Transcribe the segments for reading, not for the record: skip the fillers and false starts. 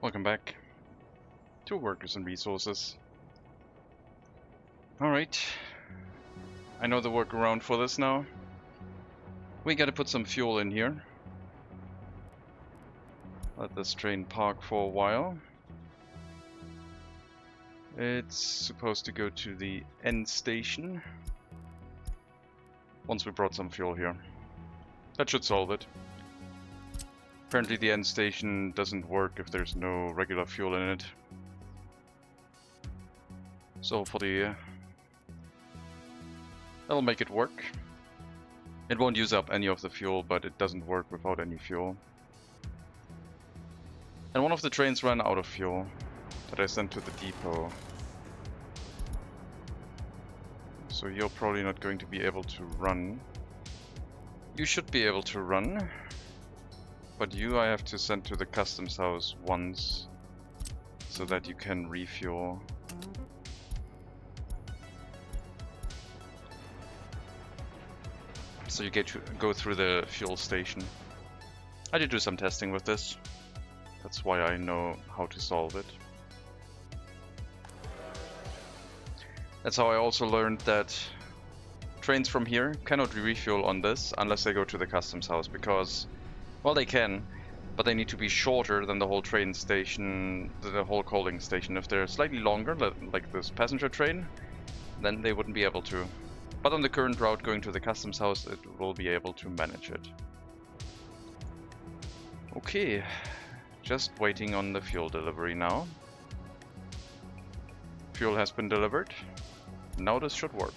Welcome back to Workers and Resources. Alright, I know the workaround for this now. We gotta put some fuel in here. Let this train park for a while. It's supposed to go to the end station once we brought some fuel here. That should solve it. Apparently the end station doesn't work if there's no regular fuel in it. So for the... that'll make it work. It won't use up any of the fuel, but it doesn't work without any fuel. And one of the trains ran out of fuel that I sent to the depot. So you're probably not going to be able to run. You should be able to run. But you I have to send to the customs house once, so that you can refuel. So you get to go through the fuel station. I did do some testing with this. That's why I know how to solve it. That's how I also learned that trains from here cannot refuel on this unless they go to the customs house, because well, they can, but they need to be shorter than the whole train station, the whole coaling station. If they're slightly longer, like this passenger train, then they wouldn't be able to. But on the current route going to the customs house, it will be able to manage it. Okay, just waiting on the fuel delivery now. Fuel has been delivered. Now this should work.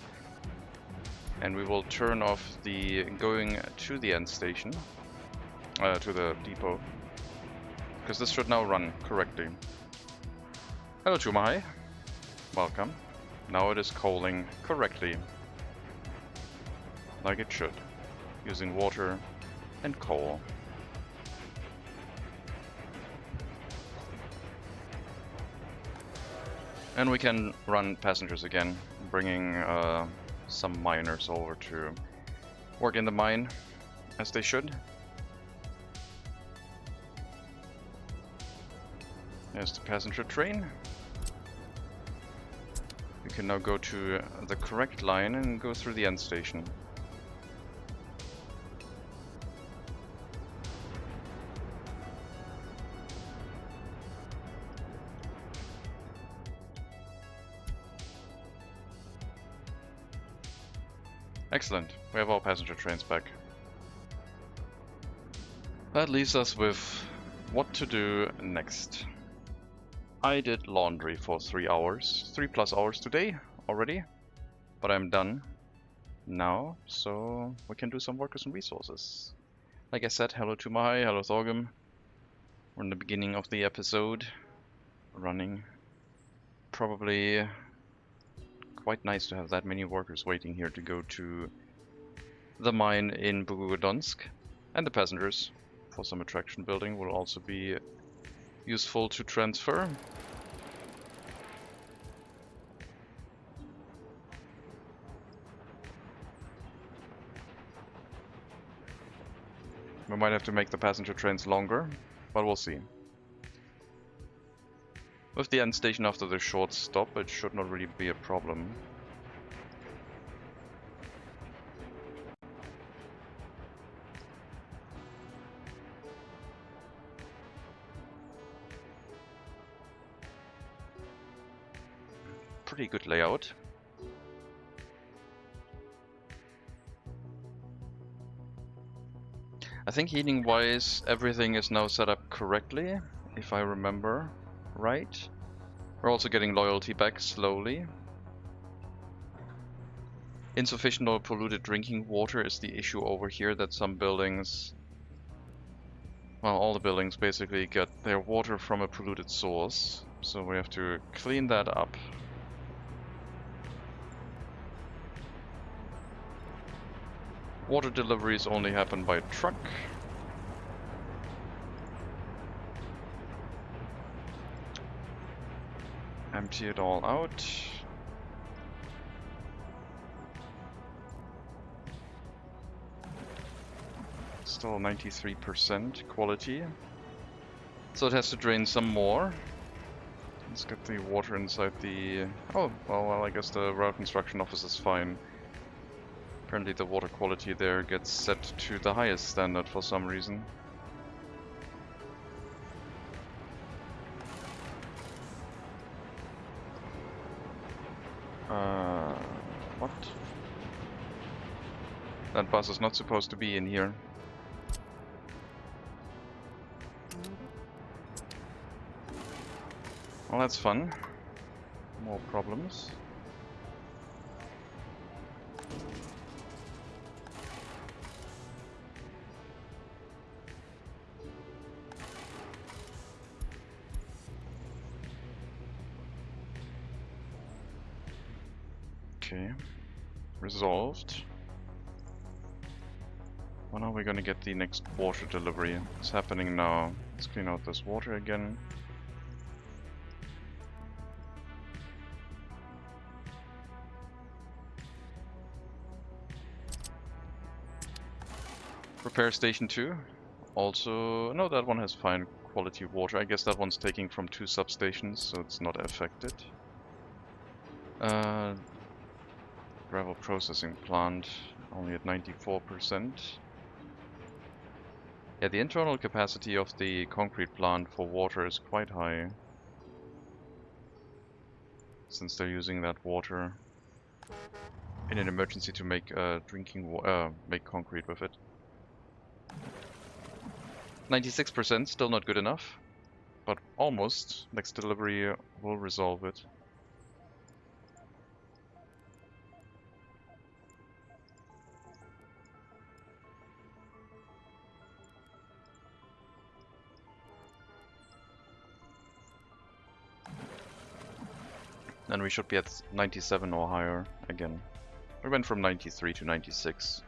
And we will turn off the going to the end station. To the depot, because this should now run correctly. Hello Chumai, welcome. Now it is coaling correctly, like it should, using water and coal. And we can run passengers again, bringing some miners over to work in the mine, as they should. There's the passenger train. We can now go to the correct line and go through the end station. Excellent. We have all passenger trains back. That leaves us with what to do next. I did laundry for 3 hours, 3+ hours today already, but I'm done now, so we can do some workers and resources. Like I said, hello to Mahai, hello Thorgum. We're in the beginning of the episode, running. Probably quite nice to have that many workers waiting here to go to the mine in Bugodonsk, and the passengers for some attraction building will also be useful to transfer. We might have to make the passenger trains longer, but we'll see. With the end station after the short stop, it should not really be a problem. Pretty good layout. I think heating wise everything is now set up correctly, if I remember right. We're also getting loyalty back slowly. Insufficient or polluted drinking water is the issue over here, that some buildings, well, all the buildings basically get their water from a polluted source, so we have to clean that up. Water deliveries only happen by truck. Empty it all out. Still 93% quality. So it has to drain some more. Let's get the water inside the... Oh, well, I guess the route construction office is fine. Apparently the water quality there gets set to the highest standard for some reason. What? That bus is not supposed to be in here. Well, that's fun. More problems. Okay. Resolved. When are we gonna get the next water delivery? It's happening now. Let's clean out this water again. Repair station 2. Also, no, that one has fine quality water. I guess that one's taking from 2 substations, so it's not affected. Gravel processing plant, only at 94%. Yeah, the internal capacity of the concrete plant for water is quite high, since they're using that water in an emergency to make make concrete with it. 96%, still not good enough, but almost. Next delivery will resolve it. Then we should be at 97 or higher again. We went from 93 to 96.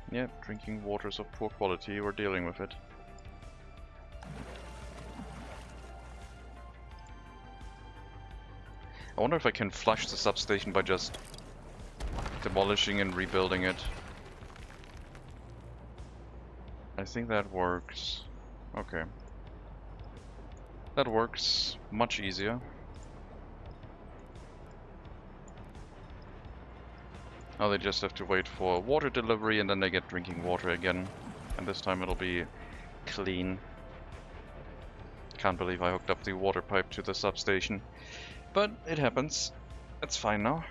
Yeah, drinking water's of poor quality, we're dealing with it. I wonder if I can flush the substation by just demolishing and rebuilding it. I think that works. Okay. That works much easier. Now they just have to wait for water delivery and then they get drinking water again. And this time it'll be clean. Can't believe I hooked up the water pipe to the substation. But it happens. It's fine now.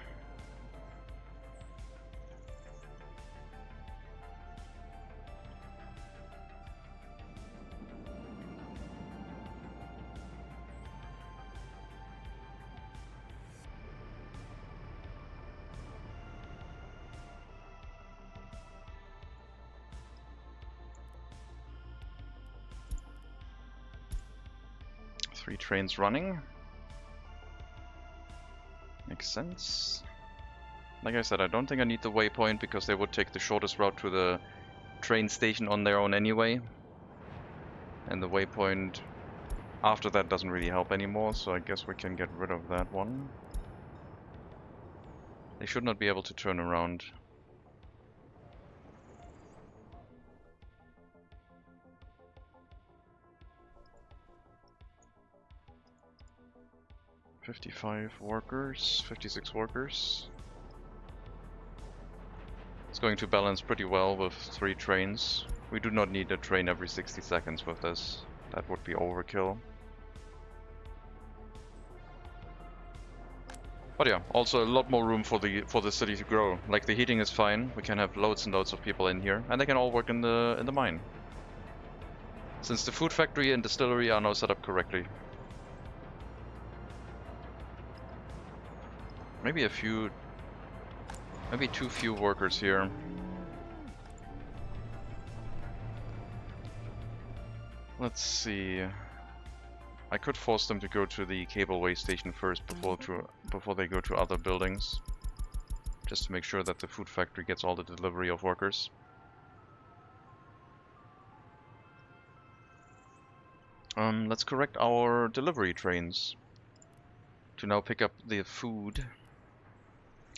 Three trains running. Makes sense. Like I said, I don't think I need the waypoint because they would take the shortest route to the train station on their own anyway. And the waypoint after that doesn't really help anymore, so I guess we can get rid of that one. They should not be able to turn around. $55 workers, 56 workers. It's going to balance pretty well with 3 trains. We do not need a train every 60 seconds with this. That would be overkill. But yeah, also a lot more room for the city to grow. Like the heating is fine. We can have loads and loads of people in here, and they can all work in the mine. Since the food factory and distillery are now set up correctly. Maybe too few workers here. Let's see. I could force them to go to the cableway station first before they go to other buildings. Just to make sure that the food factory gets all the delivery of workers. Let's correct our delivery trains to now pick up the food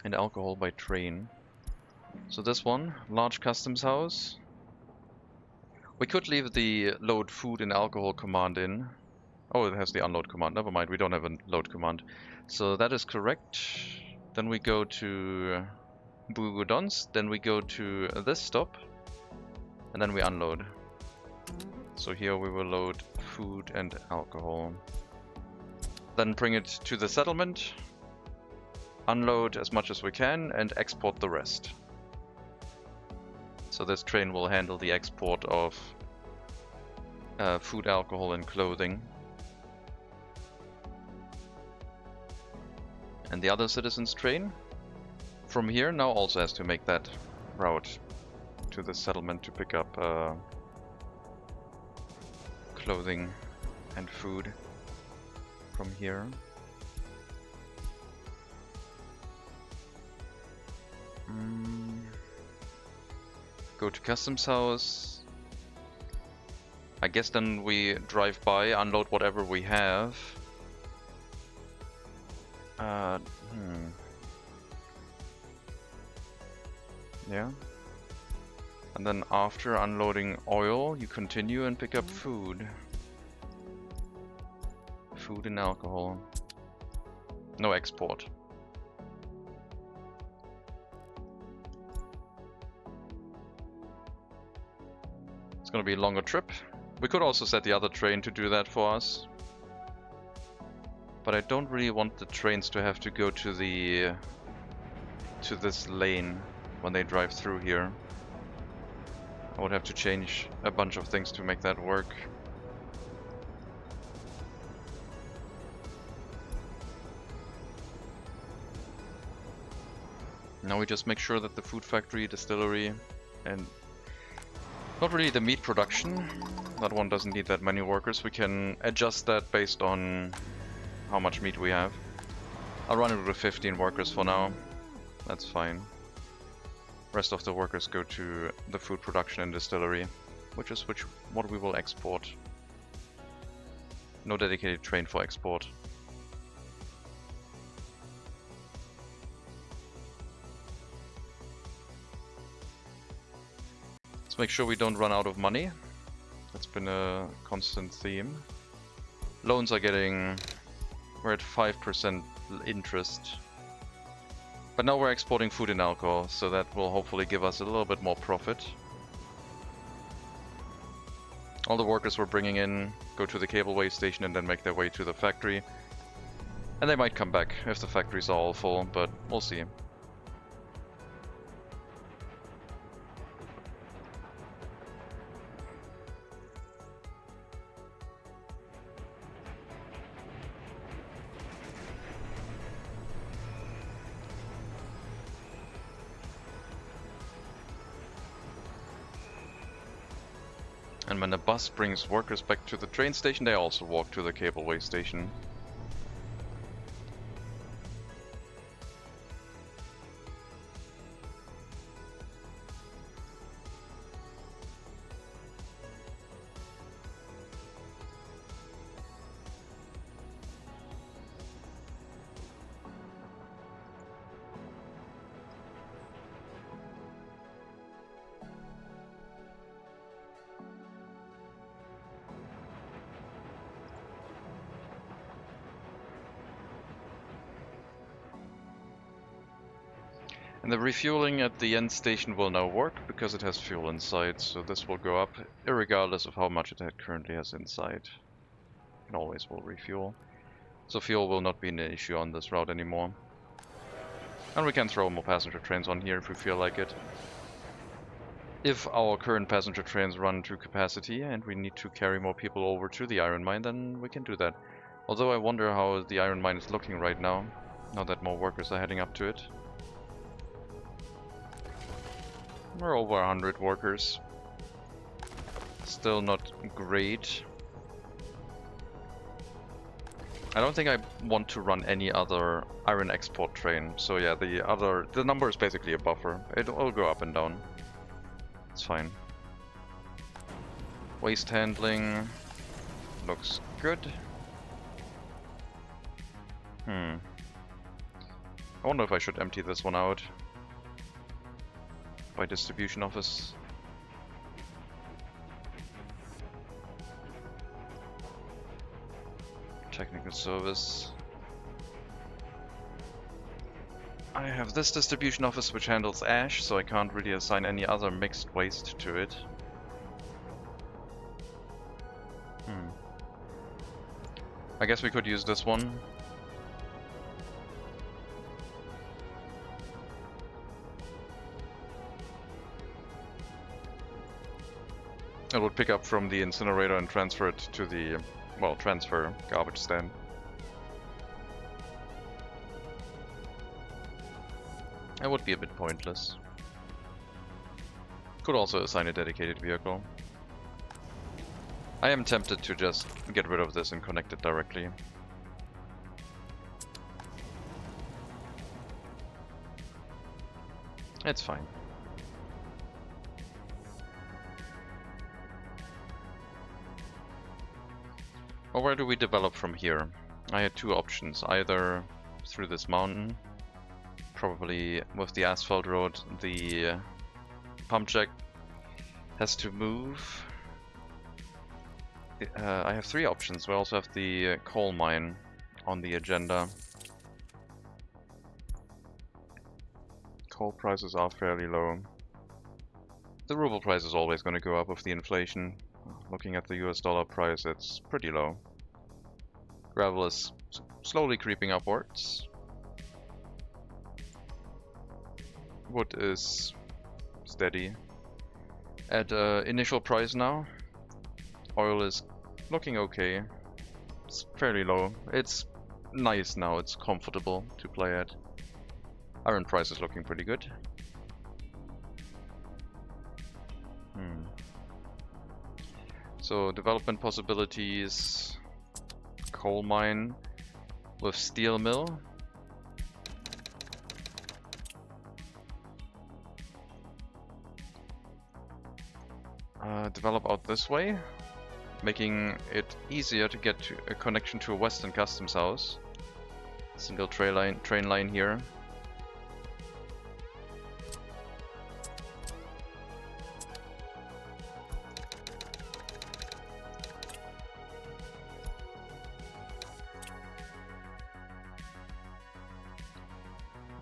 and alcohol by train. So this one, large customs house. We could leave the load food and alcohol command in. Oh, it has the unload command. Never mind, we don't have a load command. So that is correct. Then we go to Bugodons, then we go to this stop, and then we unload. So here we will load food and alcohol. Then bring it to the settlement, unload as much as we can, and export the rest. So this train will handle the export of food, alcohol, and clothing. And the other citizens train from here now also has to make that route to the settlement to pick up clothing and food from here. Go to customs house. I guess then we drive by, unload whatever we have. Yeah. And then after unloading oil, you continue and pick up food. Food and alcohol. No export. It's gonna be a longer trip. We could also set the other train to do that for us. But I don't really want the trains to have to go to this lane when they drive through here. I would have to change a bunch of things to make that work. Now we just make sure that the food factory, distillery, and not really the meat production, that one doesn't need that many workers. We can adjust that based on how much meat we have. I'll run it with 15 workers for now. That's fine. Rest of the workers go to the food production and distillery, which is what we will export. No dedicated train for export. Let's make sure we don't run out of money. That's been a constant theme. Loans are we're at 5% interest. But now we're exporting food and alcohol, so that will hopefully give us a little bit more profit. All the workers we're bringing in go to the cableway station and then make their way to the factory. And they might come back if the factories are all full, but we'll see. And when the bus brings workers back to the train station, they also walk to the cableway station. And the refueling at the end station will now work because it has fuel inside, so this will go up irregardless of how much it currently has inside. It always will refuel. So fuel will not be an issue on this route anymore. And we can throw more passenger trains on here if we feel like it. If our current passenger trains run to capacity and we need to carry more people over to the iron mine, then we can do that. Although I wonder how the iron mine is looking right now that more workers are heading up to it. We're over 100 workers. Still not great. I don't think I want to run any other iron export train. So yeah, the number is basically a buffer. It will go up and down. It's fine. Waste handling looks good. I wonder if I should empty this one out. by distribution office. Technical service. I have this distribution office which handles ash, so I can't really assign any other mixed waste to it. I guess we could use this one. It would pick up from the incinerator and transfer it to the, well, transfer garbage stand. That would be a bit pointless. Could also assign a dedicated vehicle. I am tempted to just get rid of this and connect it directly. It's fine. Well, where do we develop from here? I had two options, either through this mountain, probably with the asphalt road, the pump jack has to move. I have three options. We also have the coal mine on the agenda. Coal prices are fairly low. The ruble price is always going to go up with the inflation. Looking at the US dollar price, it's pretty low. Gravel is slowly creeping upwards. Wood is steady. At initial price now, oil is looking okay. It's fairly low. It's nice now, it's comfortable to play at. Iron price is looking pretty good. So development possibilities, coal mine with steel mill. Develop out this way, making it easier to get to a connection to a Western Customs house. Single train line here.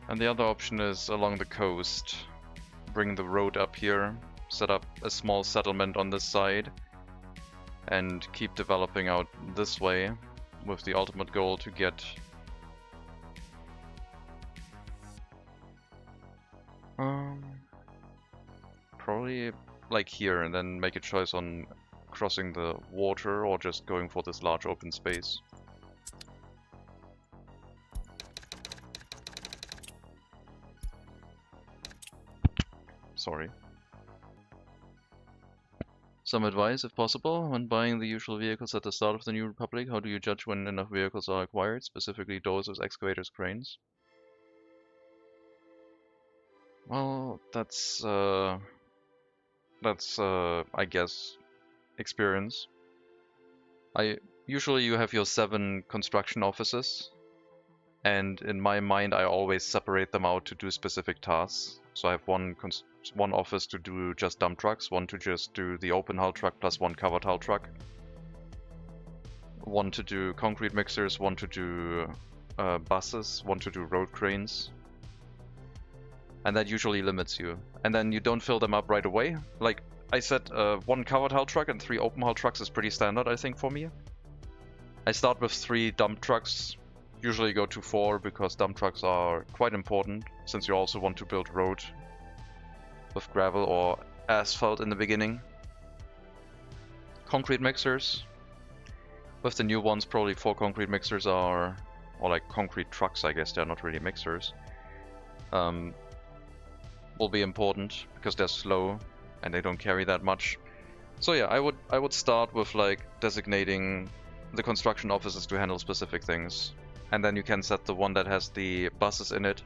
And the other option is along the coast. Bring the road up here, set up a small settlement on this side, and keep developing out this way with the ultimate goal to get probably like here, and then make a choice on crossing the water or just going for this large open space. Sorry. Some advice, if possible, when buying the usual vehicles at the start of the New Republic. How do you judge when enough vehicles are acquired, specifically dozers, excavators, cranes? Well, that's I guess, experience. Usually you have your 7 construction offices, and in my mind I always separate them out to do specific tasks. So I have one office to do just dump trucks, one to just do the open hull truck plus one covered hull truck, one to do concrete mixers, one to do buses, one to do road cranes. And that usually limits you. And then you don't fill them up right away. Like I said, one covered hull truck and 3 open hull trucks is pretty standard, I think, for me. I start with 3 dump trucks, usually go to 4 because dump trucks are quite important, since you also want to build road with gravel or asphalt in the beginning. Concrete mixers. With the new ones, probably 4 concrete mixers are, or like concrete trucks, I guess, they're not really mixers. Will be important because they're slow and they don't carry that much. So yeah, I would start with like designating the construction offices to handle specific things, and then you can set the one that has the buses in it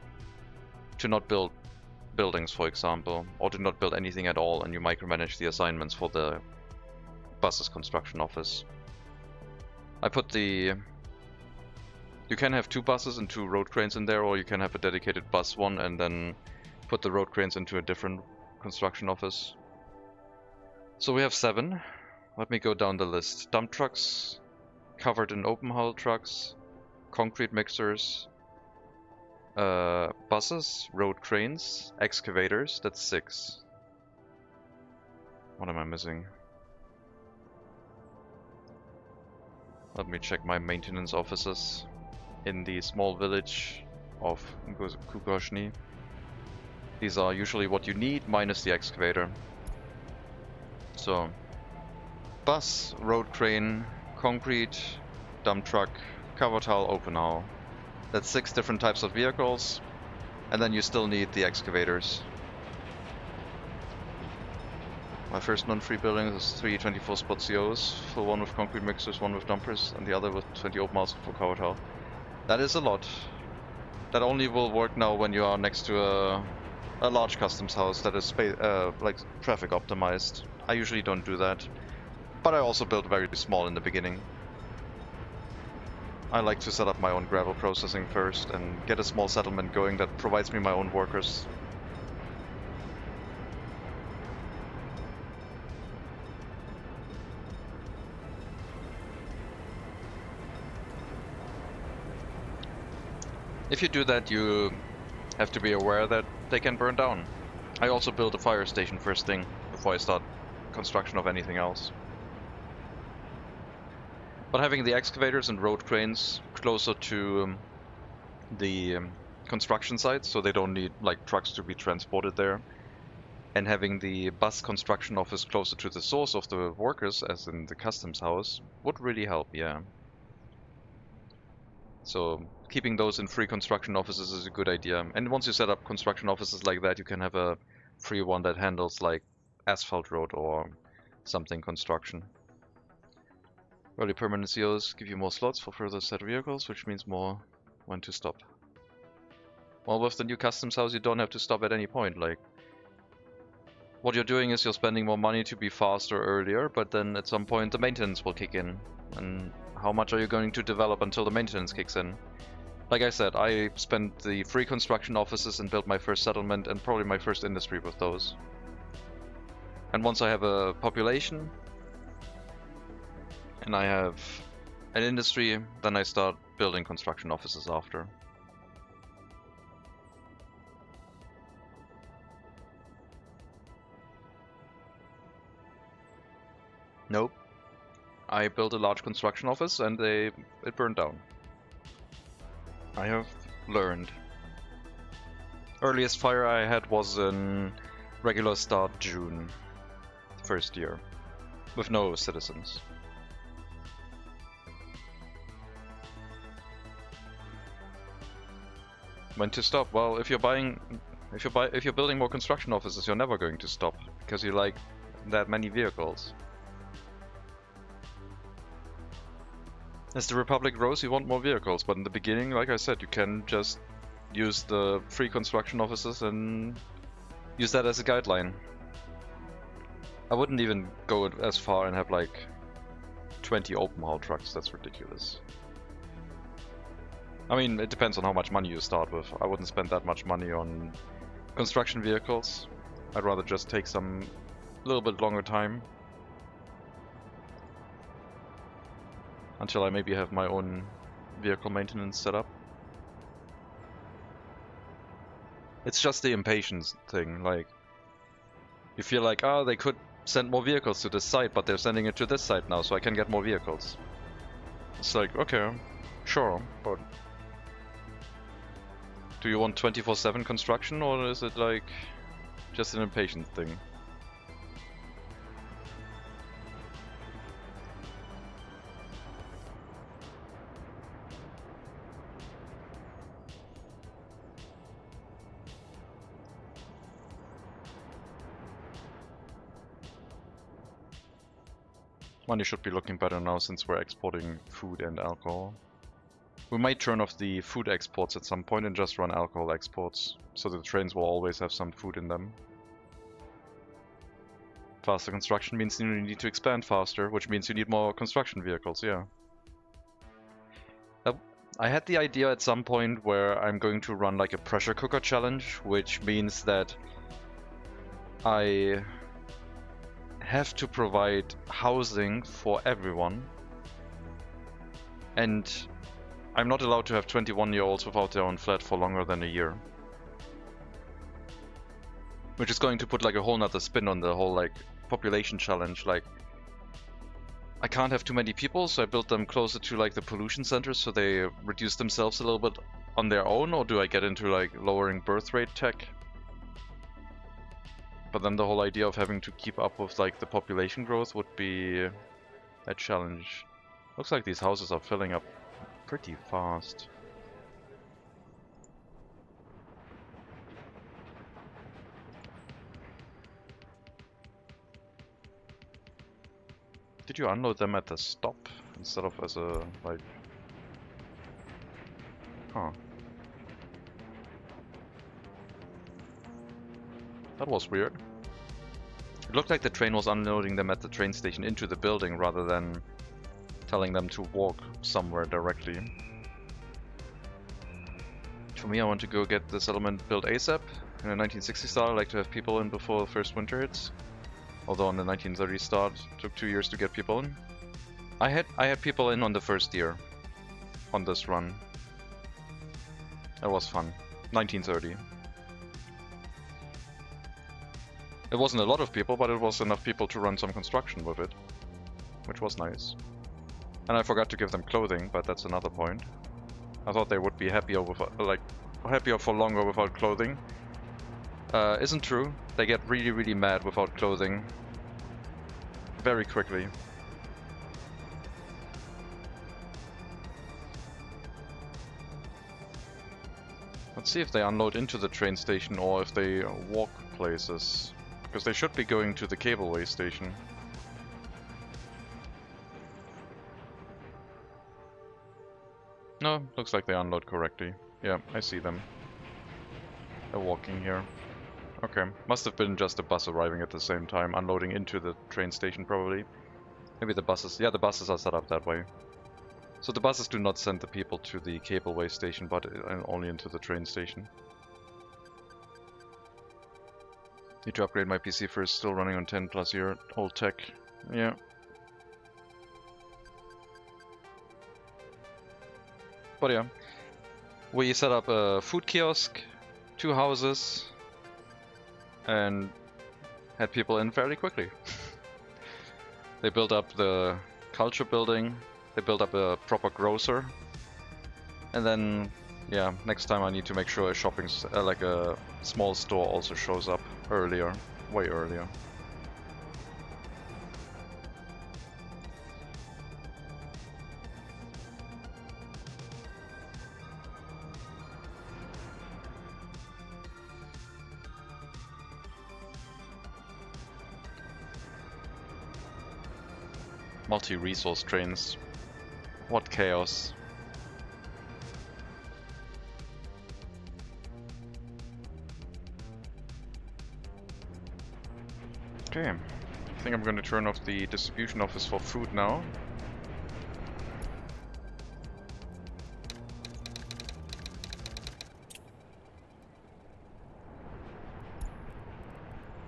to not build buildings, for example, or to not build anything at all, and you micromanage the assignments for the buses construction office. I put the... You can have 2 buses and 2 road cranes in there, or you can have a dedicated bus one and then put the road cranes into a different construction office. So we have 7. Let me go down the list. Dump trucks, covered in open hull trucks, concrete mixers, buses, road cranes, excavators, that's 6. What am I missing? Let me check my maintenance offices in the small village of Kukoshny. These are usually what you need, minus the excavator. So, bus, road crane, concrete, dump truck, covered hull, open hull. That's 6 different types of vehicles, and then you still need the excavators. My first non-free building is 3 24-spot COs, full one with concrete mixers, one with dumpers, and the other with 20 open hulls for covered hull. That is a lot. That only will work now when you are next to a large customs house that is like traffic optimized. I usually don't do that, but I also build very small in the beginning. I like to set up my own gravel processing first and get a small settlement going that provides me my own workers. If you do that, you have to be aware that they can burn down. I also build a fire station first thing before I start construction of anything else. But having the excavators and road cranes closer to the construction sites, so they don't need like trucks to be transported there, and having the bus construction office closer to the source of the workers, as in the customs house, would really help, yeah. So keeping those in free construction offices is a good idea. And once you set up construction offices like that, you can have a free one that handles like asphalt road or something construction. Early permanent COs give you more slots for further set vehicles, which means more when to stop. Well, with the new customs house, you don't have to stop at any point. Like, what you're doing is you're spending more money to be faster earlier, but then at some point the maintenance will kick in. And how much are you going to develop until the maintenance kicks in? Like I said, I spent the free construction offices and built my first settlement and probably my first industry with those. And once I have a population and I have an industry, then I start building construction offices after. Nope. I built a large construction office and it burned down. I have learned. Earliest fire I had was in regular start June, first year, with no citizens. When to stop? Well, if you're building more construction offices, you're never going to stop because you like that many vehicles. As the Republic grows, you want more vehicles, but in the beginning, like I said, you can just use the free construction offices and use that as a guideline. I wouldn't even go as far and have like 20 open haul trucks, that's ridiculous. I mean, it depends on how much money you start with. I wouldn't spend that much money on construction vehicles. I'd rather just take some little bit longer time until I maybe have my own vehicle maintenance set up. It's just the impatience thing, like, you feel like, oh, they could send more vehicles to this site, but they're sending it to this site now, so I can get more vehicles. It's like, okay, sure, but do you want 24/7 construction, or is it like just an impatience thing? Money should be looking better now since we're exporting food and alcohol. We might turn off the food exports at some point and just run alcohol exports, so the trains will always have some food in them. Faster construction means you need to expand faster, which means you need more construction vehicles, yeah. I had the idea at some point where I'm going to run like a pressure cooker challenge, which means that I have to provide housing for everyone, and I'm not allowed to have 21-year-olds without their own flat for longer than a year. Which is going to put like a whole nother spin on the whole like population challenge. Like, I can't have too many people, so I built them closer to like the pollution centers so they reduce themselves a little bit on their own, or do I get into like lowering birth rate tech? But then the whole idea of having to keep up with like the population growth would be a challenge. Looks like these houses are filling up pretty fast. Did you unload them at the stop instead of as a like... Huh. That was weird. It looked like the train was unloading them at the train station into the building rather than telling them to walk somewhere directly. For me, I want to go get the settlement built ASAP. In the 1960 style, I like to have people in before the first winter hits. Although on the 1930 start, it took 2 years to get people in. I had people in on the first year on this run. It was fun. 1930. It wasn't a lot of people, but it was enough people to run some construction with it, which was nice. And I forgot to give them clothing, but that's another point. I thought they would be happier with happier for longer without clothing. Isn't true. They get really, really mad without clothing very quickly. Let's see if they unload into the train station or if they walk places. Because they should be going to the cableway station. No, looks like they unload correctly. Yeah, I see them. They're walking here. Okay, must have been just a bus arriving at the same time, unloading into the train station probably. Maybe the buses, yeah, the buses are set up that way. So the buses do not send the people to the cableway station, but only into the train station. Need to upgrade my PC first, still running on 10+ year old tech. Yeah. But yeah, we set up a food kiosk, 2 houses, and had people in fairly quickly. They built up the culture building, they built up a proper grocer, and then, yeah, next time I need to make sure a shopping, like a small store also shows up earlier, way earlier. Multi-resource trains. What chaos. Okay, I think I'm going to turn off the distribution office for food now.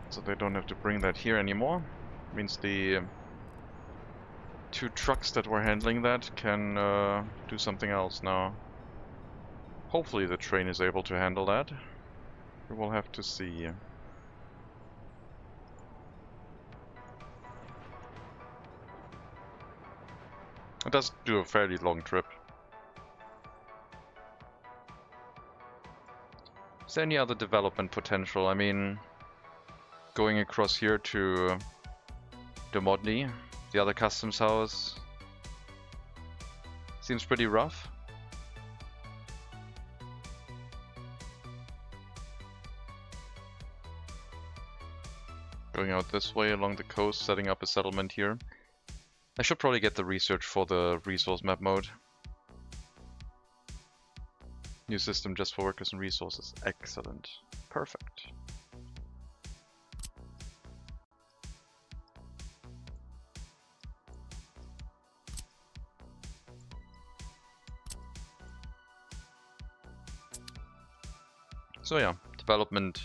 So they don't have to bring that here anymore. Means the 2 trucks that were handling that can do something else now. Hopefully the train is able to handle that. We will have to see. It does do a fairly long trip. Is there any other development potential? I mean, going across here to Demodny, the other customs house, seems pretty rough. Going out this way along the coast, setting up a settlement here. I should probably get the research for the resource map mode. New system just for workers and resources. Excellent. Perfect. So yeah, development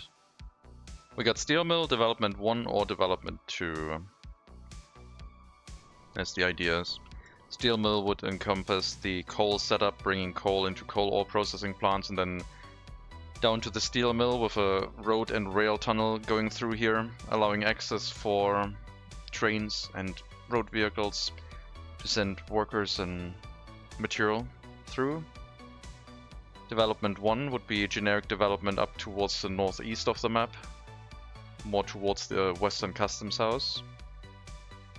We got steel mill, development 1 or development 2. That's the ideas. Steel mill would encompass the coal setup, bringing coal into coal ore processing plants, and then down to the steel mill with a road and rail tunnel going through here, allowing access for trains and road vehicles to send workers and material through. Development 1 would be generic development up towards the northeast of the map, more towards the Western Customs House.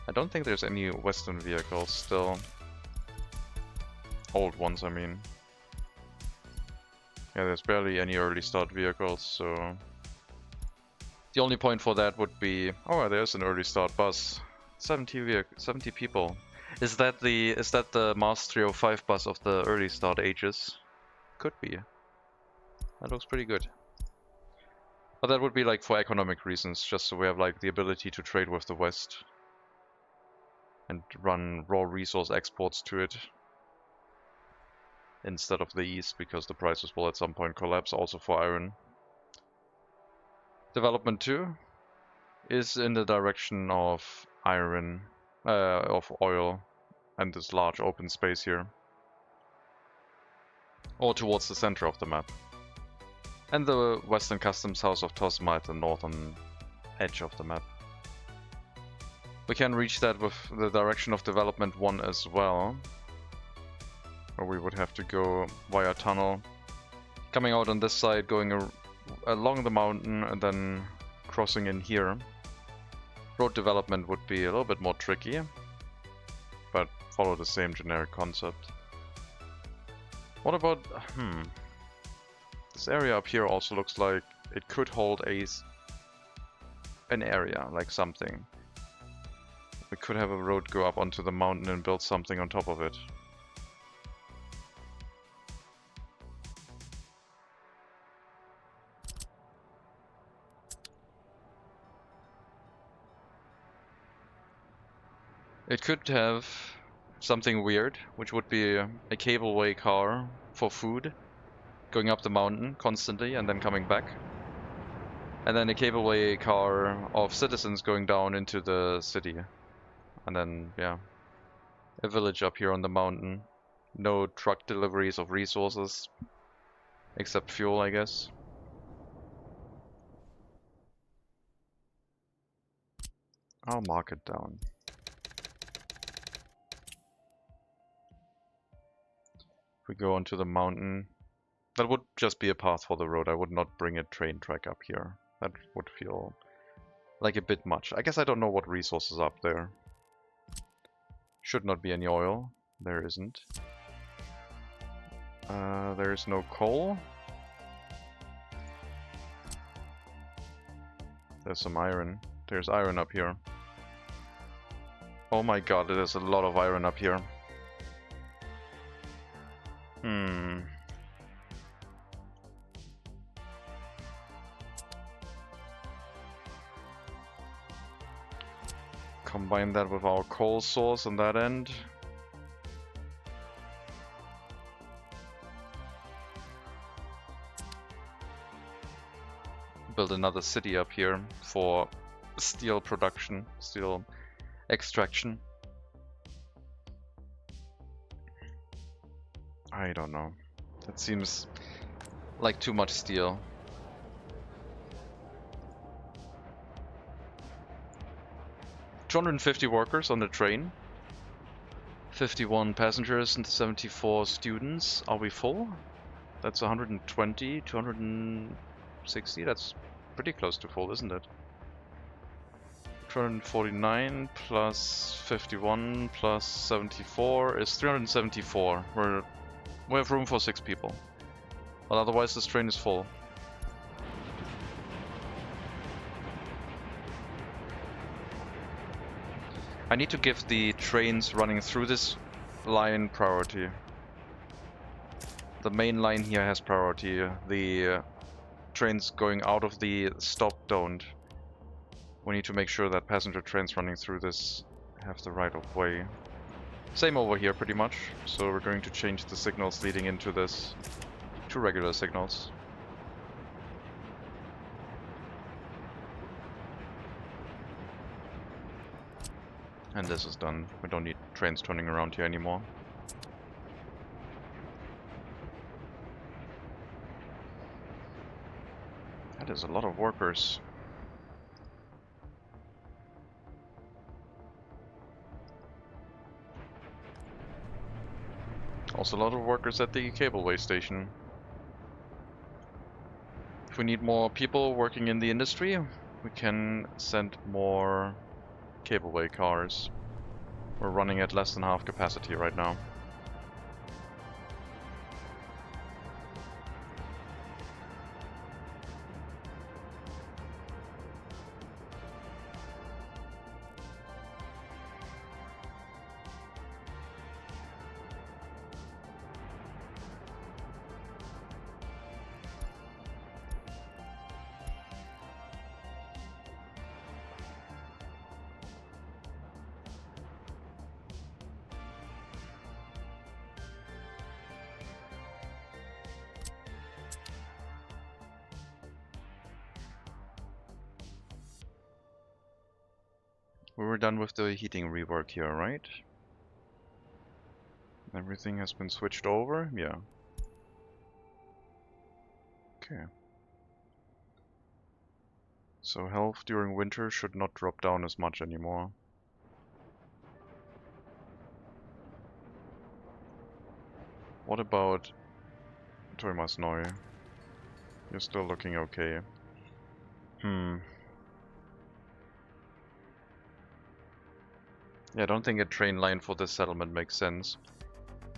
I don't think there's any Western vehicles still. Old ones, I mean. Yeah, there's barely any early start vehicles, so... The only point for that would be... Oh, there's an early start bus. 70 people. Is that the Mars 305 bus of the early start ages? Could be. That looks pretty good. But that would be like for economic reasons, just so we have like the ability to trade with the West. And run raw resource exports to it. Instead of the East, because the prices will at some point collapse, also for iron. Development 2 is in the direction of iron, of oil, and this large open space here. Or towards the center of the map. And the Western Customs House of Tosma at the northern edge of the map. We can reach that with the direction of development 1 as well. Or we would have to go via tunnel. Coming out on this side, going along the mountain and then crossing in here. Road development would be a little bit more tricky, but follow the same generic concept. What about... This area up here also looks like it could hold an area, like something. We could have a road go up onto the mountain and build something on top of it. It could have something weird, which would be a cableway car for food, going up the mountain constantly and then coming back. And then a cableway car of citizens going down into the city. And then, yeah, a village up here on the mountain. No truck deliveries of resources, except fuel, I guess. I'll mark it down. If we go onto the mountain, that would just be a path for the road. I would not bring a train track up here. That would feel like a bit much. I guess I don't know what resources are up there. Should not be any oil. There isn't. There is no coal. There's some iron. There's iron up here. Oh my god, there's a lot of iron up here. Combine that with our coal source on that end. Build another city up here for steel production, steel extraction. I don't know. That seems like too much steel. $250 workers on the train, 51 passengers and 74 students. Are we full? That's 120, 260. That's pretty close to full, isn't it? 249 plus 51 plus 74 is 374. We have room for 6 people. But otherwise this train is full. I need to give the trains running through this line priority. The main line here has priority. The trains going out of the stop don't. We need to make sure that passenger trains running through this have the right of way. Same over here pretty much. So we're going to change the signals leading into this to regular signals. And this is done. We don't need trains turning around here anymore. That is a lot of workers. Also a lot of workers at the cableway station. If we need more people working in the industry, we can send more cableway cars. We're running at less than half capacity right now. We were done with the heating rework here, right? Everything has been switched over? Yeah. Okay. So health during winter should not drop down as much anymore. What about Toimasnoi? You're still looking okay. Yeah, I don't think a train line for this settlement makes sense.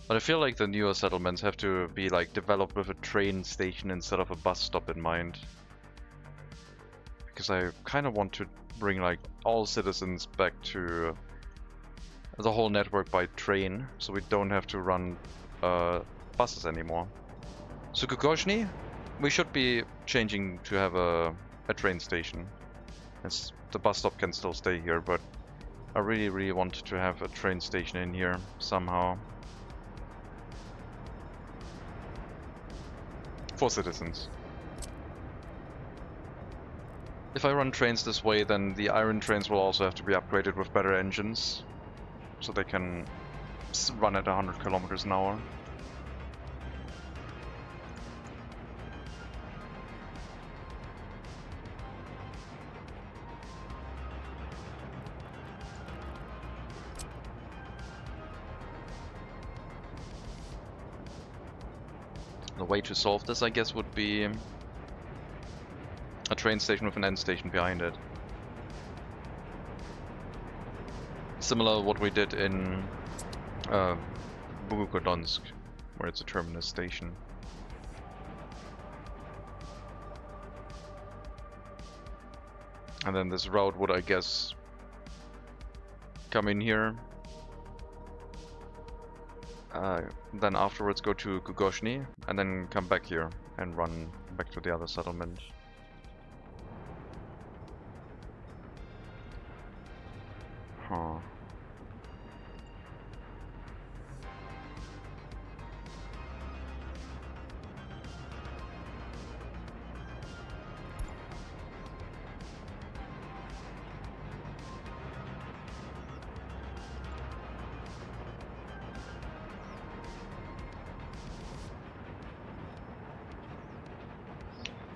But I feel like the newer settlements have to be like developed with a train station instead of a bus stop in mind. Because I kind of want to bring like all citizens back to the whole network by train, so we don't have to run buses anymore. So Kukoshny, we should be changing to have a train station. As the bus stop can still stay here, but I really want to have a train station in here somehow. For citizens. If I run trains this way, then the iron trains will also have to be upgraded with better engines, so they can run at 100 kilometers an hour. The way to solve this, I guess, would be a train station with an end station behind it. Similar to what we did in Bugodonsk, where it's a terminus station. And then this route would, I guess, come in here. Then afterwards go to Kugoshny, and then come back here and run back to the other settlement. Huh.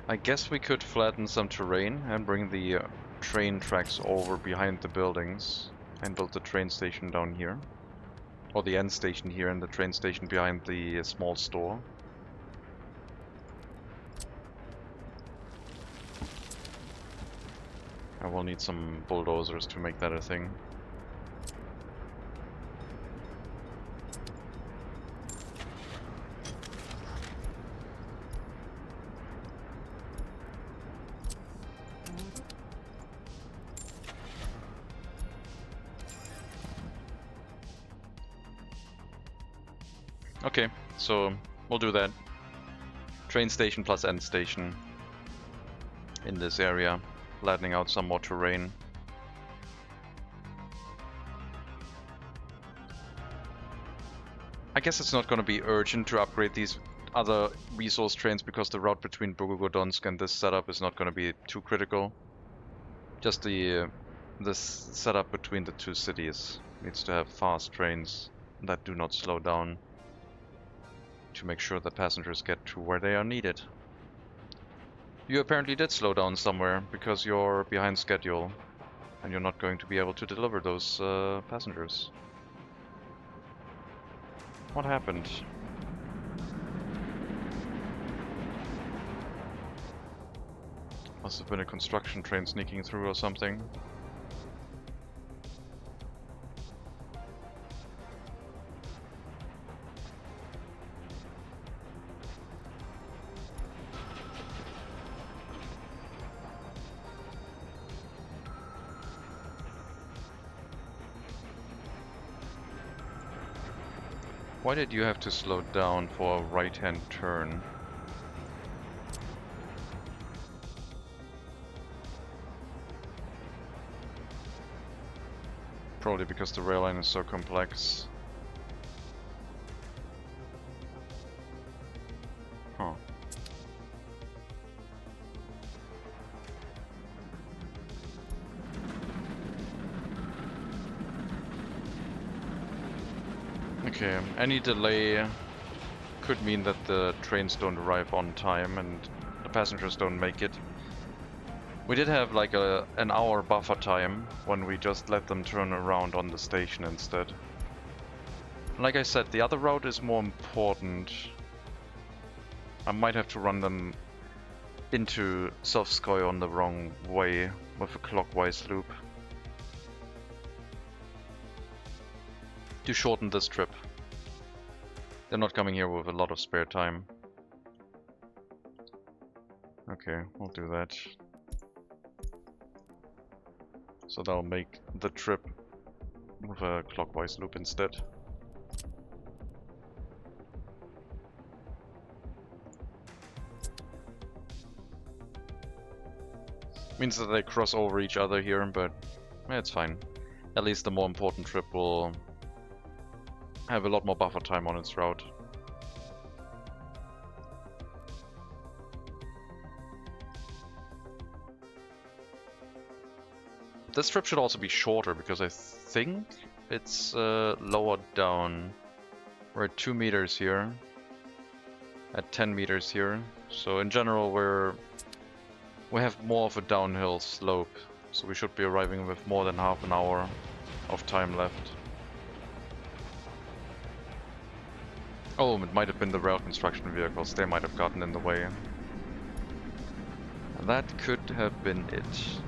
I guess we could flatten some terrain and bring the train tracks over behind the buildings and build the train station down here. Or the end station here and the train station behind the small store. I will need some bulldozers to make that a thing. Okay, so we'll do that. Train station plus end station in this area, flattening out some more terrain. I guess it's not going to be urgent to upgrade these other resource trains because the route between Bugodonsk and this setup is not going to be too critical. Just the this setup between the two cities needs to have fast trains that do not slow down to make sure that passengers get to where they are needed. You apparently did slow down somewhere because you're behind schedule and you're not going to be able to deliver those passengers. What happened? Must have been a construction train sneaking through or something. Why did you have to slow down for a right-hand turn? Probably because the rail line is so complex. Huh. Okay, any delay could mean that the trains don't arrive on time and the passengers don't make it. We did have like an hour buffer time when we just let them turn around on the station instead. Like I said, the other route is more important. I might have to run them into Sovskoye on the wrong way with a clockwise loop to shorten this trip. They're not coming here with a lot of spare time. Okay, we'll do that. So that'll make the trip with a clockwise loop instead. Means that they cross over each other here, but it's fine. At least the more important trip will have a lot more buffer time on its route. This trip should also be shorter because I think it's lower down. We're at 2 meters here, at 10 meters here. So in general we have more of a downhill slope, so we should be arriving with more than half an hour of time left. Oh, it might have been the rail construction vehicles, they might have gotten in the way. That could have been it.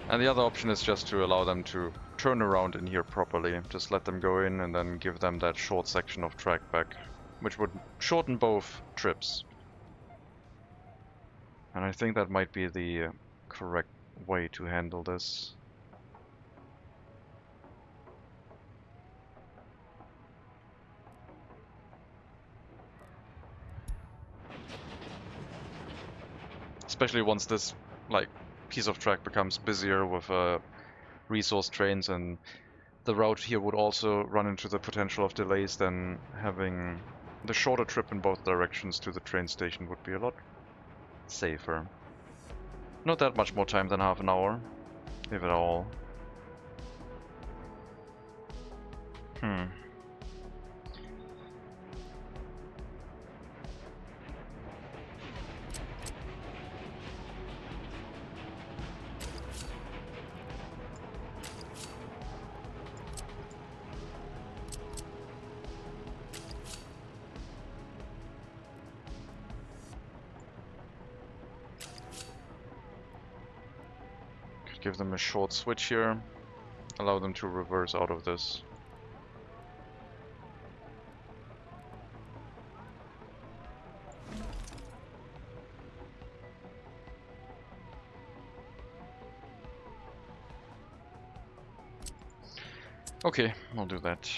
And the other option is just to allow them to turn around in here properly. Just let them go in and then give them that short section of track back, which would shorten both trips. And I think that might be the correct way to handle this. Especially once this piece of track becomes busier with resource trains, and the route here would also run into the potential of delays, then having the shorter trip in both directions to the train station would be a lot safer. Not that much more time than half an hour, if at all. Give them a short switch here, allow them to reverse out of this. Okay, I'll do that.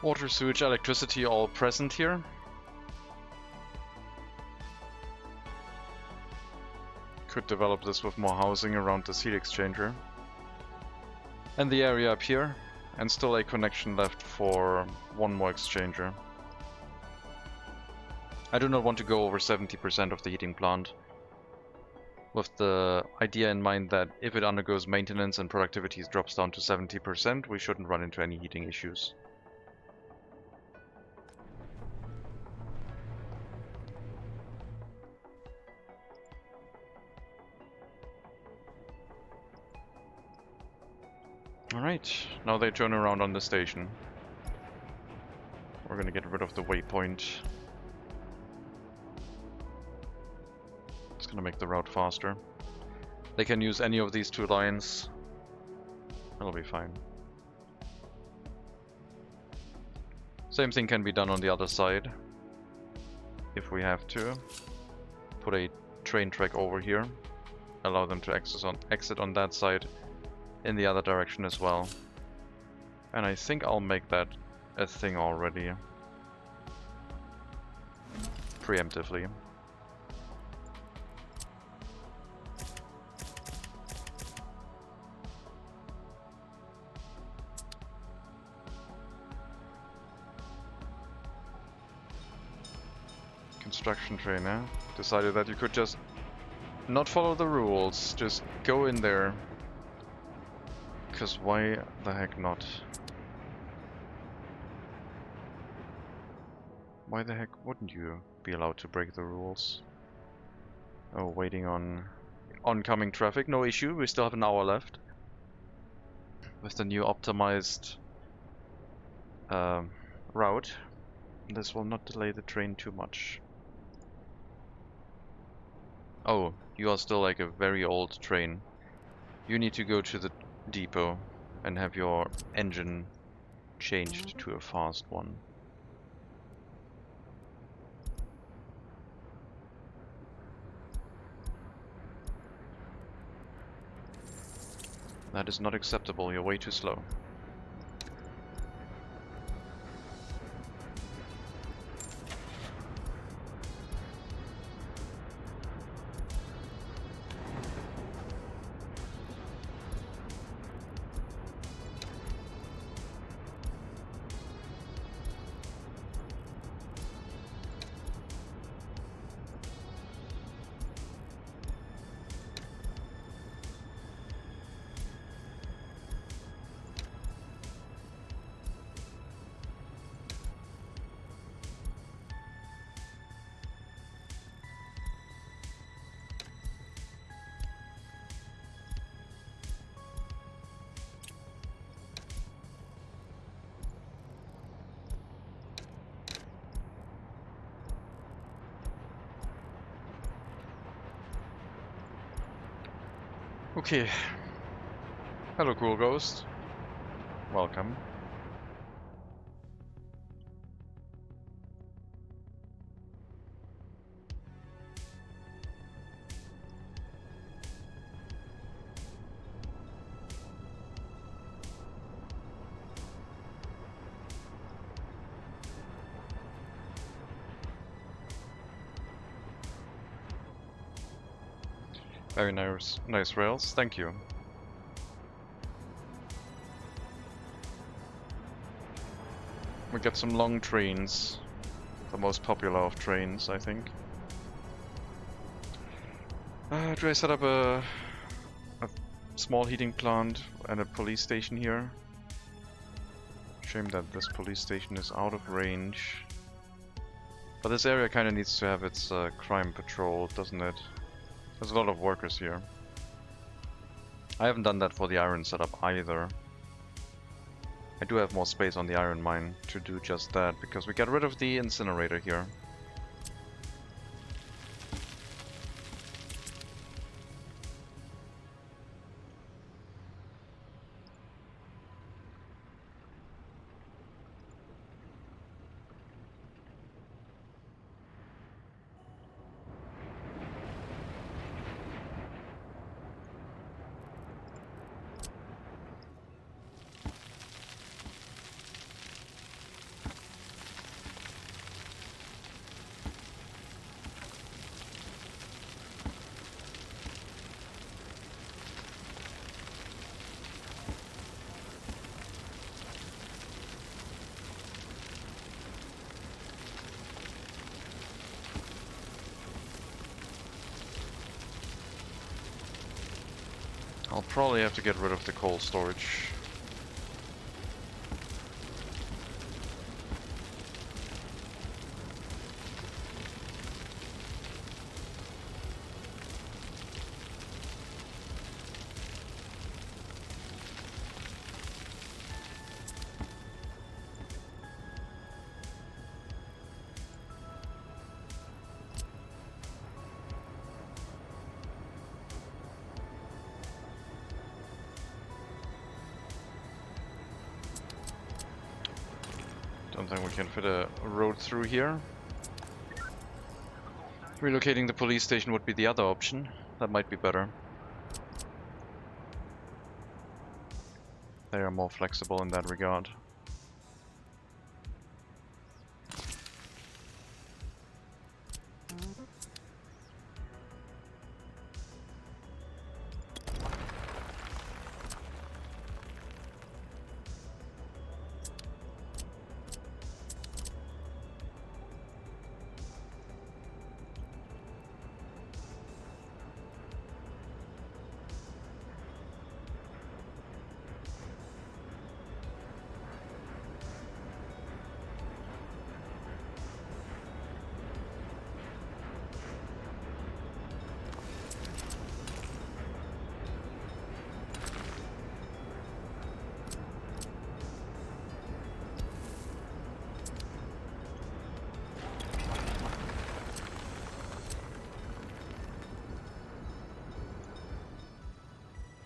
Water, sewage, electricity all present here. Could develop this with more housing around this heat exchanger. And the area up here. And still a connection left for one more exchanger. I do not want to go over 70% of the heating plant. With the idea in mind that if it undergoes maintenance and productivity drops down to 70%, we shouldn't run into any heating issues. Alright, now they turn around on the station. We're gonna get rid of the waypoint. It's gonna make the route faster. They can use any of these two lines. It'll be fine. Same thing can be done on the other side. If we have to. Put a train track over here. Allow them to exit on that side. In the other direction as well. And I think I'll make that a thing already. Preemptively. Construction train, eh? Decided that you could just not follow the rules, just go in there. Because why the heck not? Why the heck wouldn't you be allowed to break the rules? Oh, waiting on oncoming traffic, no issue, we still have an hour left. With the new optimized route, this will not delay the train too much. Oh, you are still like a very old train. You need to go to the depot and have your engine changed to a fast one. That is not acceptable, you're way too slow. Okay. Hello, cool ghost. Welcome. Very nice rails, thank you. We get some long trains, the most popular of trains, I think. Do I set up a small heating plant and a police station here? Shame that this police station is out of range. But this area kind of needs to have its crime patrol, doesn't it? There's a lot of workers here. I haven't done that for the iron setup either. I do have more space on the iron mine to do just that, because we got rid of the incinerator here. I'll probably have to get rid of the coal storage. Don't think we can fit a road through here. Relocating the police station would be the other option. That might be better. They are more flexible in that regard.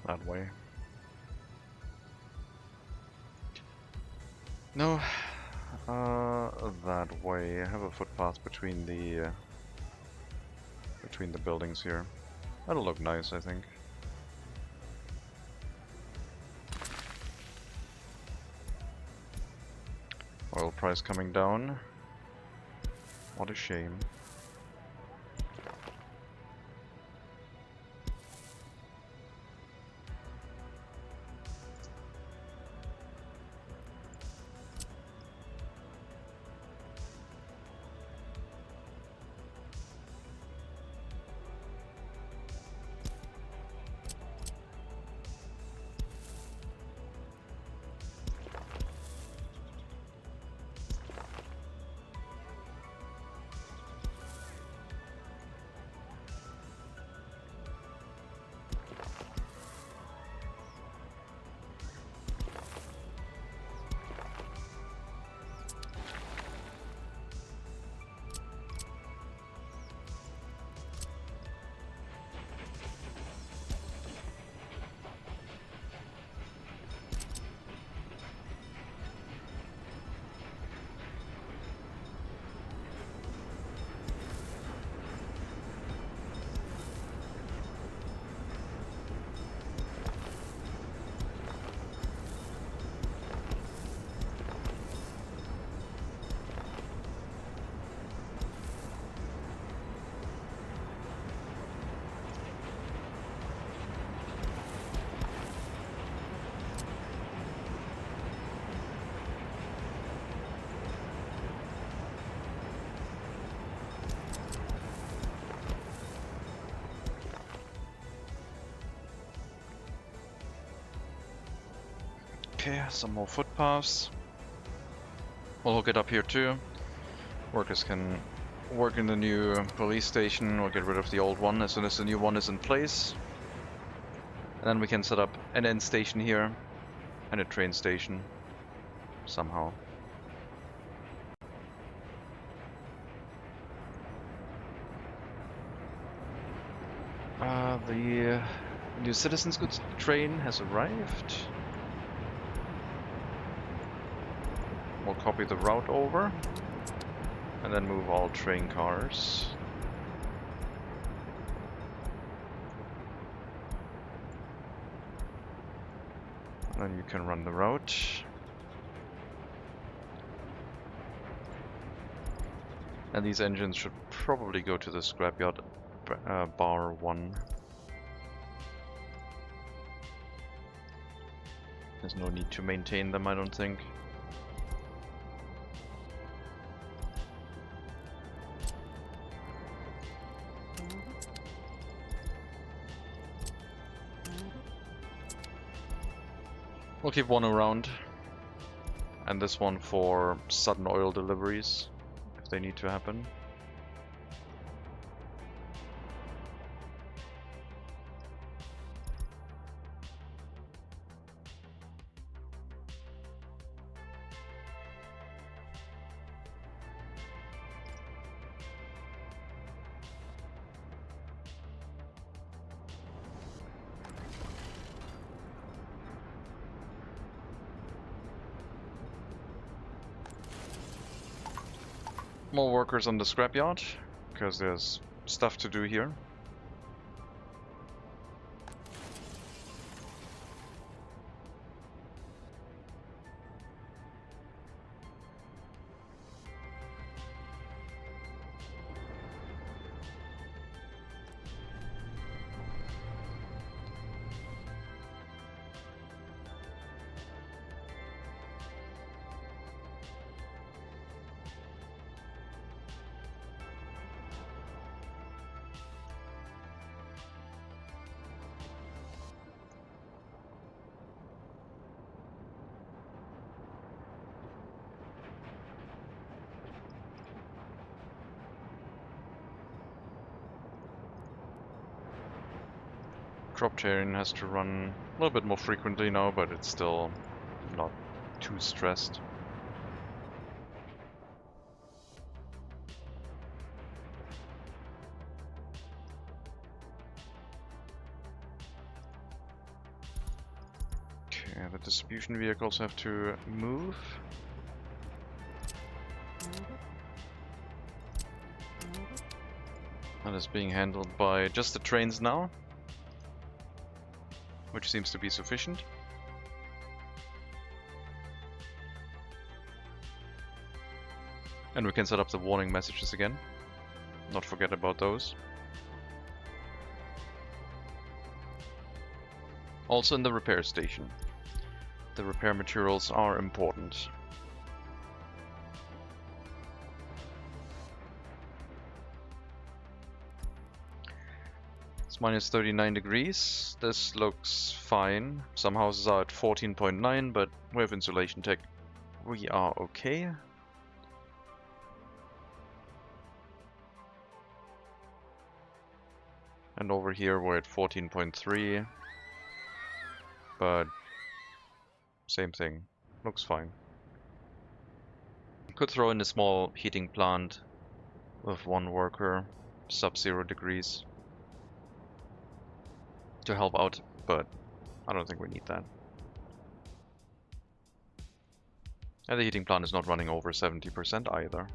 That way. No, that way. I have a footpath between the buildings here. That'll look nice, I think. Oil price coming down. What a shame. Okay, some more footpaths. We'll hook it up here too. Workers can work in the new police station or get rid of the old one as soon as the new one is in place. And then we can set up an end station here and a train station somehow. The new citizens goods train has arrived. We'll copy the route over and then move all train cars. Then you can run the route. And these engines should probably go to the scrapyard bar 1. There's no need to maintain them, I don't think. We'll keep one around. And this one for sudden oil deliveries, if they need to happen. More workers on the scrapyard, because there's stuff to do here. Crop tearing has to run a little bit more frequently now, but it's still not too stressed. Okay, the distribution vehicles have to move. That is being handled by just the trains now, which seems to be sufficient. And we can set up the warning messages again. Not forget about those. Also in the repair station. The repair materials are important. It's minus 39 degrees. This looks fine. Some houses are at 14.9, but with insulation tech we are okay. And over here we're at 14.3, but same thing, looks fine. Could throw in a small heating plant with one worker, sub-0 degrees, to help out, but I don't think we need that. And the heating plant is not running over 70% either.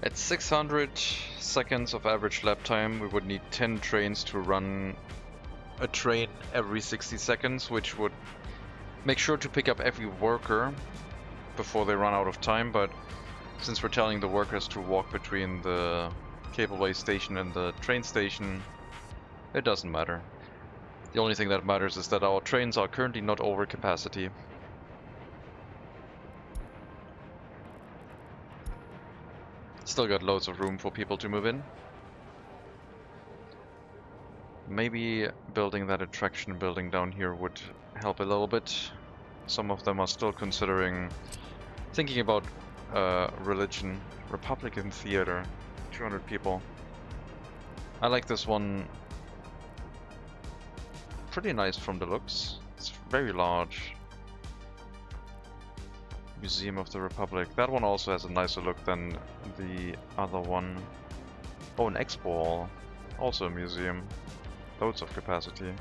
At 600 seconds of average lap time, we would need 10 trains to run a train every 60 seconds, which would make sure to pick up every worker before they run out of time. But since we're telling the workers to walk between the cableway station and the train station, it doesn't matter. The only thing that matters is that our trains are currently not over capacity. Still got loads of room for people to move in. Maybe building that attraction building down here would help a little bit. Some of them are still thinking about religion. Republican Theater, 200 people. I like this one. Pretty nice from the looks. It's very large. Museum of the Republic. That one also has a nicer look than the other one. Oh, an expo hall. Also a museum. Loads of capacity.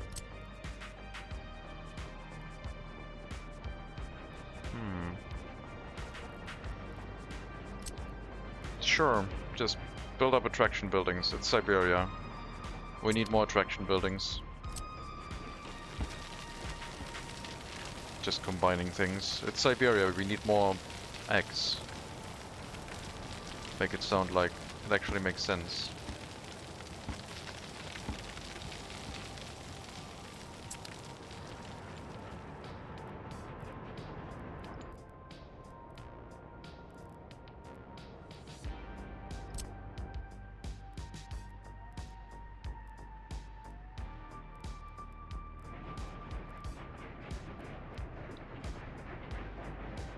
Sure, just build up attraction buildings. It's Siberia. We need more attraction buildings. Just combining things. It's Siberia, we need more eggs. Make it sound like it actually makes sense.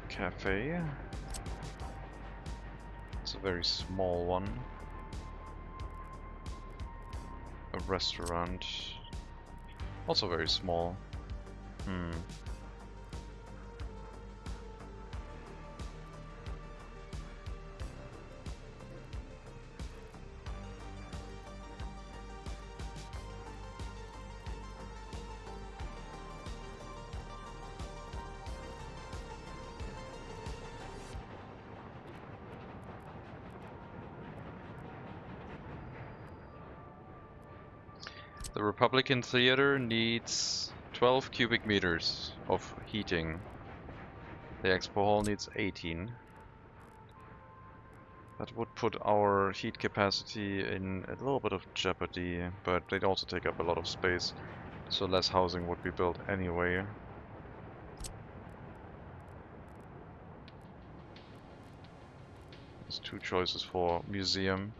Cafe. It's a very small one. A restaurant. Also very small. The Republican Theater needs 12 cubic meters of heating. The Expo Hall needs 18. That would put our heat capacity in a little bit of jeopardy, but they'd also take up a lot of space, so less housing would be built anyway. There's two choices for museum.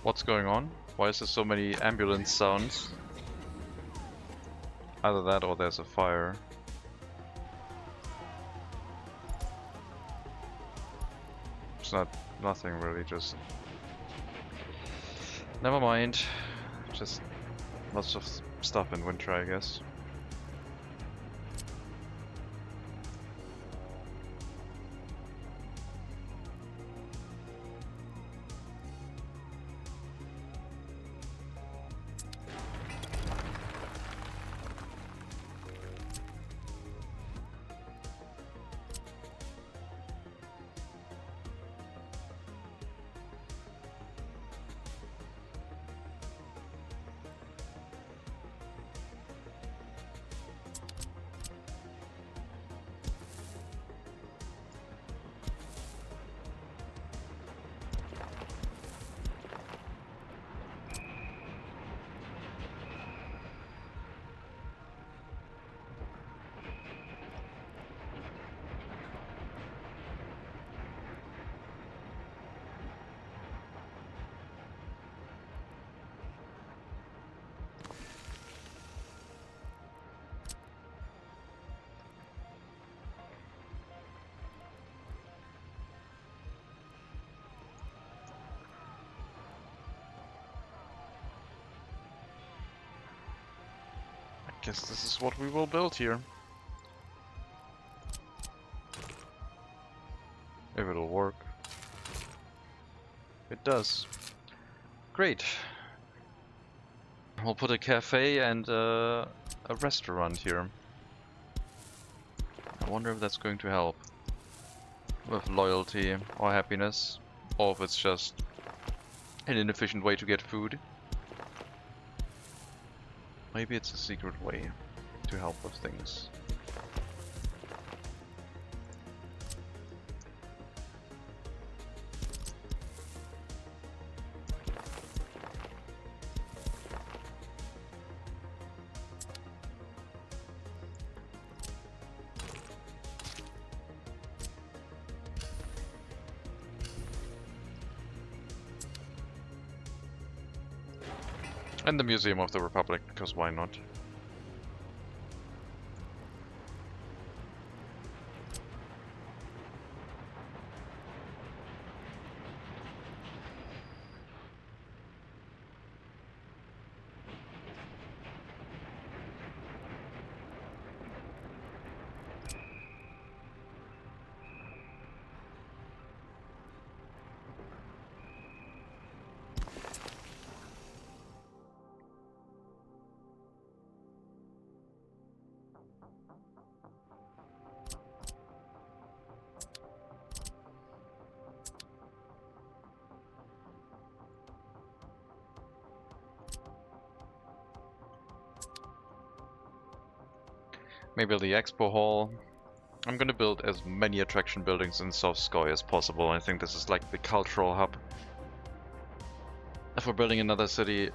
What's going on? Why is there so many ambulance sounds? Either that or there's a fire. It's nothing really, just... Never mind. Just lots of stuff in winter, I guess. Guess this is what we will build here. If it'll work. It does. Great. We'll put a cafe and a restaurant here. I wonder if that's going to help with loyalty or happiness, or if it's just an inefficient way to get food. Maybe it's a secret way. to help with things. And the Museum of the Republic, because why not? Maybe the expo hall. I'm gonna build as many attraction buildings in Sovskoy as possible. I think this is like the cultural hub. If we're building another city,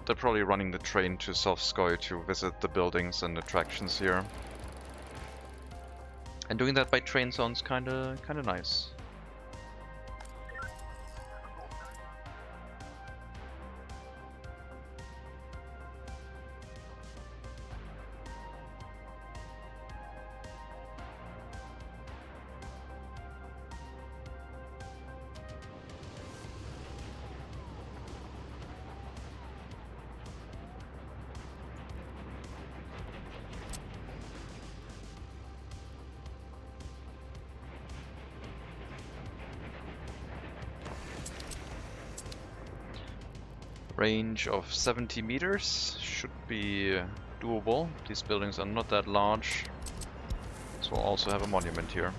they're probably running the train to Sovskoy to visit the buildings and attractions here. And doing that by train sounds kinda nice. Range of 70 meters should be doable. These buildings are not that large, so we'll also have a monument here.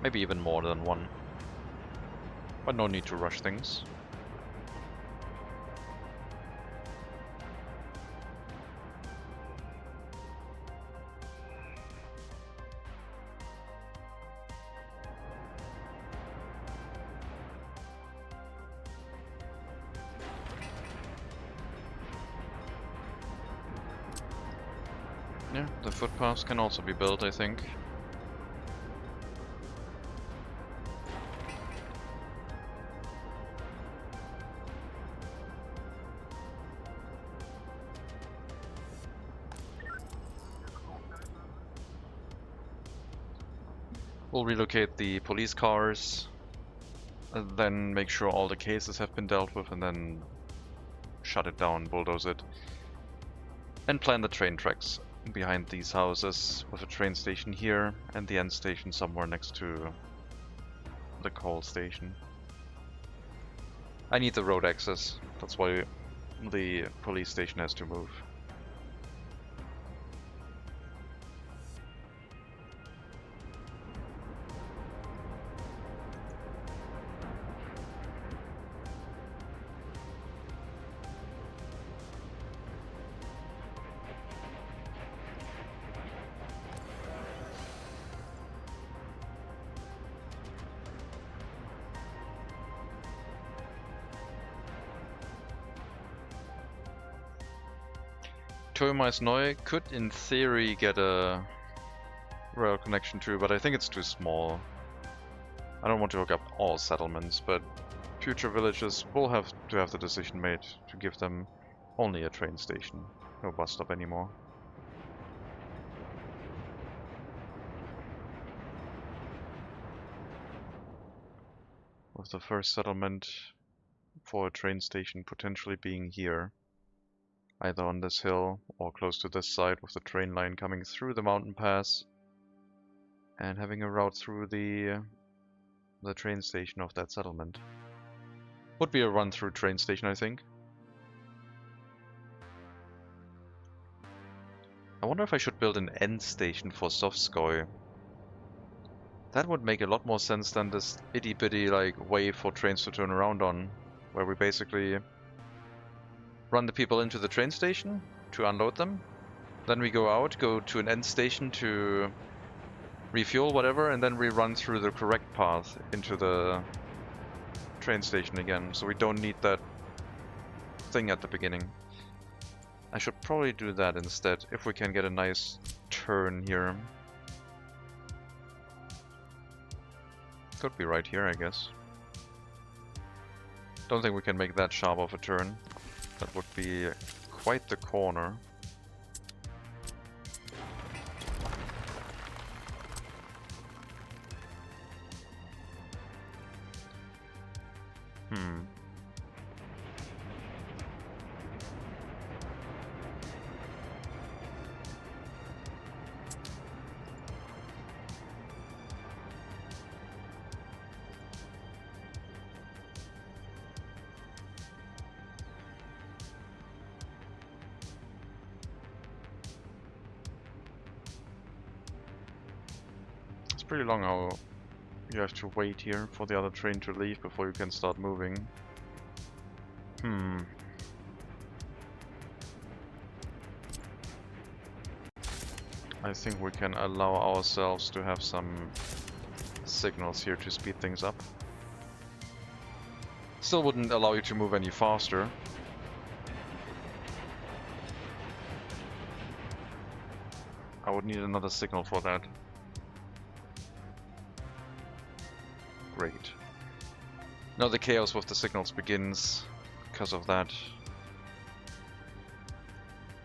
Maybe even more than one, but no need to rush things. Yeah, the footpaths can also be built, I think. We'll relocate the police cars, and then make sure all the cases have been dealt with, and then shut it down, bulldoze it. And plan the train tracks behind these houses, with a train station here and the end station somewhere next to the coal station. I need the road access, that's why the police station has to move. Türmais Neu could, in theory, get a rail connection too, but I think it's too small. I don't want to hook up all settlements, but future villages will have to have the decision made to give them only a train station, no bus stop anymore. With the first settlement for a train station potentially being here, either on this hill or close to this side, with the train line coming through the mountain pass and having a route through the train station of that settlement. Would be a run-through train station, I think. I wonder if I should build an end station for Sovskoy. That would make a lot more sense than this itty-bitty like way for trains to turn around on, where we basically run the people into the train station to unload them. Then we go out, go to an end station to refuel, whatever, and then we run through the correct path into the train station again. So we don't need that thing at the beginning. I should probably do that instead, if we can get a nice turn here. Could be right here, I guess. Don't think we can make that sharp of a turn. That would be quite the corner. Pretty long how you have to wait here for the other train to leave before you can start moving. I think we can allow ourselves to have some signals here to speed things up. Still wouldn't allow you to move any faster. I would need another signal for that. Great. Now the chaos with the signals begins because of that.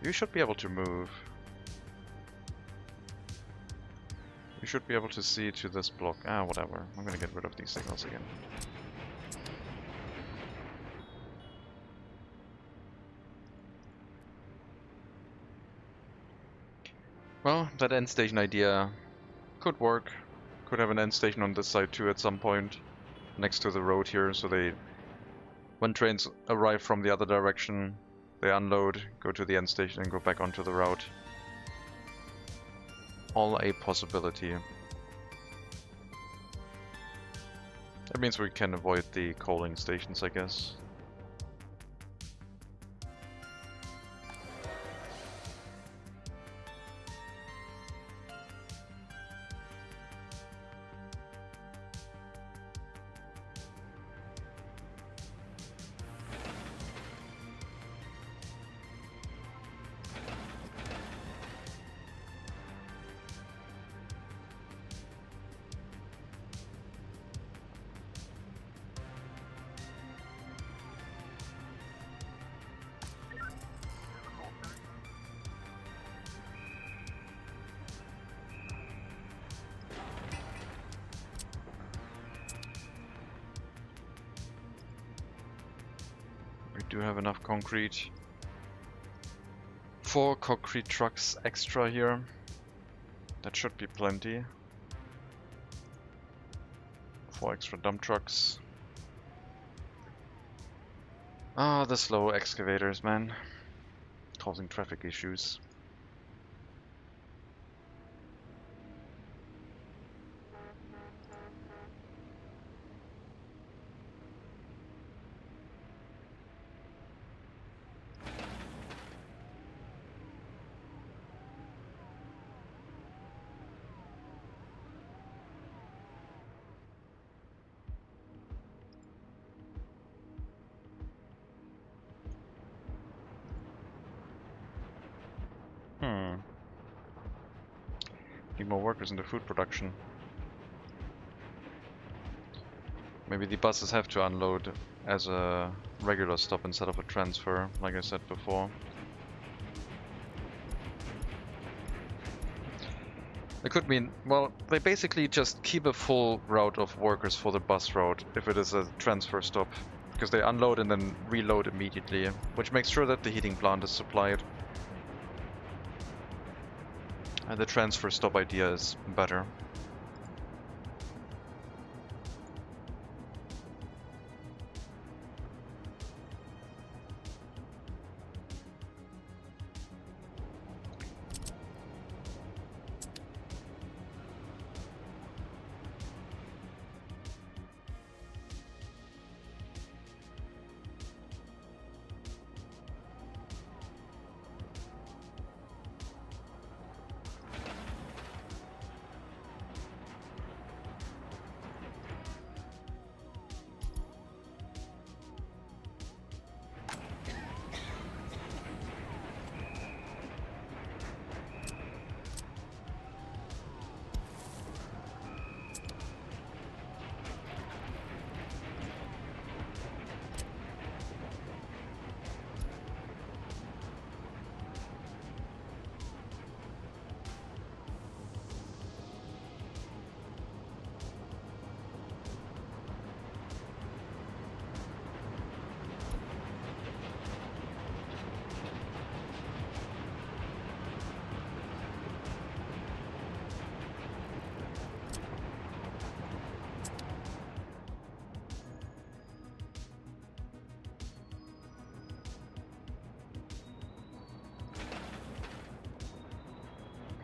You should be able to move. You should be able to see to this block. Ah, whatever. I'm gonna get rid of these signals again. Well, that end station idea could work. Could have an end station on this side too at some point, next to the road here, so when trains arrive from the other direction, they unload, go to the end station and go back onto the route. All a possibility. That means we can avoid the coaling stations, I guess. Do have enough concrete. 4 concrete trucks extra here. That should be plenty. 4 extra dump trucks. Ah, the slow excavators, man. Causing traffic issues. Need more workers in the food production. Maybe the buses have to unload as a regular stop instead of a transfer, like I said before. It could mean, well, they basically just keep a full route of workers for the bus route if it is a transfer stop, because they unload and then reload immediately, which makes sure that the heating plant is supplied. And the transfer stop idea is better.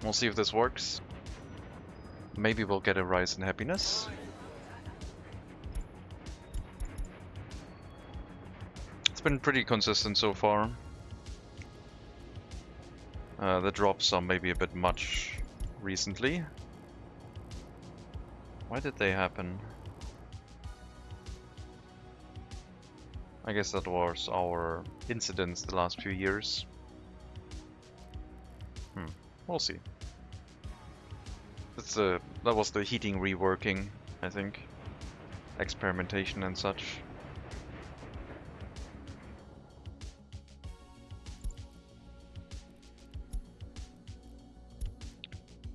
We'll see if this works. Maybe we'll get a rise in happiness. It's been pretty consistent so far. The drops are maybe a bit much recently. Why did they happen? I guess that was our incidents the last few years. We'll see. That was the heating reworking, I think. Experimentation and such.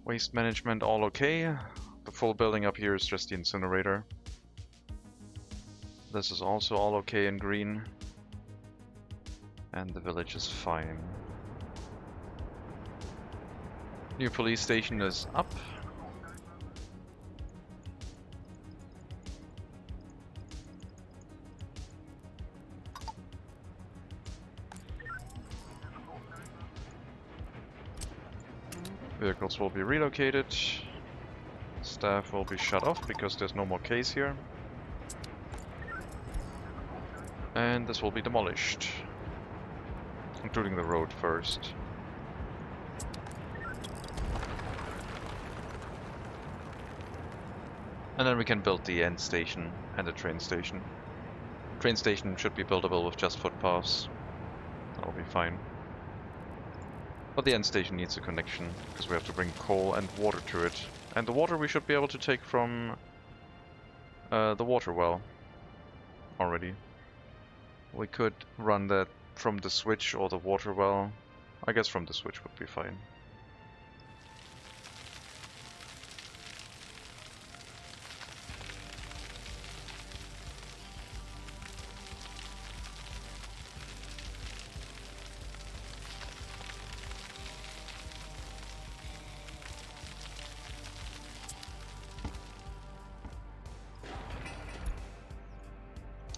Waste management all okay. The full building up here is just the incinerator. This is also all okay in green. And the village is fine. New police station is up. Vehicles will be relocated. Staff will be shut off because there's no more case here. And this will be demolished. Including the road first. And then we can build the end station and the train station. Train station should be buildable with just footpaths. That'll be fine. But the end station needs a connection, because we have to bring coal and water to it. And the water we should be able to take from the water well already. We could run that from the switch or the water well. I guess from the switch would be fine.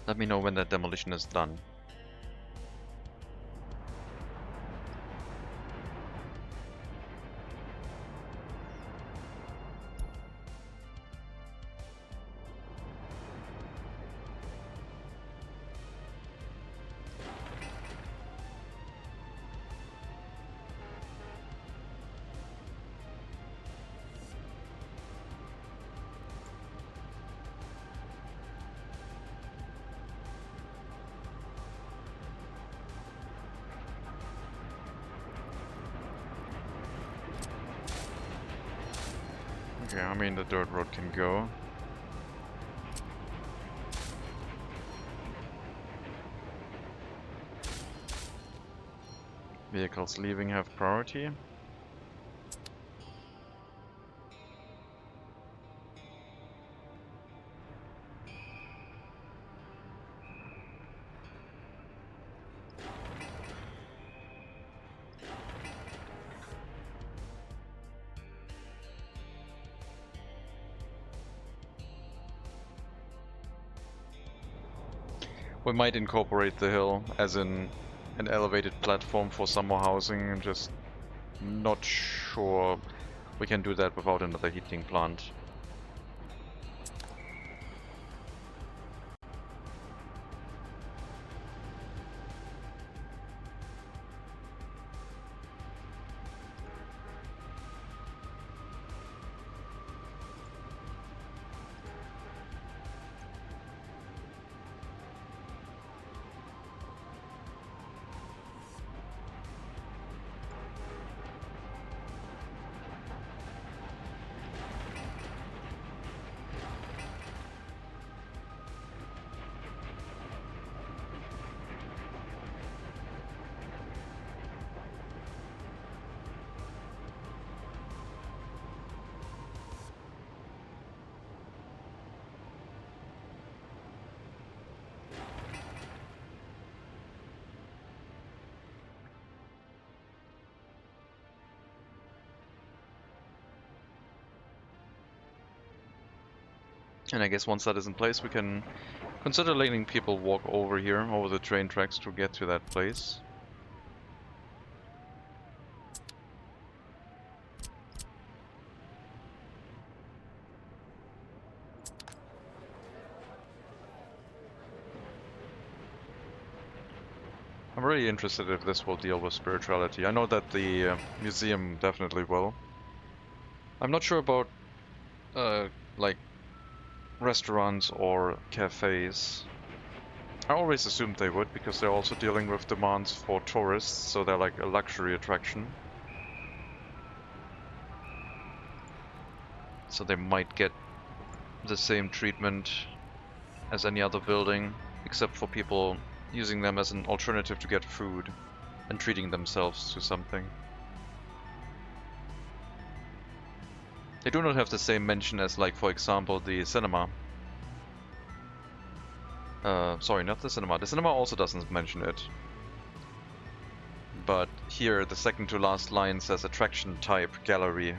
Let me know when that demolition is done. Okay, I mean the dirt road can go. Vehicles leaving have priority. We might incorporate the hill as in an elevated platform for summer housing. I'm just not sure we can do that without another heating plant. And I guess once that is in place, we can consider letting people walk over here, over the train tracks to get to that place. I'm really interested if this will deal with spirituality. I know that the museum definitely will. I'm not sure about like restaurants or cafes. I always assumed they would because they're also dealing with demands for tourists, so they're like a luxury attraction. So they might get the same treatment as any other building, except for people using them as an alternative to get food and treating themselves to something. They do not have the same mention as, like, for example, the cinema. Sorry, not the cinema. The cinema also doesn't mention it. But here, the second to last line says attraction type gallery.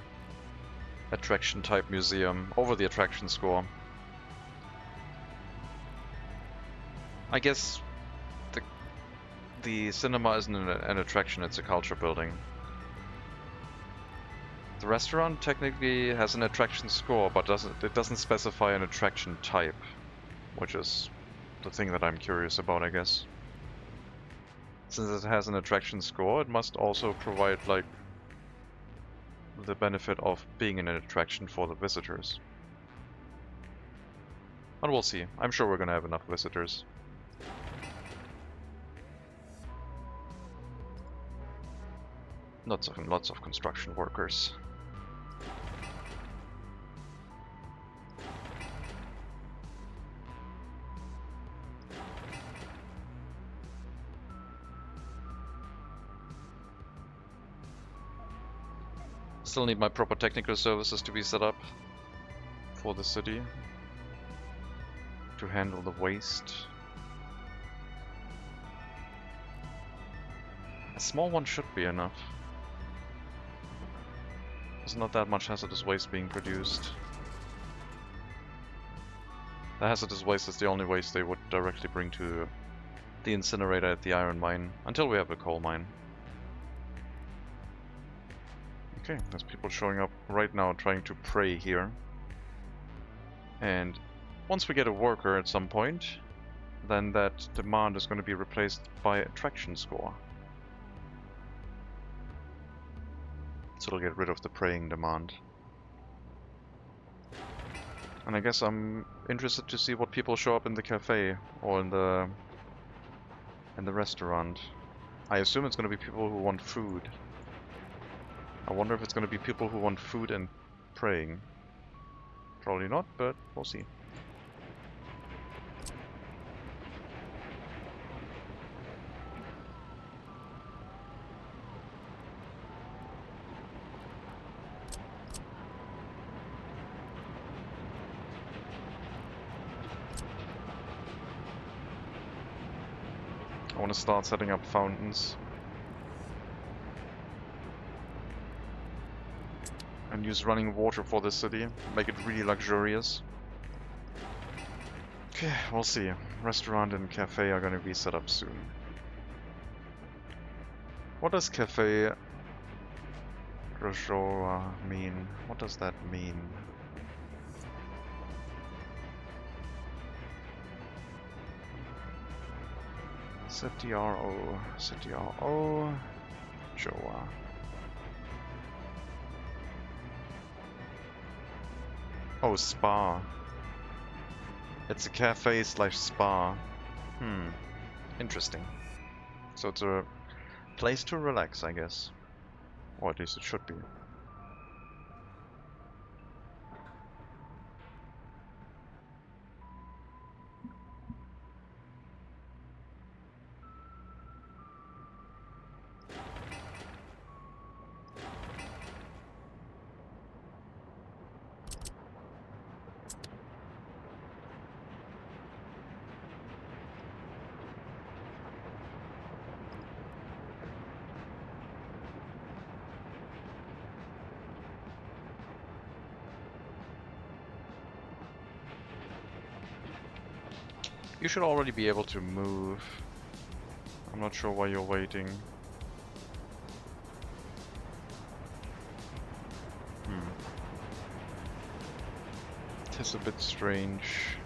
Attraction type museum over the attraction score. I guess the cinema isn't an attraction, it's a culture building. The restaurant technically has an attraction score, but it doesn't specify an attraction type, which is the thing that I'm curious about, I guess. Since it has an attraction score, it must also provide, like, the benefit of being an attraction for the visitors. But we'll see. I'm sure we're gonna have enough visitors. Lots of construction workers. Still need my proper technical services to be set up for the city to handle the waste. A small one should be enough. There's not that much hazardous waste being produced. The hazardous waste is the only waste they would directly bring to the incinerator at the iron mine, until we have a coal mine. Okay, there's people showing up right now trying to pray here. And once we get a worker at some point, then that demand is going to be replaced by attraction score. So it'll get rid of the praying demand. And I guess I'm interested to see what people show up in the cafe or in the restaurant. I assume it's going to be people who want food. I wonder if it's going to be people who want food and praying. Probably not, but we'll see. I want to start setting up fountains. And use running water for the city. Make it really luxurious. Okay, we'll see. Restaurant and cafe are going to be set up soon. What does cafe Rojoa mean? What does that mean? CTRO, Joa. Oh, spa. It's a cafe slash spa. Interesting. So it's a place to relax, I guess. Or at least it should be. You should already be able to move. I'm not sure why you're waiting. It is a bit strange.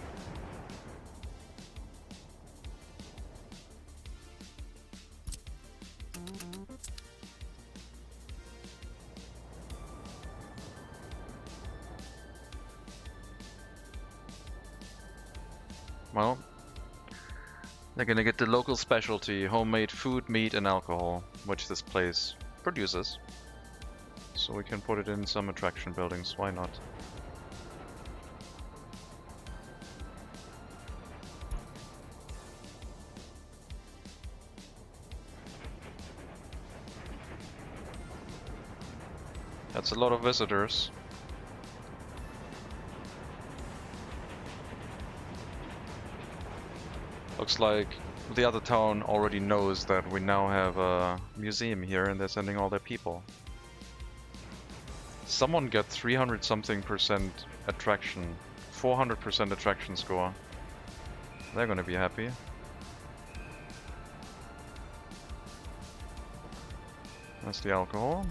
Well, they're gonna get the local specialty, homemade food, meat, and alcohol, which this place produces. So we can put it in some attraction buildings, why not? That's a lot of visitors. Looks like the other town already knows that we now have a museum here and they're sending all their people. Someone got 300 something percent attraction, 400% attraction score. They're gonna be happy. That's the alcohol.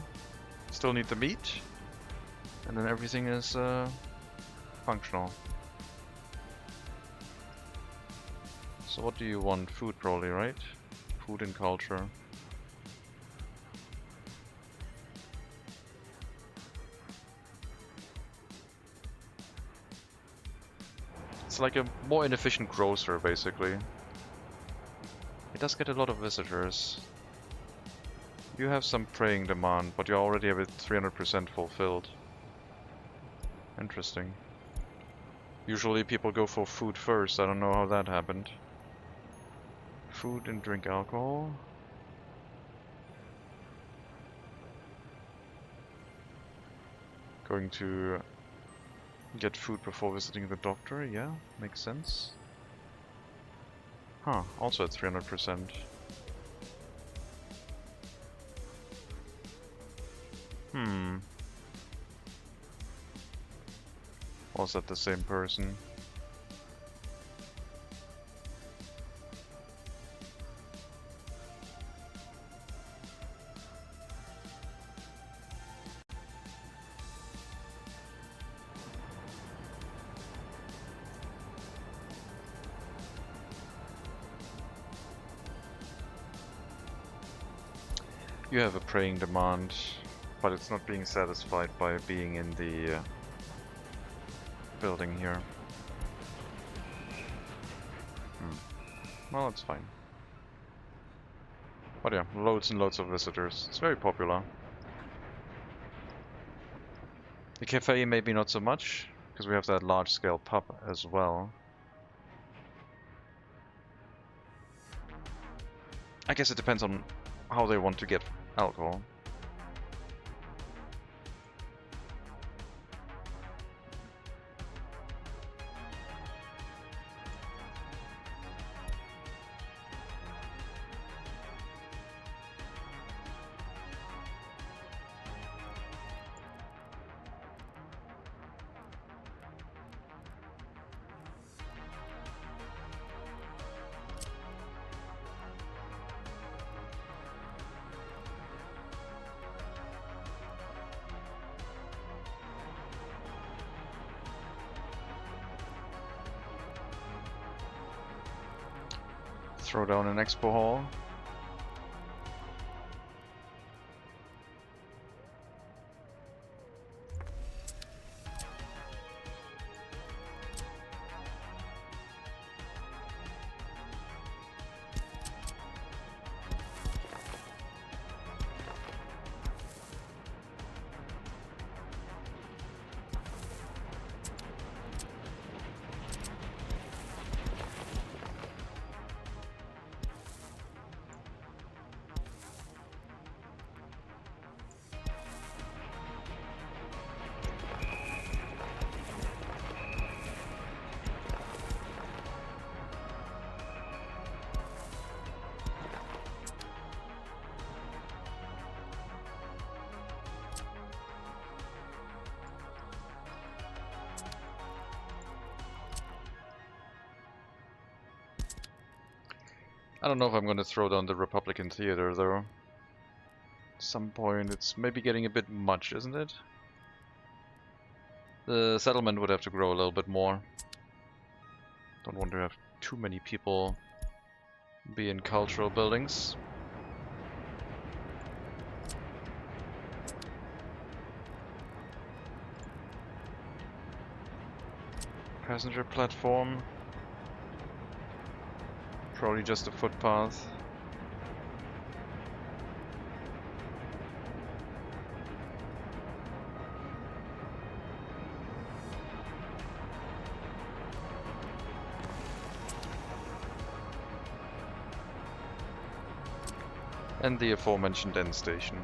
Still need the meat. And then everything is functional. So what do you want? Food probably, right? Food and culture. It's like a more inefficient grocer, basically. It does get a lot of visitors. You have some praying demand, but you already have it 300% fulfilled. Interesting. Usually people go for food first, I don't know how that happened. Food and drink alcohol. Going to get food before visiting the doctor, yeah, makes sense. Huh, also at 300%. Was that the same person? You have a praying demand, but it's not being satisfied by being in the building here. Well, that's fine. But yeah, loads and loads of visitors. It's very popular. The cafe maybe not so much, because we have that large-scale pub as well. I guess it depends on how they want to get alcohol. Throw down an expo hall. I don't know if I'm going to throw down the Republican Theater, though. At some point, it's maybe getting a bit much, isn't it? The settlement would have to grow a little bit more. Don't want to have too many people be in cultural buildings. Passenger platform. Probably just a footpath. And the aforementioned end station.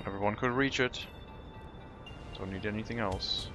Everyone could reach it. Don't need anything else.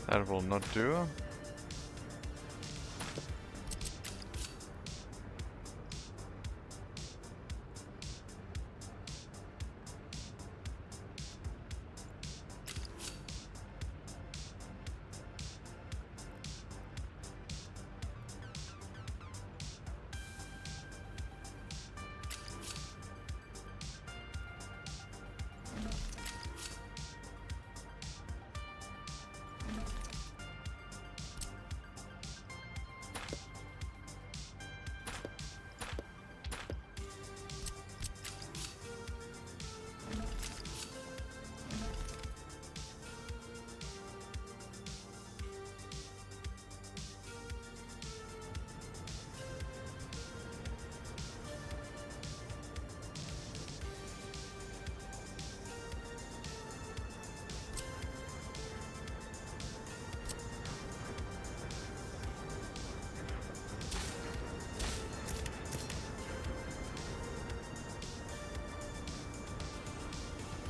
That will not do.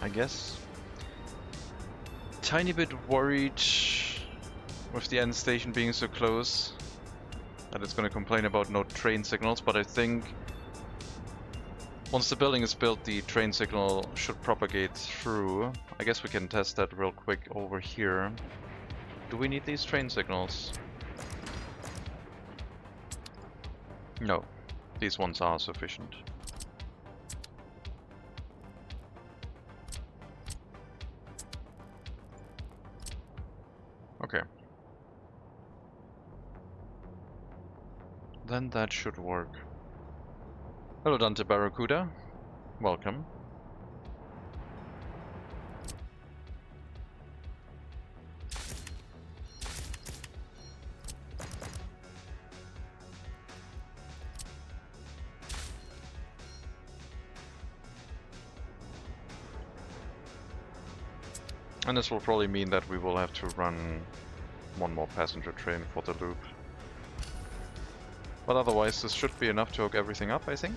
I guess. Tiny bit worried with the end station being so close that it's going to complain about no train signals, but I think once the building is built, the train signal should propagate through. I guess we can test that real quick over here. Do we need these train signals? No, these ones are sufficient. Okay. Then that should work. Hello Dante Barracuda. Welcome. And this will probably mean that we will have to run one more passenger train for the loop. But otherwise this should be enough to hook everything up, I think.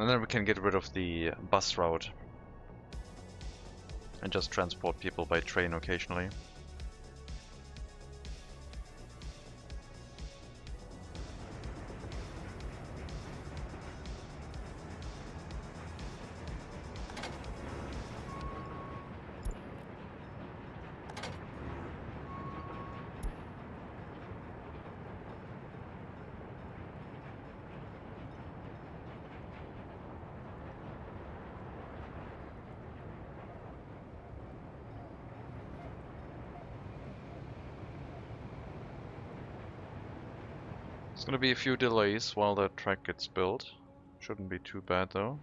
And then we can get rid of the bus route and just transport people by train occasionally. It's gonna be a few delays while that track gets built. Shouldn't be too bad though.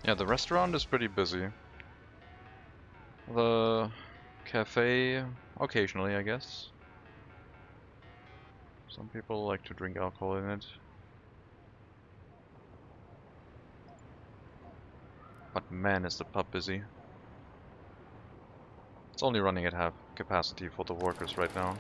Yeah, the restaurant is pretty busy. The cafe, occasionally, I guess. Some people like to drink alcohol in it. But man, is the pub busy. It's only running at half capacity for the workers right now.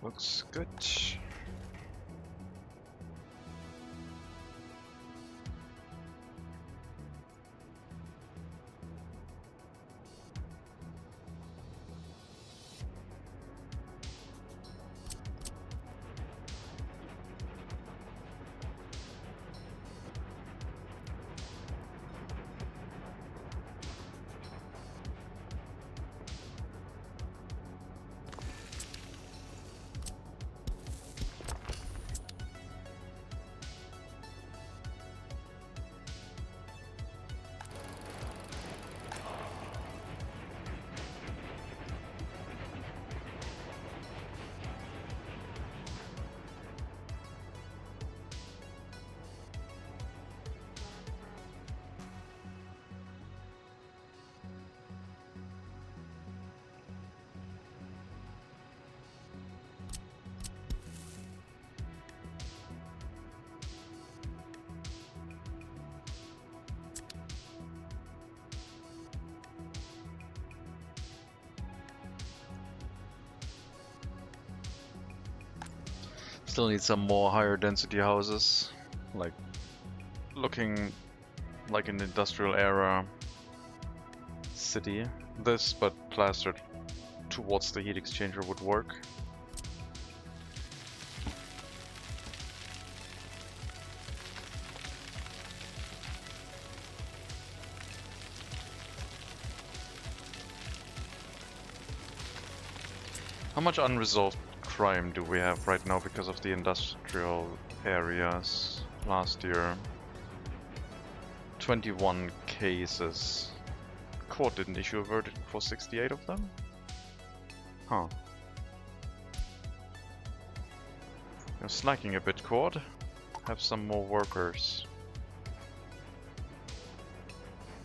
Looks good. Still need some more higher density houses, like looking like an industrial era city. This, but plastered towards the heat exchanger would work. How much unresolved crime do we have right now because of the industrial areas last year? 21 cases. Court didn't issue a verdict for 68 of them? Huh. You're slacking a bit, court. Have some more workers.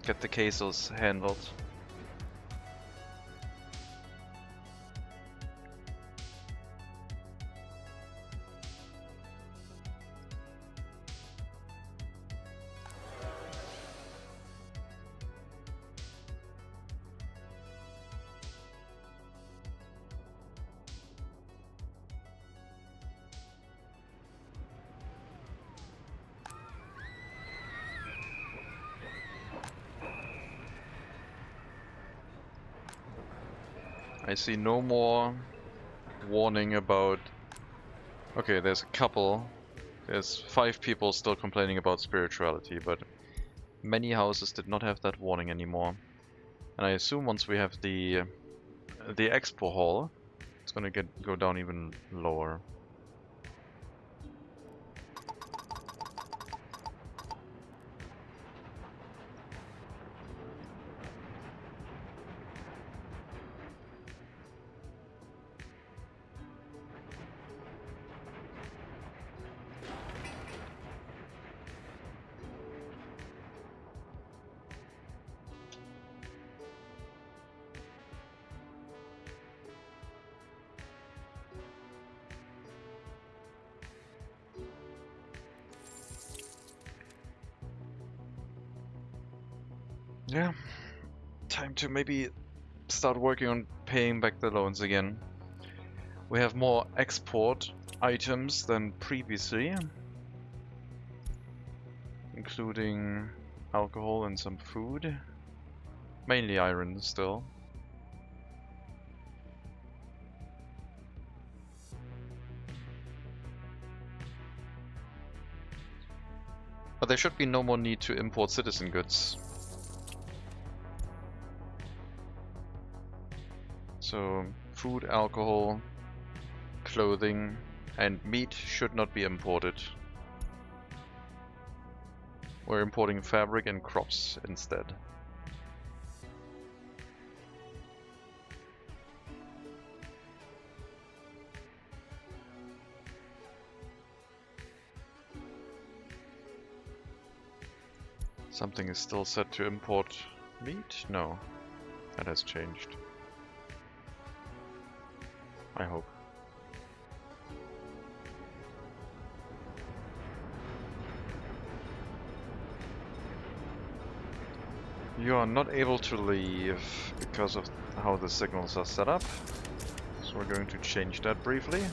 Get the cases handled. I see no more warning about... Okay, there's a couple. There's 5 people still complaining about spirituality, but many houses did not have that warning anymore. And I assume once we have the expo hall, it's gonna go down even lower. Yeah, time to maybe start working on paying back the loans again. We have more export items than previously, including alcohol and some food. Mainly iron still. But there should be no more need to import citizen goods. So, food, alcohol, clothing, and meat should not be imported. We're importing fabric and crops instead. Something is still set to import meat? No, that has changed. I hope. You are not able to leave because of how the signals are set up. So we're going to change that briefly.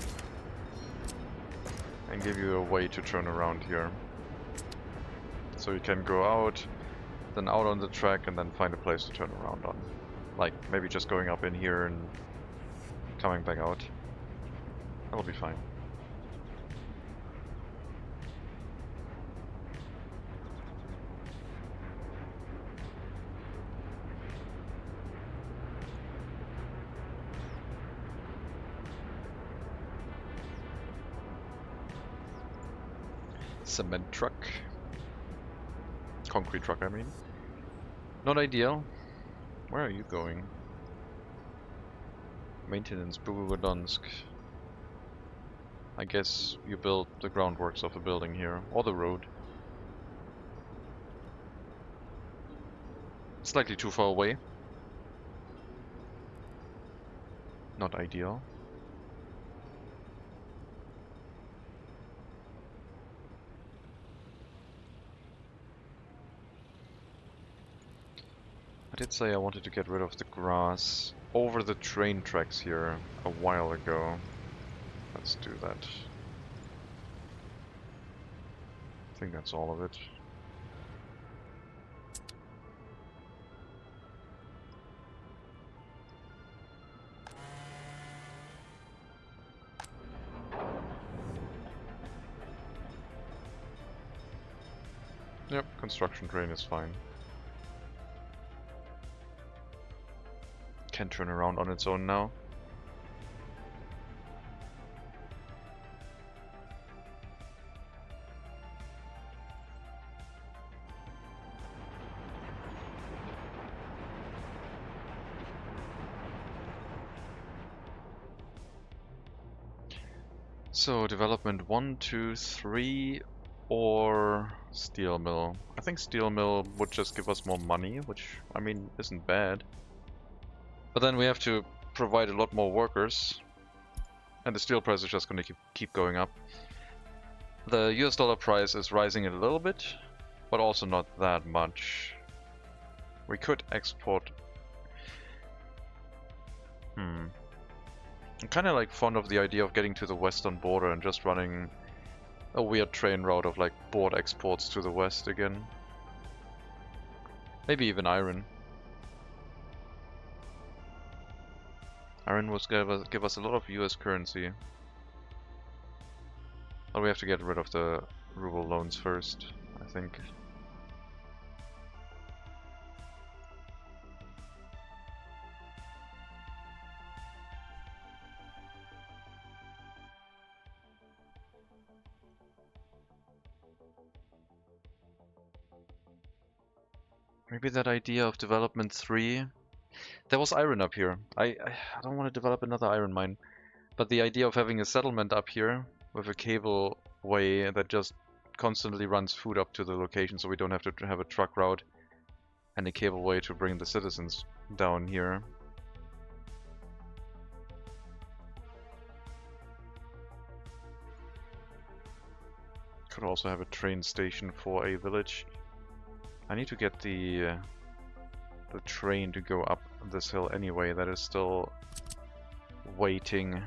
And give you a way to turn around here. So you can go out, then out on the track, and then find a place to turn around on. Like, maybe just going up in here and coming back out. That'll be fine. Cement truck. Concrete truck, I mean. Not ideal. Where are you going? Maintenance, Bugudonsk. I guess you build the groundworks of a building here, or the road. Slightly too far away. Not ideal. I did say I wanted to get rid of the grass over the train tracks here a while ago. Let's do that. I think that's all of it. Yep, construction train is fine. Can turn around on its own now. So development 1, 2, 3, or steel mill. I think steel mill would just give us more money, which I mean isn't bad. But then we have to provide a lot more workers, and the steel price is just going to keep going up. The US dollar price is rising a little bit, but also not that much. We could export. I'm kind of like fond of the idea of getting to the western border and just running a weird train route of like board exports to the west again. Maybe even iron. Iron would give us a lot of US currency. But we have to get rid of the ruble loans first, I think. Maybe that idea of development 3. There was iron up here. I don't want to develop another iron mine. But the idea of having a settlement up here with a cable way that just constantly runs food up to the location so we don't have to have a truck route and a cable way to bring the citizens down here. Could also have a train station for a village. I need to get the train to go up this hill anyway. That is still waiting.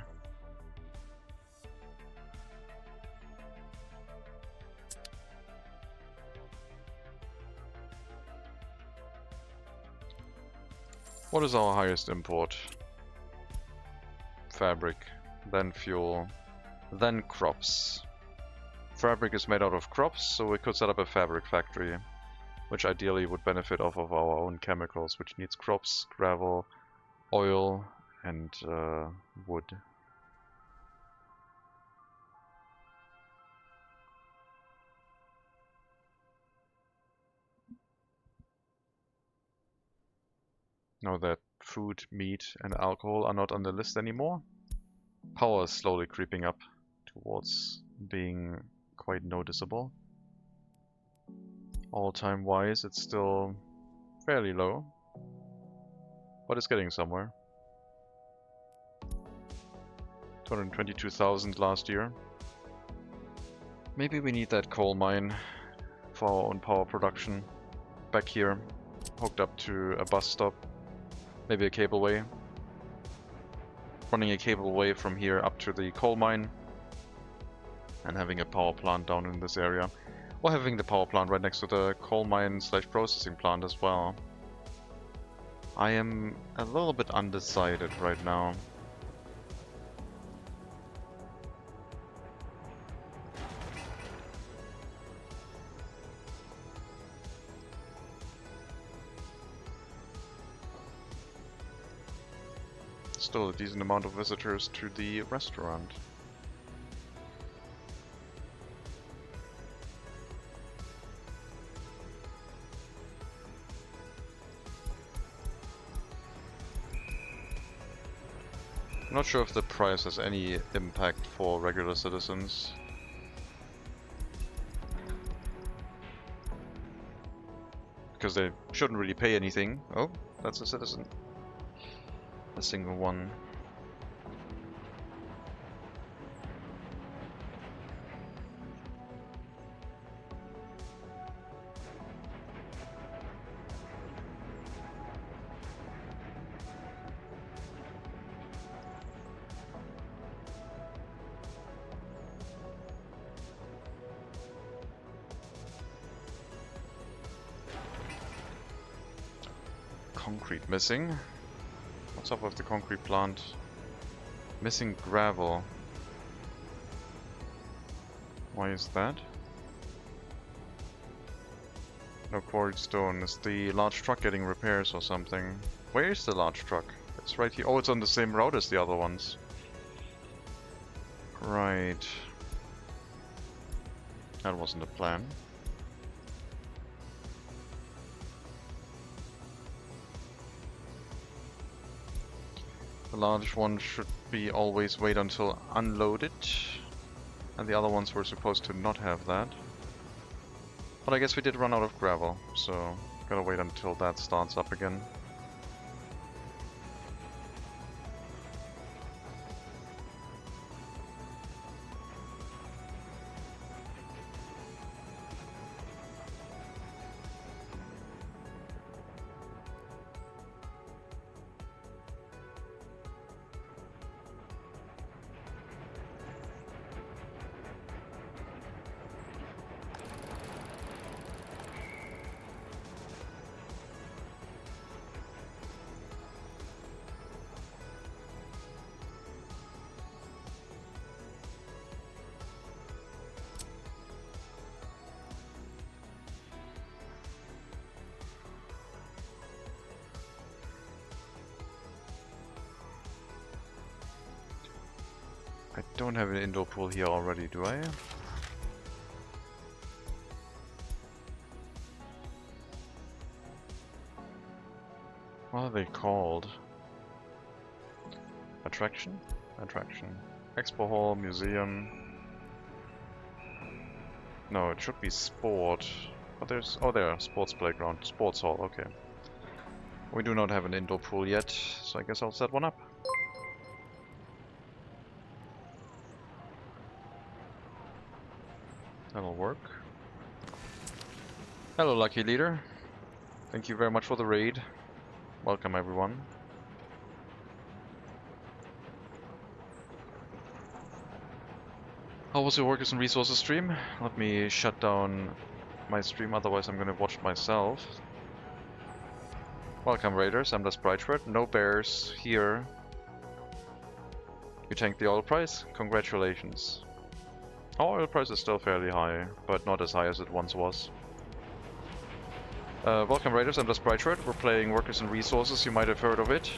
What is our highest import? Fabric, then fuel, then crops. Fabric is made out of crops, so we could set up a fabric factory, which ideally would benefit off of our own chemicals, which needs crops, gravel, oil, and wood. Now that food, meat, and alcohol are not on the list anymore, power is slowly creeping up towards being quite noticeable. All-time wise, it's still fairly low, but it's getting somewhere. 222,000 last year. Maybe we need that coal mine for our own power production. Back here, hooked up to a bus stop. Maybe a cableway. Running a cableway from here up to the coal mine. And having a power plant down in this area. Or having the power plant right next to the coal mine / processing plant as well. I am a little bit undecided right now. Still a decent amount of visitors to the restaurant. I'm not sure if the price has any impact for regular citizens. Because they shouldn't really pay anything. Oh, that's a citizen. A single one. Concrete missing. What's up with the concrete plant? Missing gravel. Why is that? No quarried stone. Is the large truck getting repairs or something? Where is the large truck? It's right here. Oh, it's on the same route as the other ones. Right. That wasn't the plan. The large one should be always wait until unloaded, and the other ones were supposed to not have that. But I guess we did run out of gravel, so gotta wait until that starts up again. I don't have an indoor pool here already, do I? What are they called? Attraction? Attraction. Expo hall, museum. No, it should be sport. But there's... oh, there, sports playground. Sports hall, okay. We do not have an indoor pool yet, so I guess I'll set one up. That'll work. Hello, Lucky Leader. Thank you very much for the raid. Welcome, everyone. How was your Workers and Resources stream? Let me shut down my stream, otherwise I'm gonna watch myself. Welcome, Raiders. I'm Das Brightword. No bears here. You tanked the oil price? Congratulations. Our oil price is still fairly high, but not as high as it once was. Welcome, Raiders. I'm Das Brightword. We're playing Workers and Resources. You might have heard of it.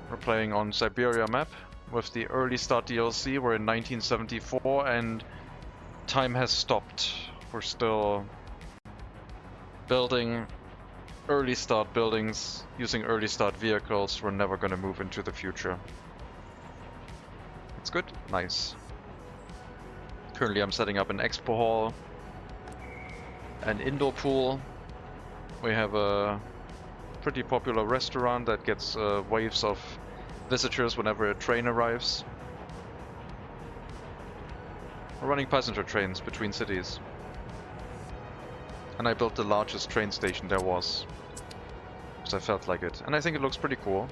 We're playing on Siberia map with the early start DLC. We're in 1974 and time has stopped. We're still building early start buildings, using early start vehicles. We're never gonna move into the future. It's good? Nice. Currently I'm setting up an expo hall, an indoor pool. We have a pretty popular restaurant that gets waves of visitors whenever a train arrives. We're running passenger trains between cities. And I built the largest train station there was, because I felt like it. And I think it looks pretty cool.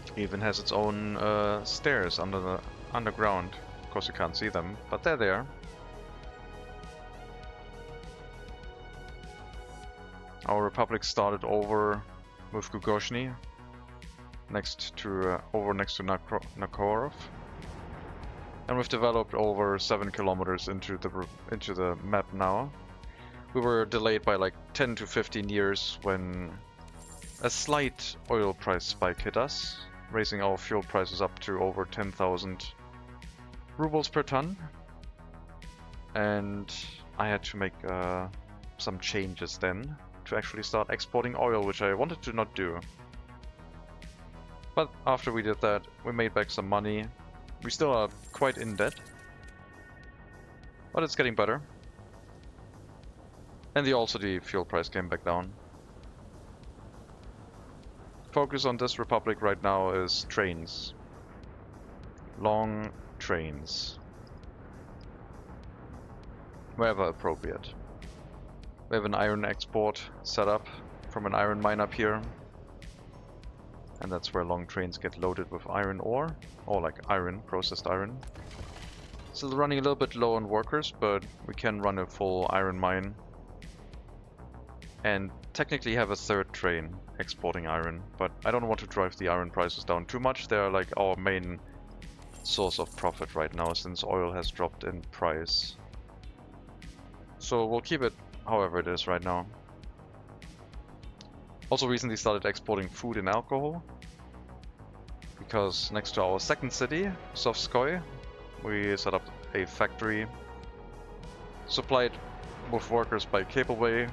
It even has its own stairs underground. Of course you can't see them, but they're there. Our republic started over with Gugoshny, next to Nakorov, and we've developed over 7 kilometers into the map now. We were delayed by like 10 to 15 years when a slight oil price spike hit us, raising our fuel prices up to over 10,000 rubles per ton, and I had to make some changes then to actually start exporting oil, which I wanted to not do. But after we did that, we made back some money. We still are quite in debt, but it's getting better. And the fuel price came back down. Focus on this republic right now is trains. Long trains. Wherever appropriate. We have an iron export set up from an iron mine up here. And that's where long trains get loaded with iron ore, or like iron, processed iron. Still running a little bit low on workers, but we can run a full iron mine. And technically have a third train exporting iron, but I don't want to drive the iron prices down too much. They're like our main source of profit right now, since oil has dropped in price. So we'll keep it however it is right now. Also recently started exporting food and alcohol, because next to our second city, Sovskoy, we set up a factory supplied with workers by cableway,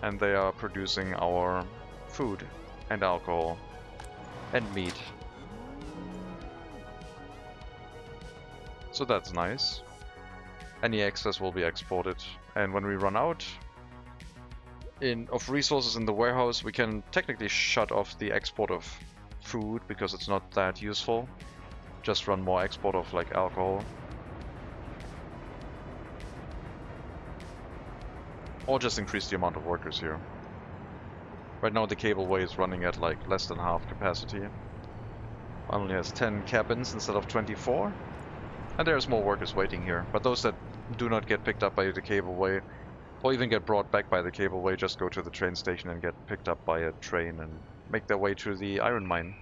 and they are producing our food and alcohol and meat. So that's nice. Any excess will be exported, and when we run out of resources in the warehouse, we can technically shut off the export of food because it's not that useful. Just run more export of like alcohol. Or just increase the amount of workers here. Right now the cableway is running at like less than half capacity. Only has 10 cabins instead of 24. And there's more workers waiting here, but those that do not get picked up by the cableway or even get brought back by the cableway just go to the train station and get picked up by a train and make their way to the iron mine.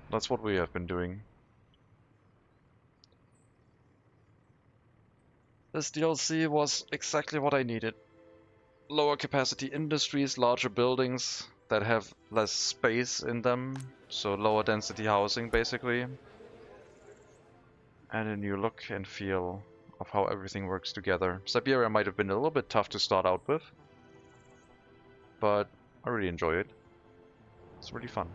That's what we have been doing. This DLC was exactly what I needed. Lower capacity industries, larger buildings. that have less space in them, so lower density housing basically. And a new look and feel of how everything works together. Siberia might have been a little bit tough to start out with, but I really enjoy it. It's really fun.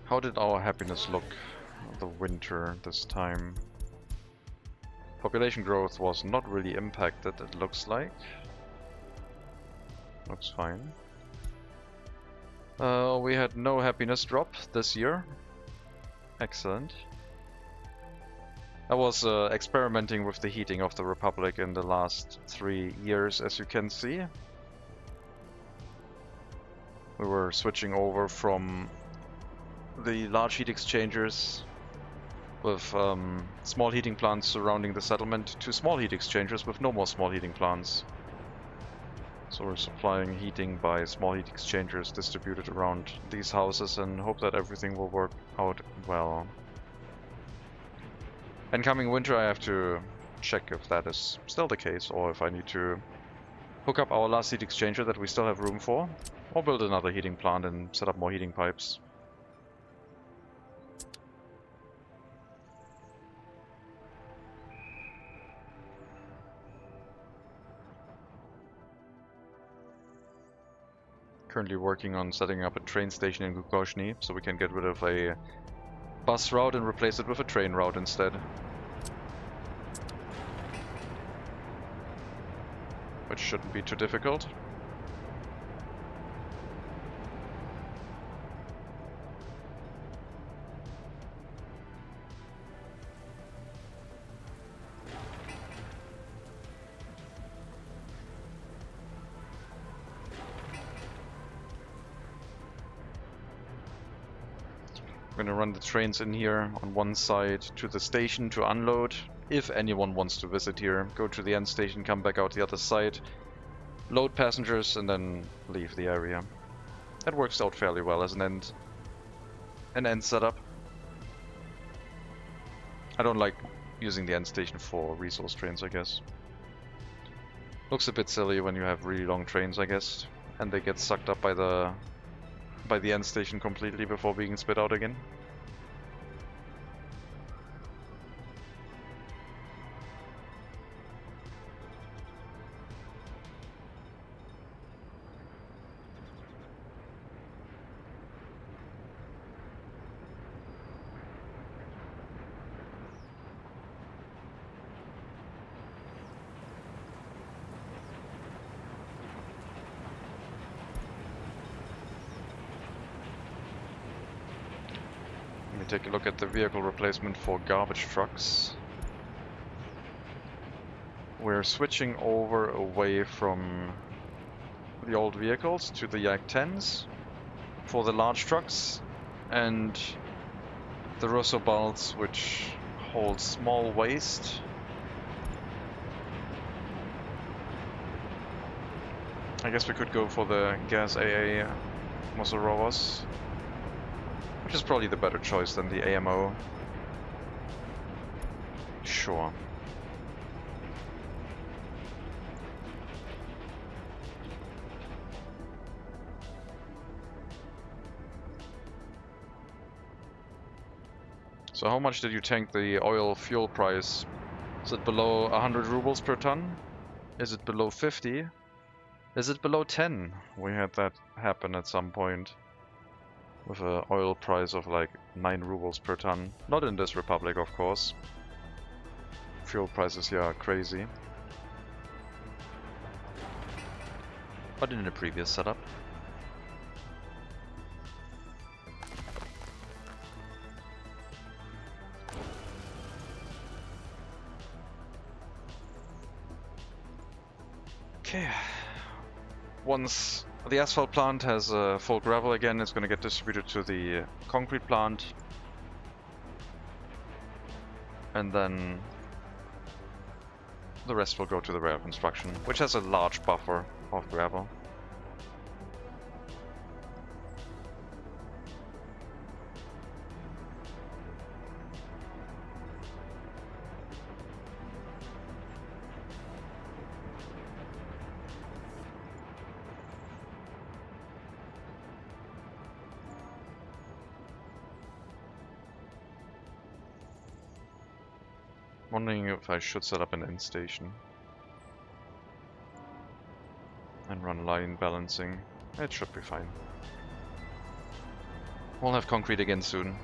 How did our happiness look the winter this time? Population growth was not really impacted, it looks like. Looks fine. We had no happiness drop this year. Excellent. I was experimenting with the heating of the Republic in the last 3 years, as you can see. We were switching over from the large heat exchangers with small heating plants surrounding the settlement to small heat exchangers with no more small heating plants. So we're supplying heating by small heat exchangers distributed around these houses and hope that everything will work out well. And coming winter I have to check if that is still the case or if I need to hook up our last heat exchanger that we still have room for, or build another heating plant and set up more heating pipes. Currently working on setting up a train station in Gukhoshny, so we can get rid of a bus route and replace it with a train route instead. Which shouldn't be too difficult. I'm gonna run the trains in here on one side to the station to unload. If anyone wants to visit here, go to the end station, come back out the other side, load passengers, and then leave the area. That works out fairly well as an end setup. I don't like using the end station for resource trains, I guess. Looks a bit silly when you have really long trains, I guess, and they get sucked up by the end station completely before being spit out again. Take a look at the vehicle replacement for garbage trucks. We're switching over away from the old vehicles to the Yak-10s for the large trucks, and the Russo-Balts, which hold small waste. I guess we could go for the Gas AA Mosorovos, which is probably the better choice than the AMO. Sure. So how much did you tank the oil fuel price? Is it below 100 rubles per ton? Is it below 50? Is it below 10? We had that happen at some point. With an oil price of like 9 rubles per ton. Not in this republic, of course. Fuel prices here are crazy. But in the previous setup. Okay. Once the asphalt plant has full gravel again, it's going to get distributed to the concrete plant. And then The rest will go to the rail construction, which has a large buffer of gravel. Wondering if I should set up an end station and run line balancing. It should be fine. We'll have concrete again soon.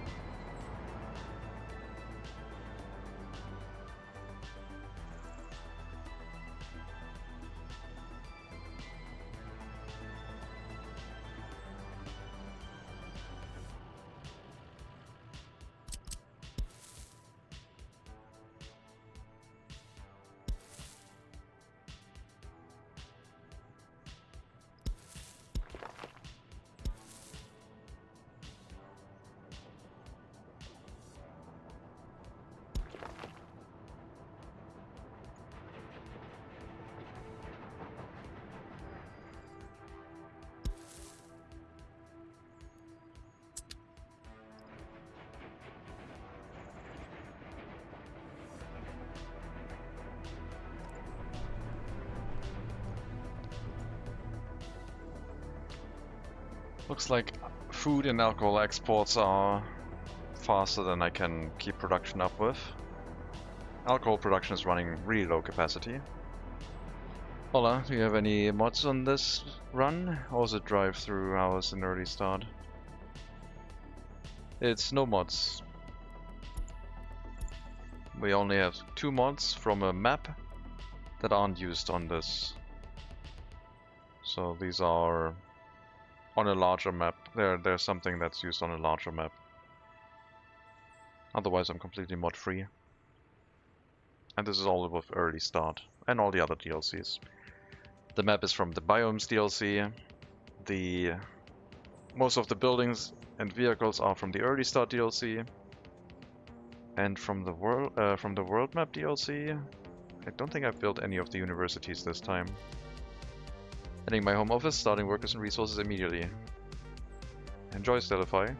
Looks like food and alcohol exports are faster than I can keep production up with. Alcohol production is running really low capacity. Hola, do you have any mods on this run? Or is it drive-through hours and early start? It's no mods. We only have 2 mods from a map that aren't used on this. So these are on a larger map. There's something that's used on a larger map. Otherwise I'm completely mod free. And this is all with early start and all the other DLCs. The map is from the Biomes DLC. Most of the buildings and vehicles are from the early start DLC. And from the world map DLC, I don't think I've built any of the universities this time. Heading my home office, starting workers and resources immediately. Enjoy Stellify.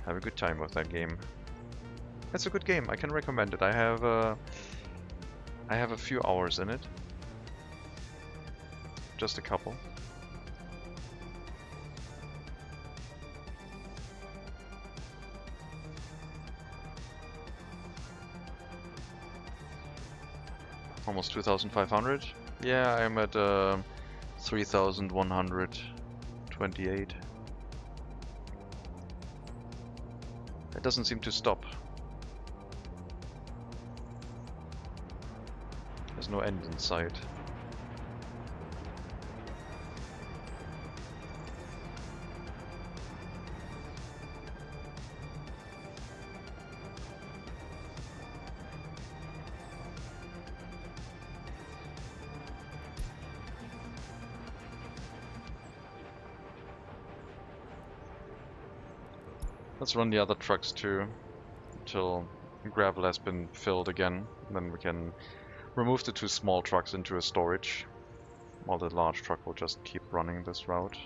Have a good time with that game. It's a good game, I can recommend it. I have a few hours in it. Just a couple. Almost 2,500. Yeah, I'm at 3,128. It doesn't seem to stop. There's no end in sight. Let's run the other trucks too, until gravel has been filled again. Then we can remove the 2 small trucks into a storage, while the large truck will just keep running this route.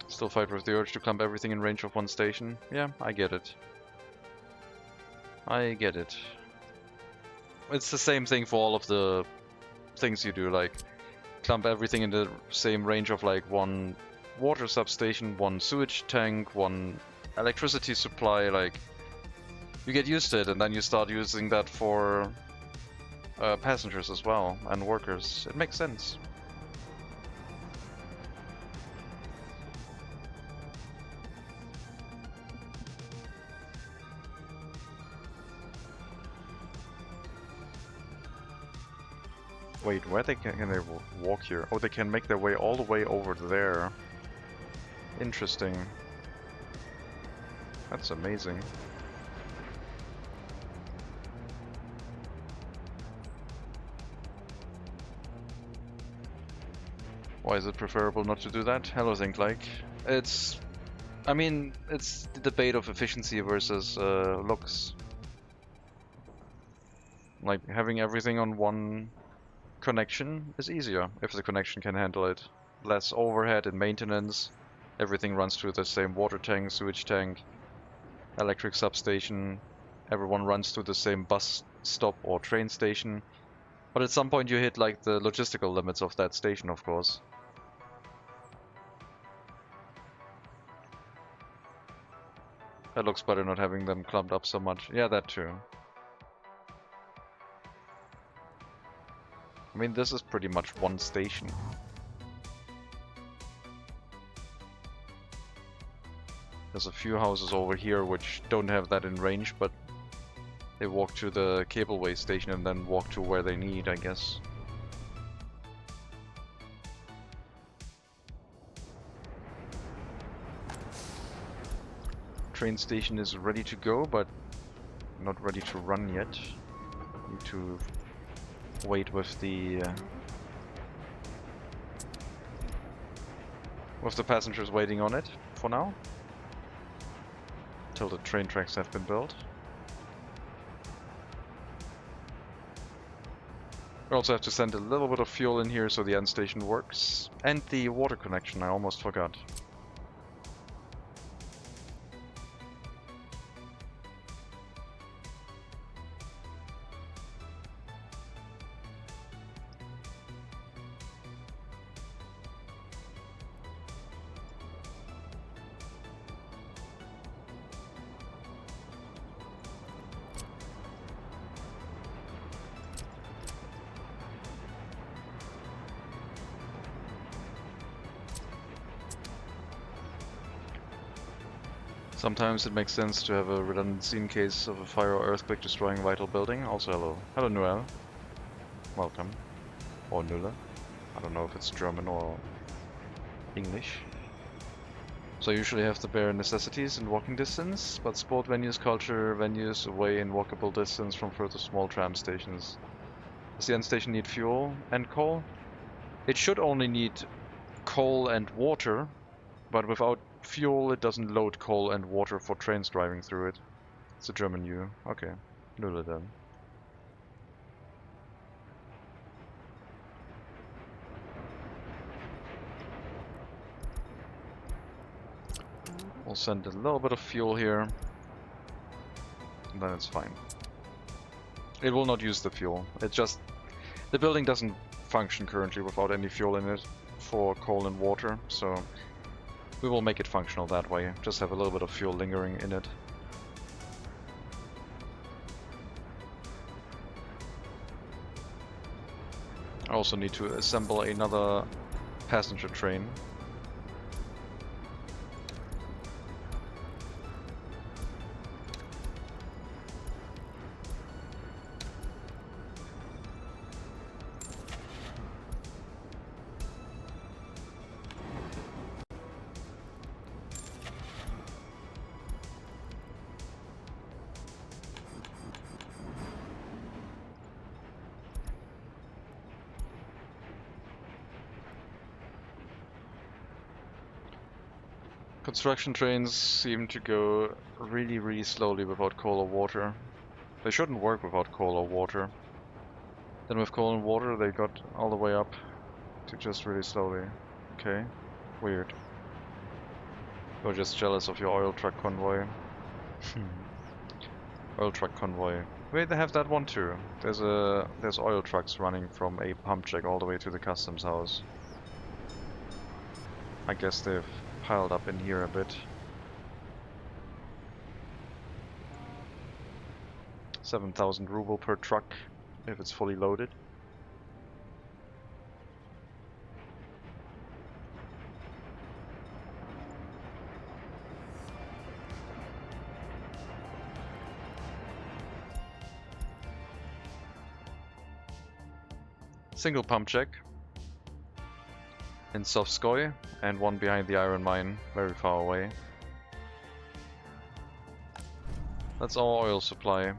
Still fight with the urge to clump everything in range of 1 station. Yeah, I get it. I get it. It's the same thing for all of the things you do, like clump everything in the same range of like 1 water substation, 1 sewage tank, 1 electricity supply. Like, you get used to it and then you start using that for passengers as well and workers. It makes sense. Wait, where can they walk here? Oh, they can make their way all the way over there. Interesting. That's amazing. Why is it preferable not to do that? Hello, Think-like. It's... I mean, it's the debate of efficiency versus looks. Like, having everything on one connection is easier, if the connection can handle it. Less overhead in maintenance, everything runs through the same water tank, sewage tank, electric substation, everyone runs through the same bus stop or train station. But at some point you hit like the logistical limits of that station, of course. That looks better not having them clumped up so much. Yeah, that too. I mean, this is pretty much one station. There's a few houses over here which don't have that in range, but they walk to the cableway station and then walk to where they need, I guess. Train station is ready to go, but not ready to run yet. Need to wait with the passengers waiting on it for now, till the train tracks have been built. We also have to send a little bit of fuel in here so the end station works, and the water connection, I almost forgot. Sometimes it makes sense to have a redundancy in case of a fire or earthquake destroying a vital building. Also hello. Hello Noel. Welcome. Or Nulla. I don't know if it's German or English. So I usually have the bare necessities in walking distance, but sport venues, culture venues away in walkable distance from further small tram stations. Does the end station need fuel and coal? It should only need coal and water, but without fuel it doesn't load coal and water for trains driving through it. It's a German U. Okay. Nulla then. We'll send a little bit of fuel here, and then it's fine. It will not use the fuel. It just... the building doesn't function currently without any fuel in it for coal and water, so we will make it functional that way. Just have a little bit of fuel lingering in it. I also need to assemble another passenger train. Construction trains seem to go really slowly without coal or water. They shouldn't work without coal or water. Then with coal and water they got all the way up to just really slowly. Okay, weird. You're just jealous of your oil truck convoy. Oil truck convoy. Wait, they have that one too. There's oil trucks running from a pump check all the way to the customs house. I guess they've piled up in here a bit. 7,000 ruble per truck if it's fully loaded. Single pump check in Sovskoy, and one behind the iron mine, very far away. That's our oil supply.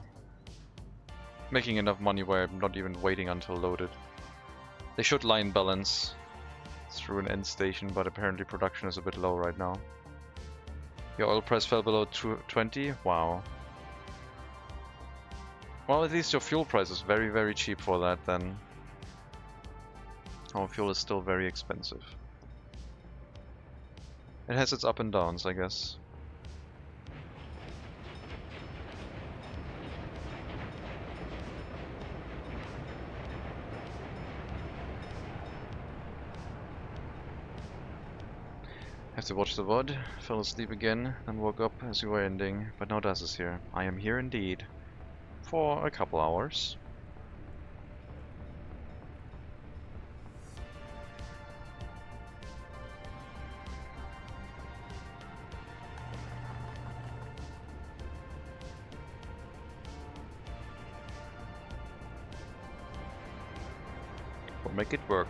Making enough money where I'm not even waiting until loaded. They should line balance through an end station, but apparently production is a bit low right now. Your oil price fell below 20? Wow. Well, at least your fuel price is very, very cheap for that then. Our fuel is still very expensive. It has its up and downs, I guess. Have to watch the VOD. Fell asleep again, then woke up as you were ending. But now Daz is here. I am here indeed. For a couple hours. We'll make it work.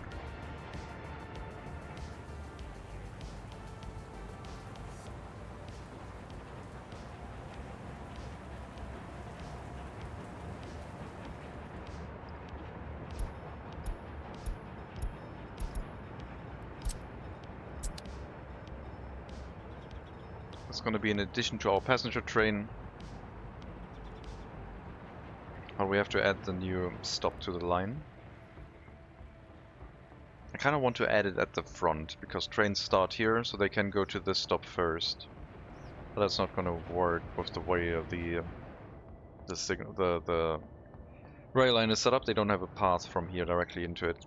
It's going to be in addition to our passenger train. But we have to add the new stop to the line. I kind of want to add it at the front, because trains start here, so they can go to this stop first. But that's not going to work with the way of the rail line is set up. They don't have a path from here directly into it.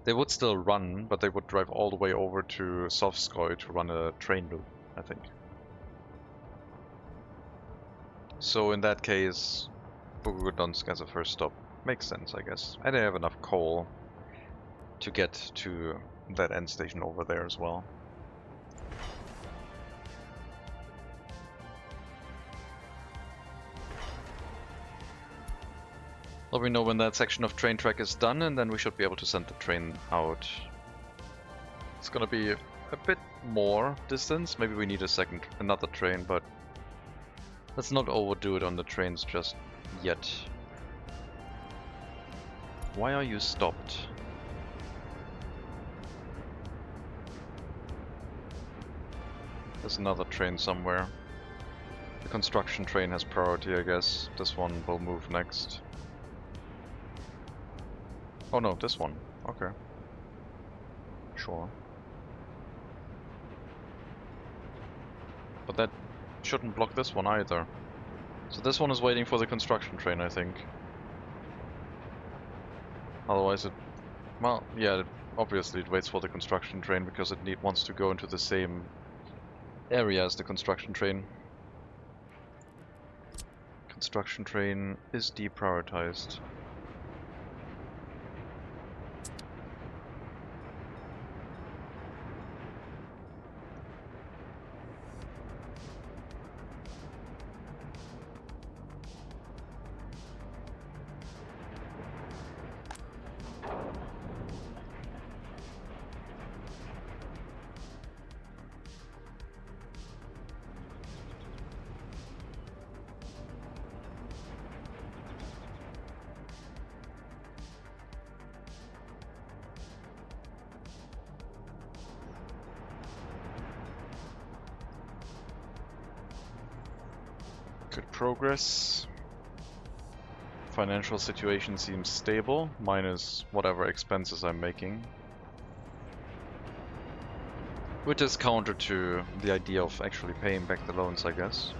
They would still run, but they would drive all the way over to Sovskoye to run a train loop, I think. So in that case, Bogotá as a first stop makes sense, I guess. And they have enough coal to get to that end station over there as well. Let me know when that section of train track is done, and then we should be able to send the train out. It's gonna be a bit more distance. Maybe we need another train, but let's not overdo it on the trains just yet. Why are you stopped? There's another train somewhere. The construction train has priority, I guess. This one will move next. Oh no, this one. Okay. Sure. But that shouldn't block this one either. So this one is waiting for the construction train, I think. Otherwise it... well, yeah, obviously it waits for the construction train because it wants to go into the same area as the construction train. Construction train is deprioritized. Good progress. Financial situation seems stable, minus whatever expenses I'm making. Which is counter to the idea of actually paying back the loans, I guess.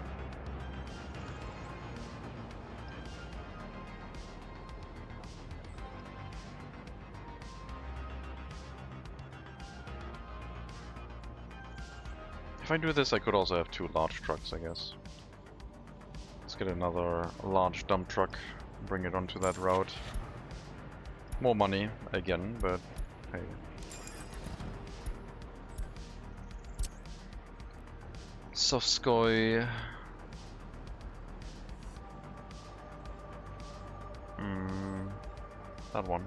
If I do this, I could also have 2 large trucks, I guess. Let's get another large dump truck, bring it onto that route. More money, again, but hey. Sovskoye. That one.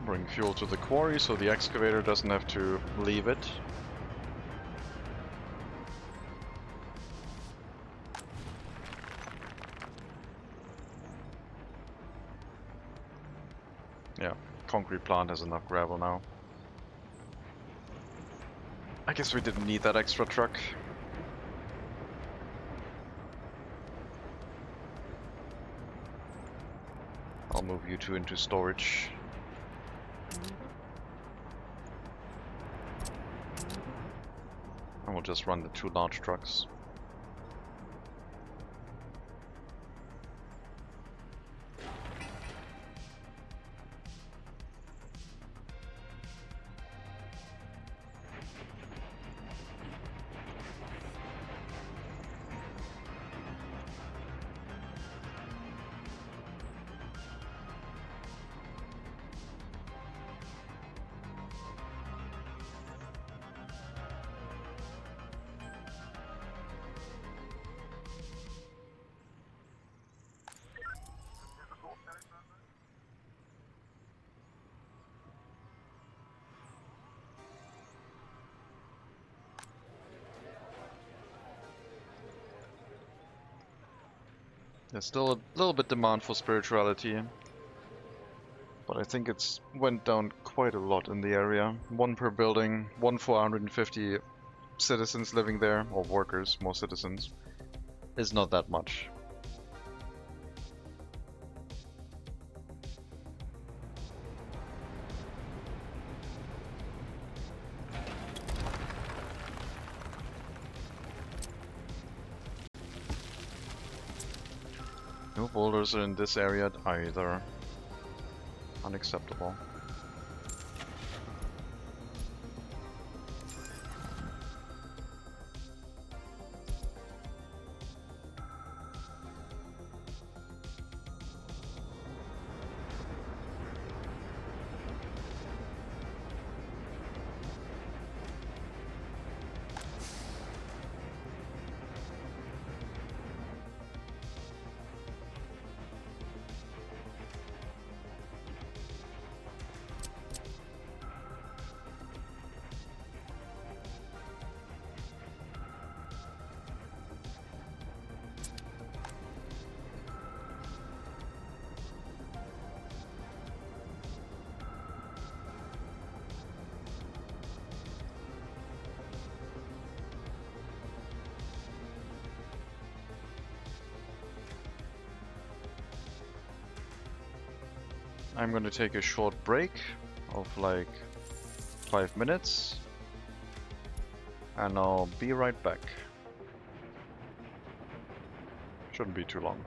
Bring fuel to the quarry so the excavator doesn't have to leave it. Yeah, concrete plant has enough gravel now. I guess we didn't need that extra truck. I'll move you two into storage. And we'll just run the two large trucks. There's still a little bit demand for spirituality, but I think it's went down quite a lot in the area. One per building, one for 150 citizens living there, or workers, more citizens, is not that much. No boulders are in this area either. Unacceptable. I'm gonna take a short break of like 5 minutes and I'll be right back. Shouldn't be too long.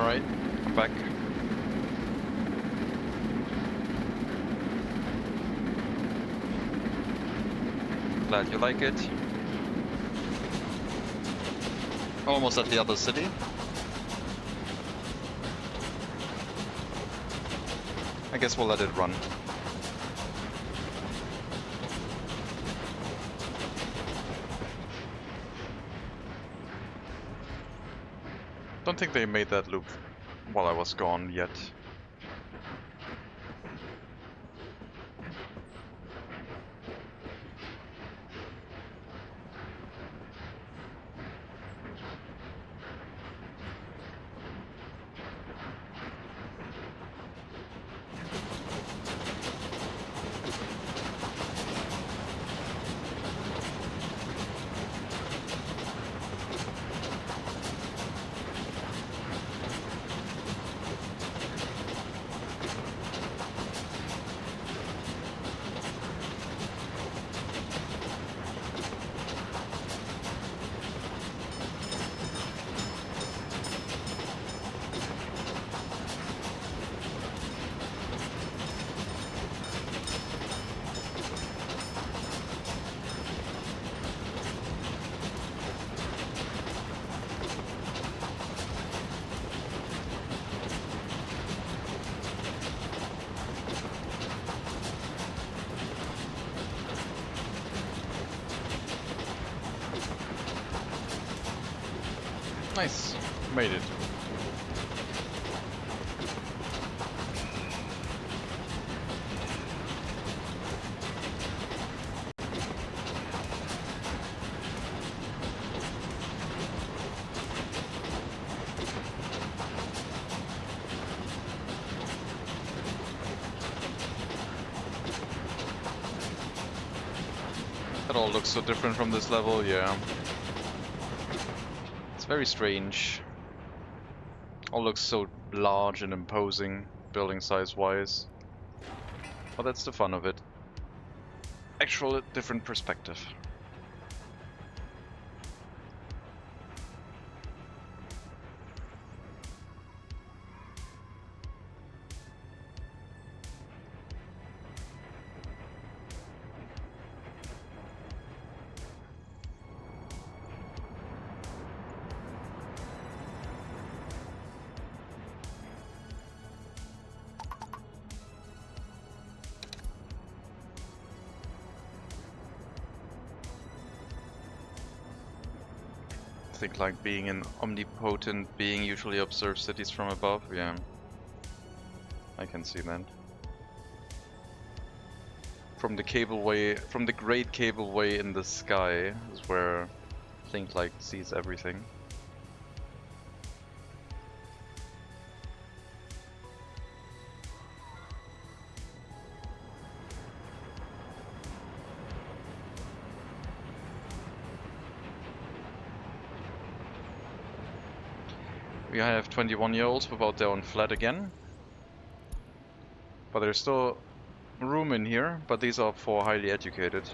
Alright, I'm back. Glad you like it. Almost at the other city. I guess we'll let it run. Don't think they made that loop while I was gone yet. Nice, made it. That all looks so different from this level, yeah. It's very strange. All looks so large and imposing, building size-wise. But that's the fun of it. Actual different perspective. I think like being an omnipotent being usually observes cities from above, yeah. I can see that. From the cableway, from the great cableway in the sky is where Think like sees everything. We have 21-year-olds without their own flat again. But there's still room in here, but these are for highly educated.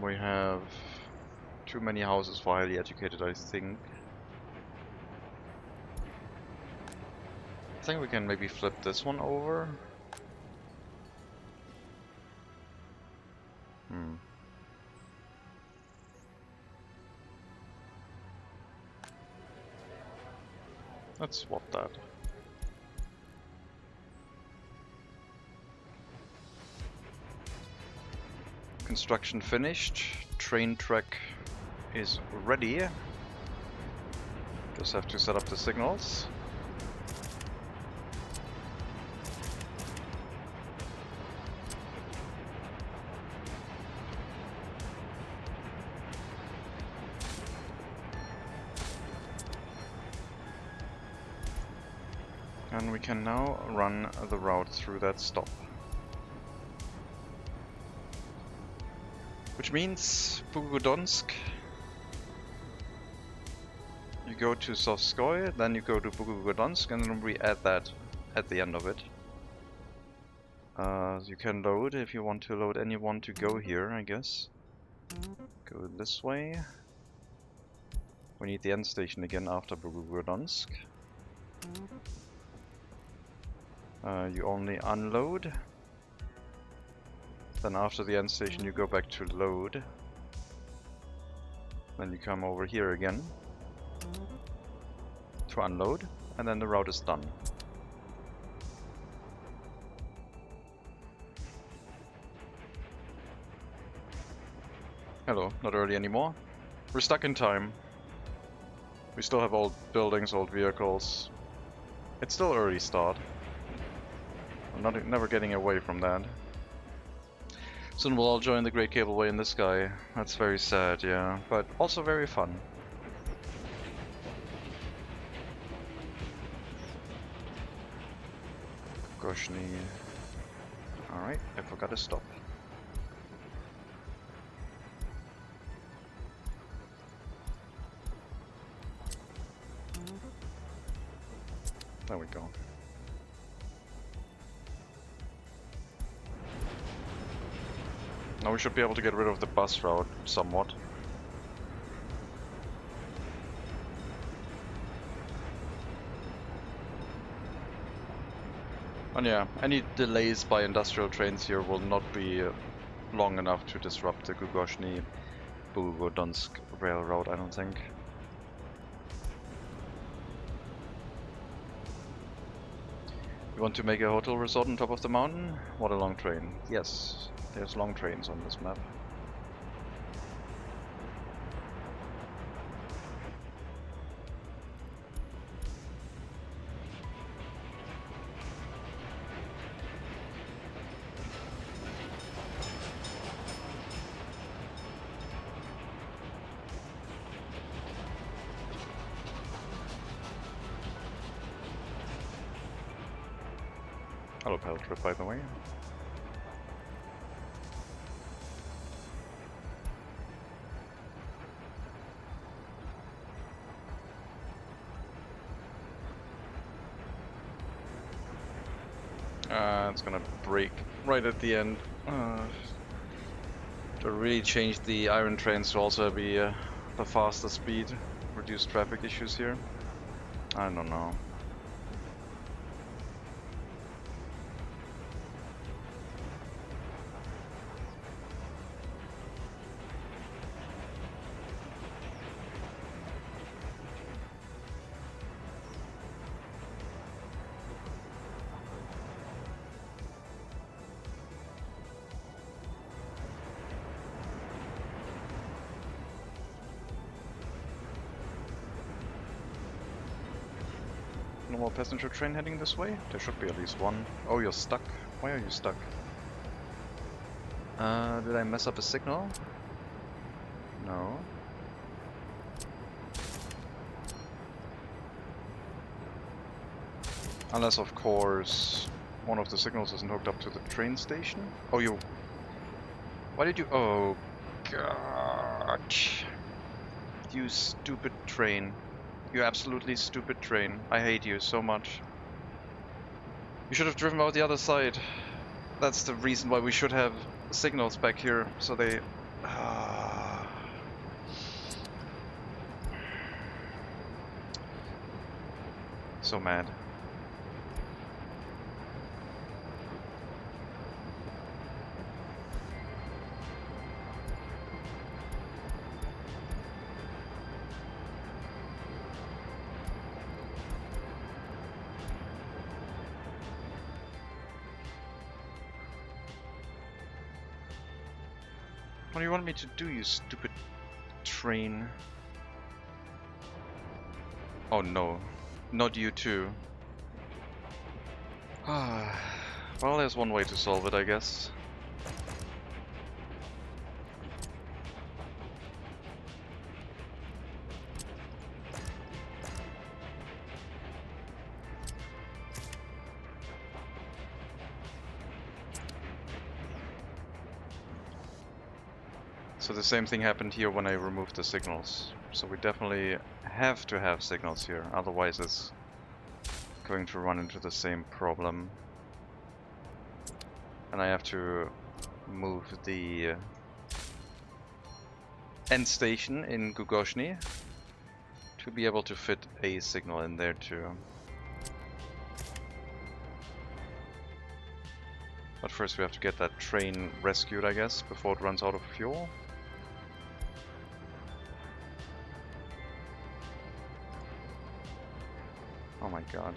We have too many houses for highly educated, I think. I think we can maybe flip this one over. Let's swap that. Construction finished. Train track is ready. Just have to set up the signals. And we can now run the route through that stop. Which means Bugodonsk, you go to Sovskoye, then you go to Bugodonsk, and then we add that at the end of it. You can load if you want to load anyone to go here, I guess. Go this way. We need the end station again after Bogdansk. You only unload. Then after the end station you go back to load. Then you come over here again to unload, and then the route is done. Hello, not early anymore. We're stuck in time. We still have old buildings, old vehicles. It's still early start. I'm never getting away from that. Soon we'll all join the Great Cableway in the sky. That's very sad, yeah, but also very fun. Goshny. Alright, I forgot to stop. There we go. Now we should be able to get rid of the bus route somewhat. And yeah, any delays by industrial trains here will not be long enough to disrupt the Gugoshny-Bogdansk railroad, I don't think. You want to make a hotel resort on top of the mountain? What a long train. Yes, there's long trains on this map. Hello, Pal Trip, by the way. It's gonna break right at the end. To really change the iron trains to also be the faster speed, reduce traffic issues here. I don't know. No more passenger train heading this way? There should be at least one. Oh, you're stuck. Why are you stuck? Did I mess up a signal? No. Unless, of course, one of the signals isn't hooked up to the train station? Oh, you... Why did you... Oh, God. You stupid train. You absolutely stupid train. I hate you so much. You should have driven out the other side. That's the reason why we should have signals back here, so they... So mad. What do you want me to do, you stupid train? Oh no, not you too. Well, there's one way to solve it, I guess. So the same thing happened here when I removed the signals. So we definitely have to have signals here, otherwise it's going to run into the same problem. And I have to move the end station in Gugoshny Should be able to fit a signal in there too. But first we have to get that train rescued, I guess, before it runs out of fuel. Oh my god.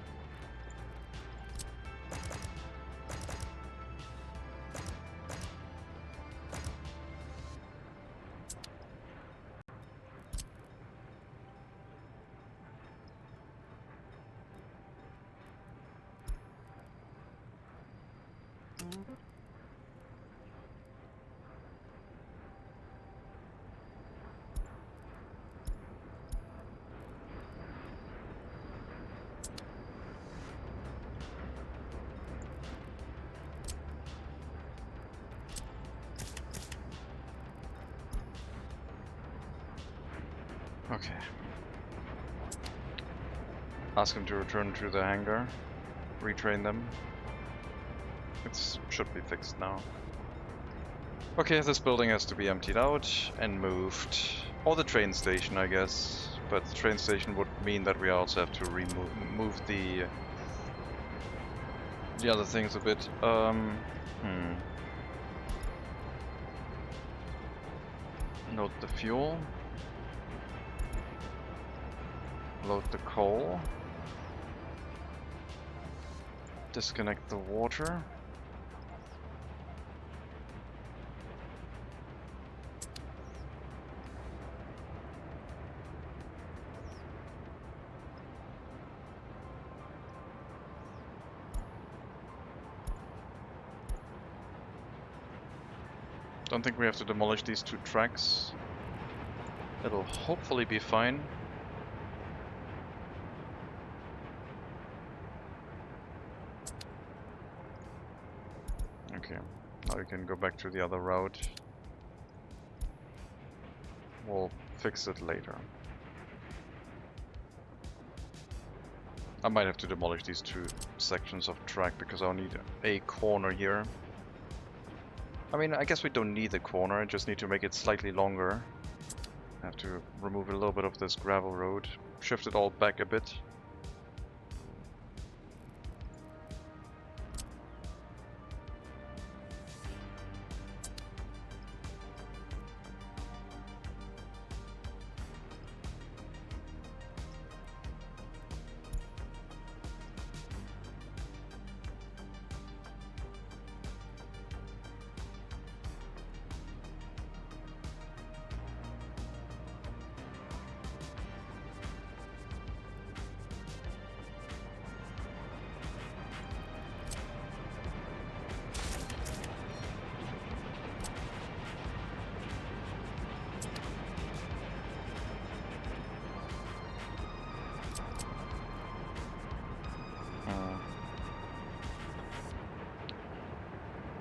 Okay. Ask him to return to the hangar. Retrain them. It should be fixed now. Okay, this building has to be emptied out and moved. Or the train station, I guess. But the train station would mean that we also have to move the other things a bit. Load the fuel. Load the coal. Disconnect the water. Don't think we have to demolish these 2 tracks. It'll hopefully be fine. Okay, now we can go back to the other route. We'll fix it later. I might have to demolish these 2 sections of track because I'll need a corner here. I mean, I guess we don't need the corner, I just need to make it slightly longer. I have to remove a little bit of this gravel road, shift it all back a bit.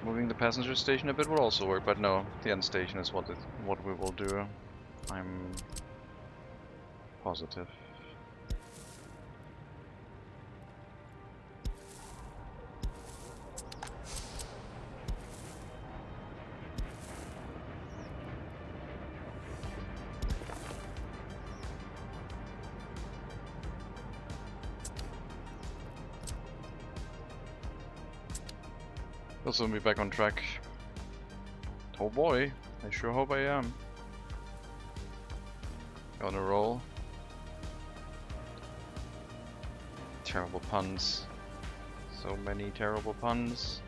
Moving the passenger station a bit will also work, but no, the end station is what we will do. I'm positive. Will soon be back on track. Oh boy, I sure hope I am. On a roll. Terrible puns. So many terrible puns.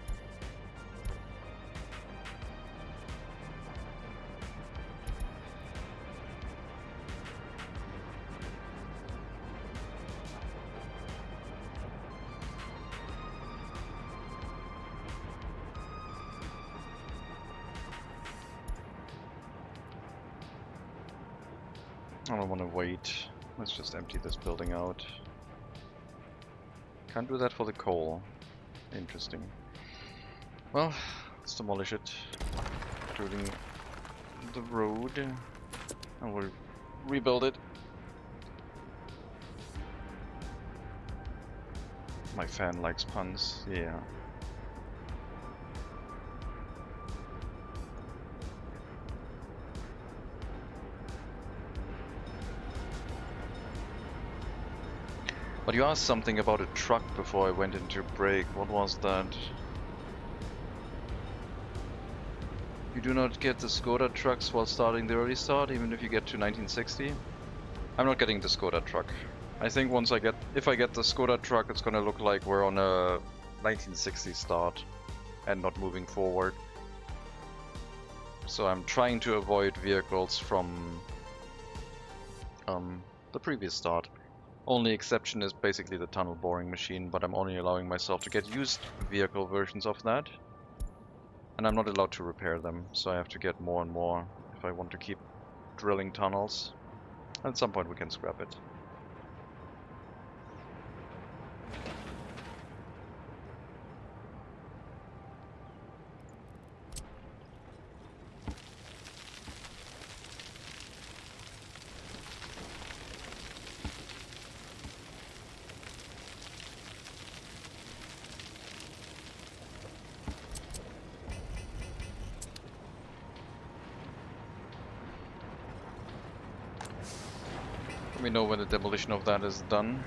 I don't want to wait. Let's just empty this building out. Can't do that for the coal. Interesting. Well, let's demolish it, including the road, and we'll rebuild it. My fan likes puns, yeah. But you asked something about a truck before I went into break. What was that? You do not get the Skoda trucks while starting the early start, even if you get to 1960? I'm not getting the Skoda truck. I think if I get the Skoda truck, it's gonna look like we're on a 1960 start and not moving forward. So I'm trying to avoid vehicles from the previous start. Only exception is basically the tunnel boring machine, but I'm only allowing myself to get used vehicle versions of that. And I'm not allowed to repair them, so I have to get more and more if I want to keep drilling tunnels. At some point we can scrap it. Let me know when the demolition of that is done.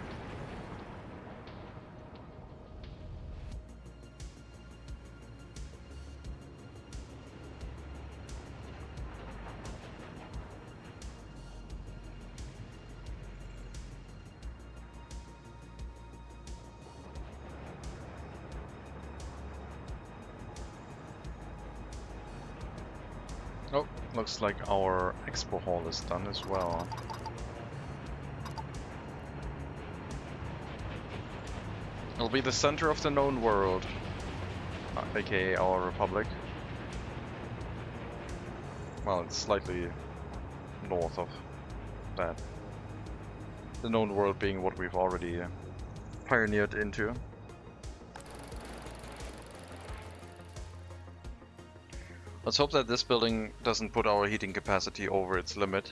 Oh, looks like our expo hall is done as well. It'll be the center of the known world, aka our republic. Well, it's slightly north of that. The known world being what we've already pioneered into. Let's hope that this building doesn't put our heating capacity over its limit.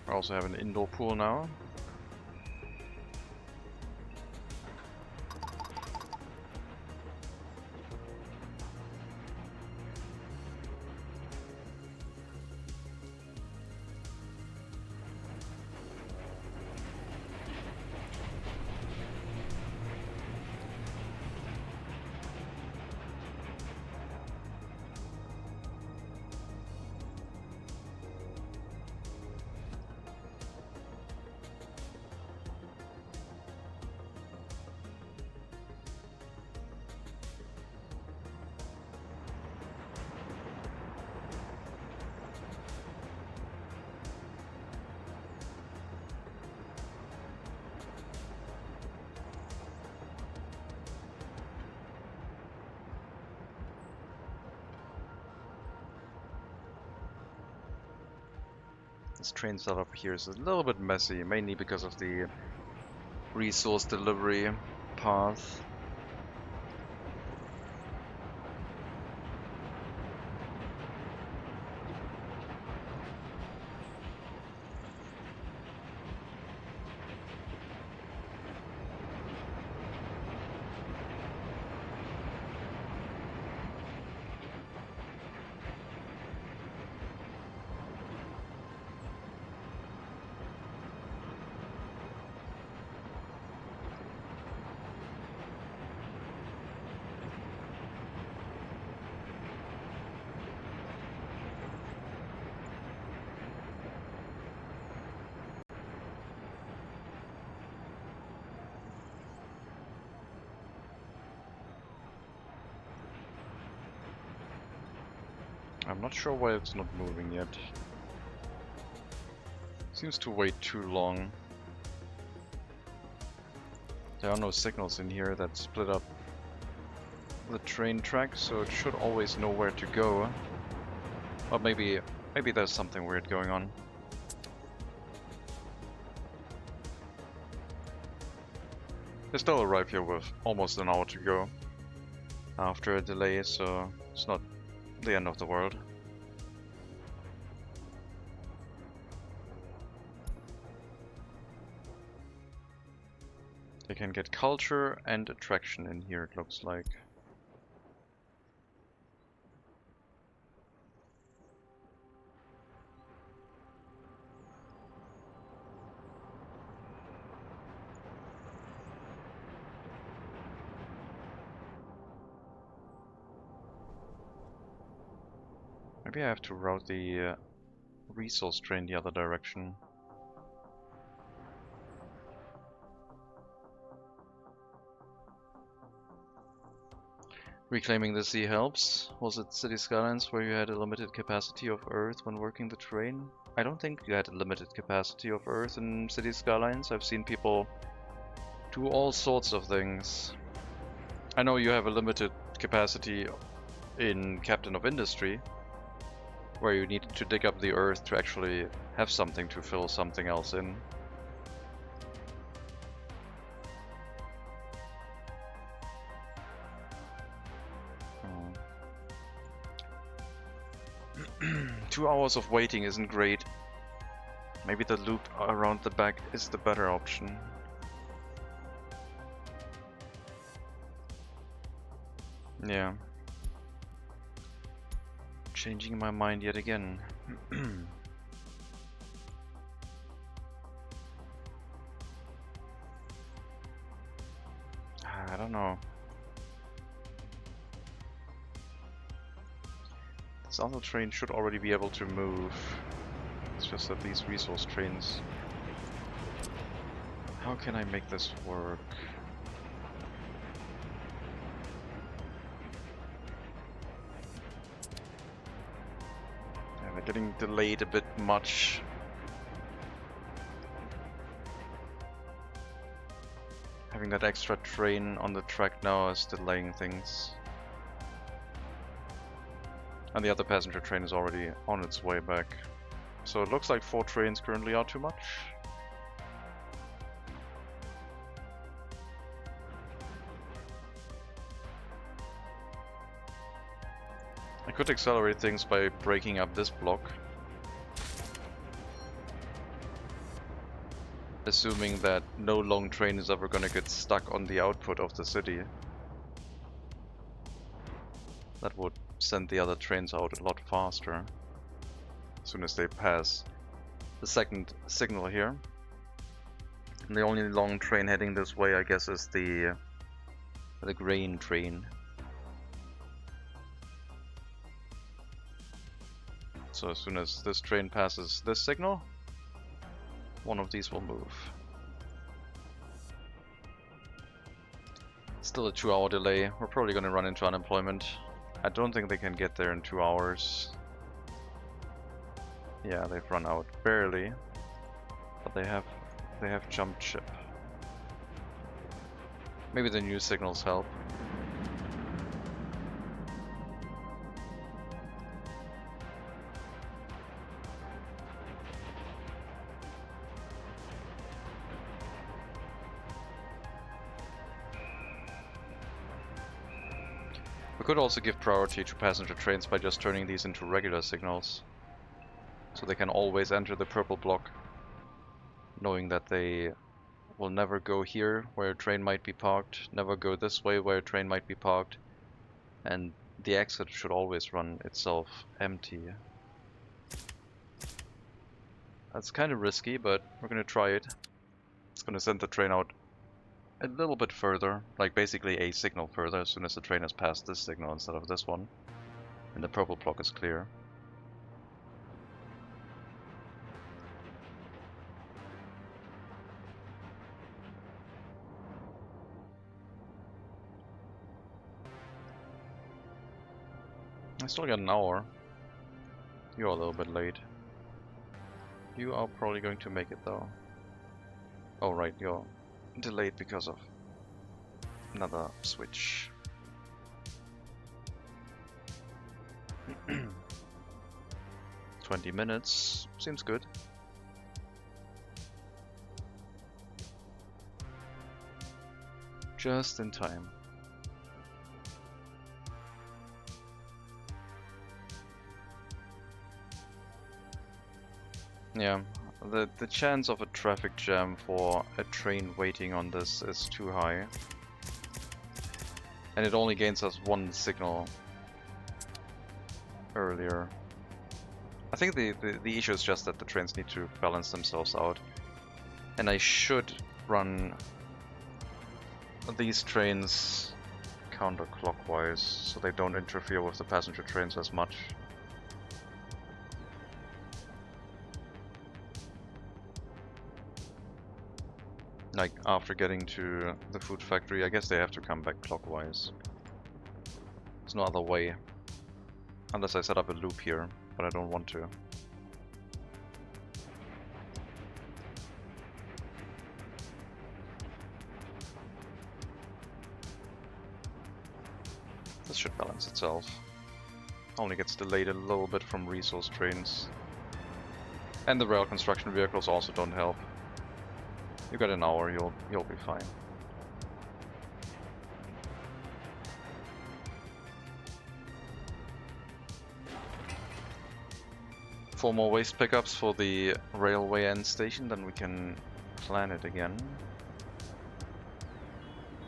I also have an indoor pool now. This train setup here is a little bit messy, mainly because of the resource delivery path. I'm not sure why it's not moving yet. Seems to wait too long. There are no signals in here that split up the train track, so it should always know where to go. Or maybe there's something weird going on. They still arrive here with almost an hour to go after a delay, so it's not the end of the world. They can get culture and attraction in here, it looks like. Maybe I have to route the resource train the other direction. Reclaiming the sea helps. Was it City Skylines where you had a limited capacity of Earth when working the train? I don't think you had a limited capacity of Earth in City Skylines. I've seen people do all sorts of things. I know you have a limited capacity in Captain of Industry, where you need to dig up the Earth to actually have something to fill something else in. 2 hours of waiting isn't great. Maybe the loop around the back is the better option. Yeah. Changing my mind yet again. I don't know. This other train should already be able to move. It's just that these resource trains... How can I make this work? Yeah, they're getting delayed a bit much. Having that extra train on the track now is delaying things. And the other passenger train is already on its way back. So it looks like 4 trains currently are too much. I could accelerate things by breaking up this block. Assuming that no long train is ever gonna get stuck on the output of the city. That would send the other trains out a lot faster as soon as they pass the second signal here. And the only long train heading this way, I guess, is the grain train. So as soon as this train passes this signal, one of these will move. Still a 2-hour delay. We're probably going to run into unemployment. I don't think they can get there in 2 hours. Yeah, they've run out barely, but they have jumped ship. Maybe the new signals help. We could also give priority to passenger trains by just turning these into regular signals. So they can always enter the purple block, knowing that they will never go here where a train might be parked, never go this way where a train might be parked, and the exit should always run itself empty. That's kind of risky, but we're gonna try it. It's gonna send the train out a little bit further, like basically a signal further as soon as the train has passed this signal instead of this one, and the purple block is clear. I still got an hour. You're a little bit late. You are probably going to make it though. Oh right, you're delayed because of another switch. 20 minutes, seems good. Just in time. Yeah, the chance of a traffic jam for a train waiting on this is too high. And it only gains us 1 signal earlier. I think the issue is just that the trains need to balance themselves out. And I should run these trains counterclockwise so they don't interfere with the passenger trains as much. Like, after getting to the food factory, I guess they have to come back clockwise. There's no other way. Unless I set up a loop here, but I don't want to. This should balance itself. Only gets delayed a little bit from resource trains. And the rail construction vehicles also don't help. You got an hour, you'll be fine. Four more waste pickups for the railway end station, then we can plan it again.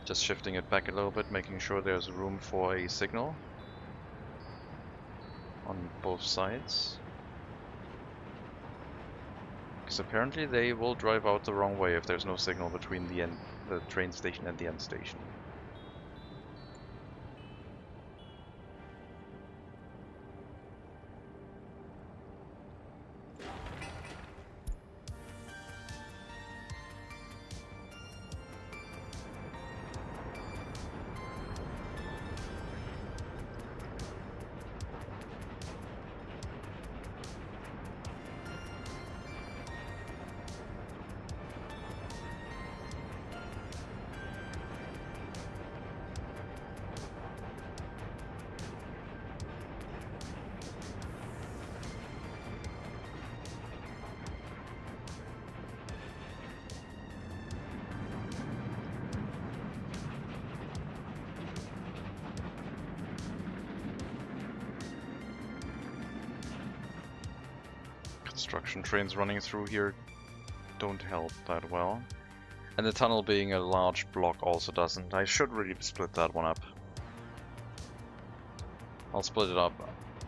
Just shifting it back a little bit, making sure there's room for a signal on both sides. Because apparently they will drive out the wrong way if there's no signal between the train station and the end station. Construction trains running through here don't help that well. And the tunnel being a large block also doesn't. I should really split that one up. I'll split it up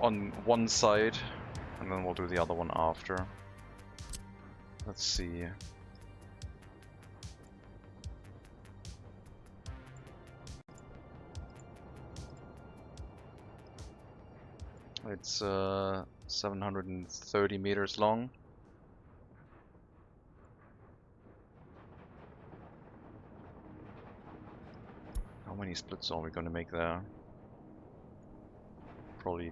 on one side, and then we'll do the other one after. Let's see. It's 730 meters long. How many splits are we going to make there? Probably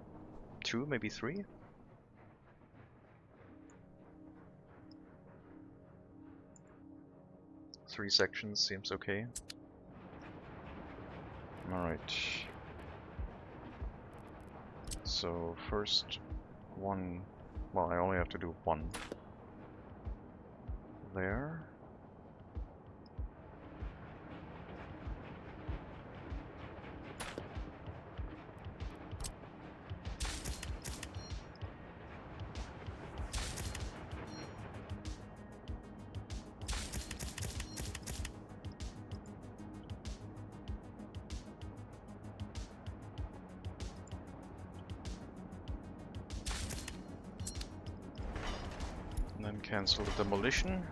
2, maybe 3? Three sections seems okay. Alright. So first one, well, I only have to do one there. And then cancel the demolition.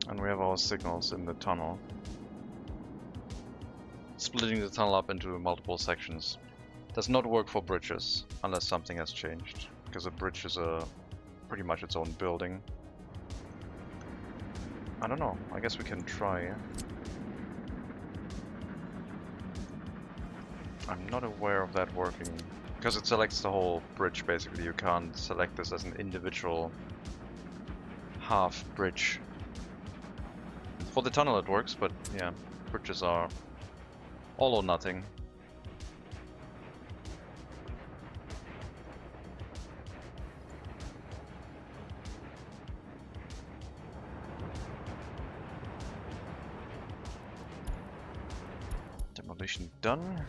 And we have our signals in the tunnel. Splitting the tunnel up into multiple sections. Does not work for bridges, unless something has changed. Because a bridge is pretty much its own building. I don't know, I guess we can try. I'm not aware of that working. Because it selects the whole bridge, basically. You can't select this as an individual half bridge. For the tunnel it works, but yeah, bridges are all or nothing. Demolition done.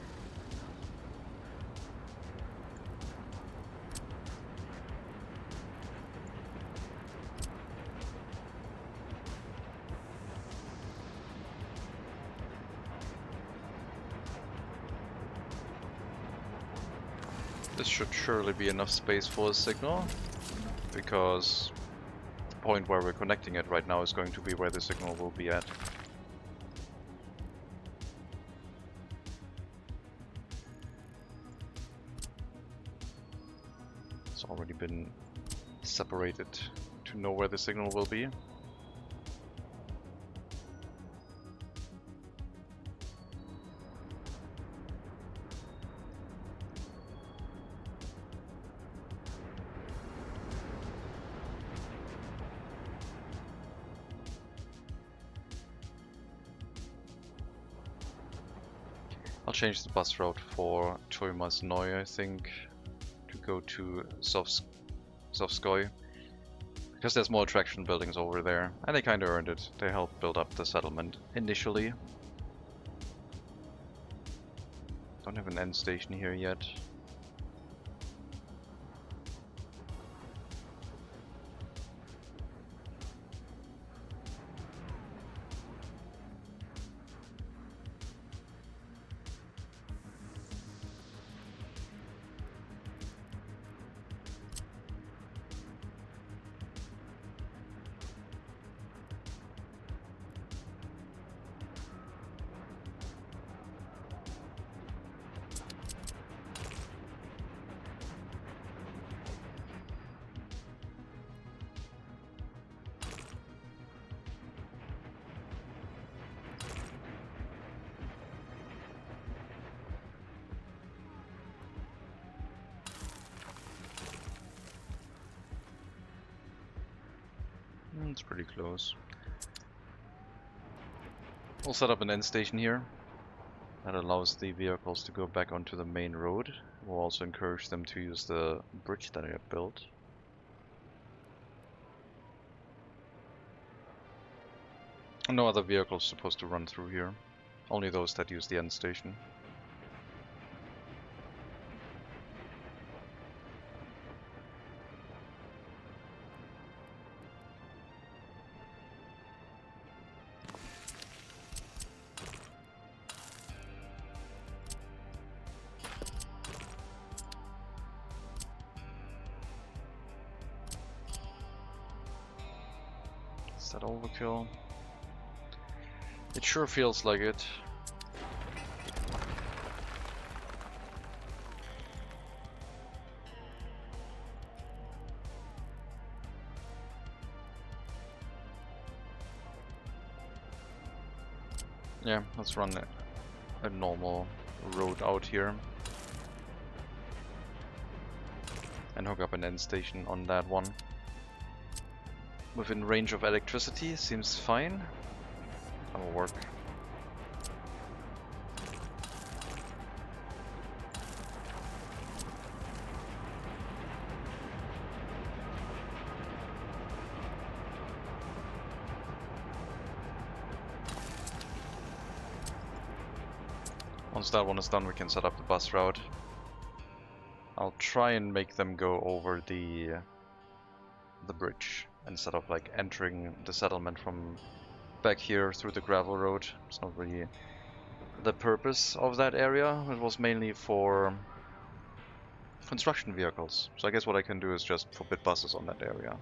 This should surely be enough space for a signal, because the point where we're connecting it right now is going to be where the signal will be at. It's already been separated to know where the signal will be. I'll change the bus route for Choimasnoi, I think, to go to Sovskoy. Because there's more attraction buildings over there, and they kinda earned it. They helped build up the settlement initially. Don't have an end station here yet. It's pretty close. We'll set up an end station here. That allows the vehicles to go back onto the main road. We'll also encourage them to use the bridge that I have built. No other vehicles supposed to run through here. Only those that use the end station. Is that overkill? It sure feels like it. Yeah, let's run a normal road out here. And hook up an end station on that one. Within range of electricity, seems fine. That'll work. Once that one is done, we can set up the bus route. I'll try and make them go over the bridge instead of like entering the settlement from back here through the gravel road. It's not really the purpose of that area. It was mainly for construction vehicles. So I guess what I can do is just forbid buses on that area.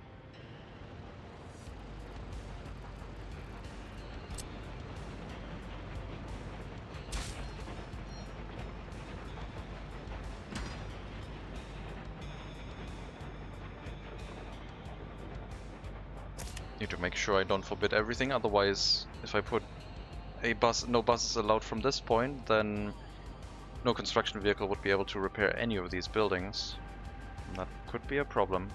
Need to make sure I don't forbid everything, otherwise if I put a bus, no buses allowed from this point, then no construction vehicle would be able to repair any of these buildings. And that could be a problem.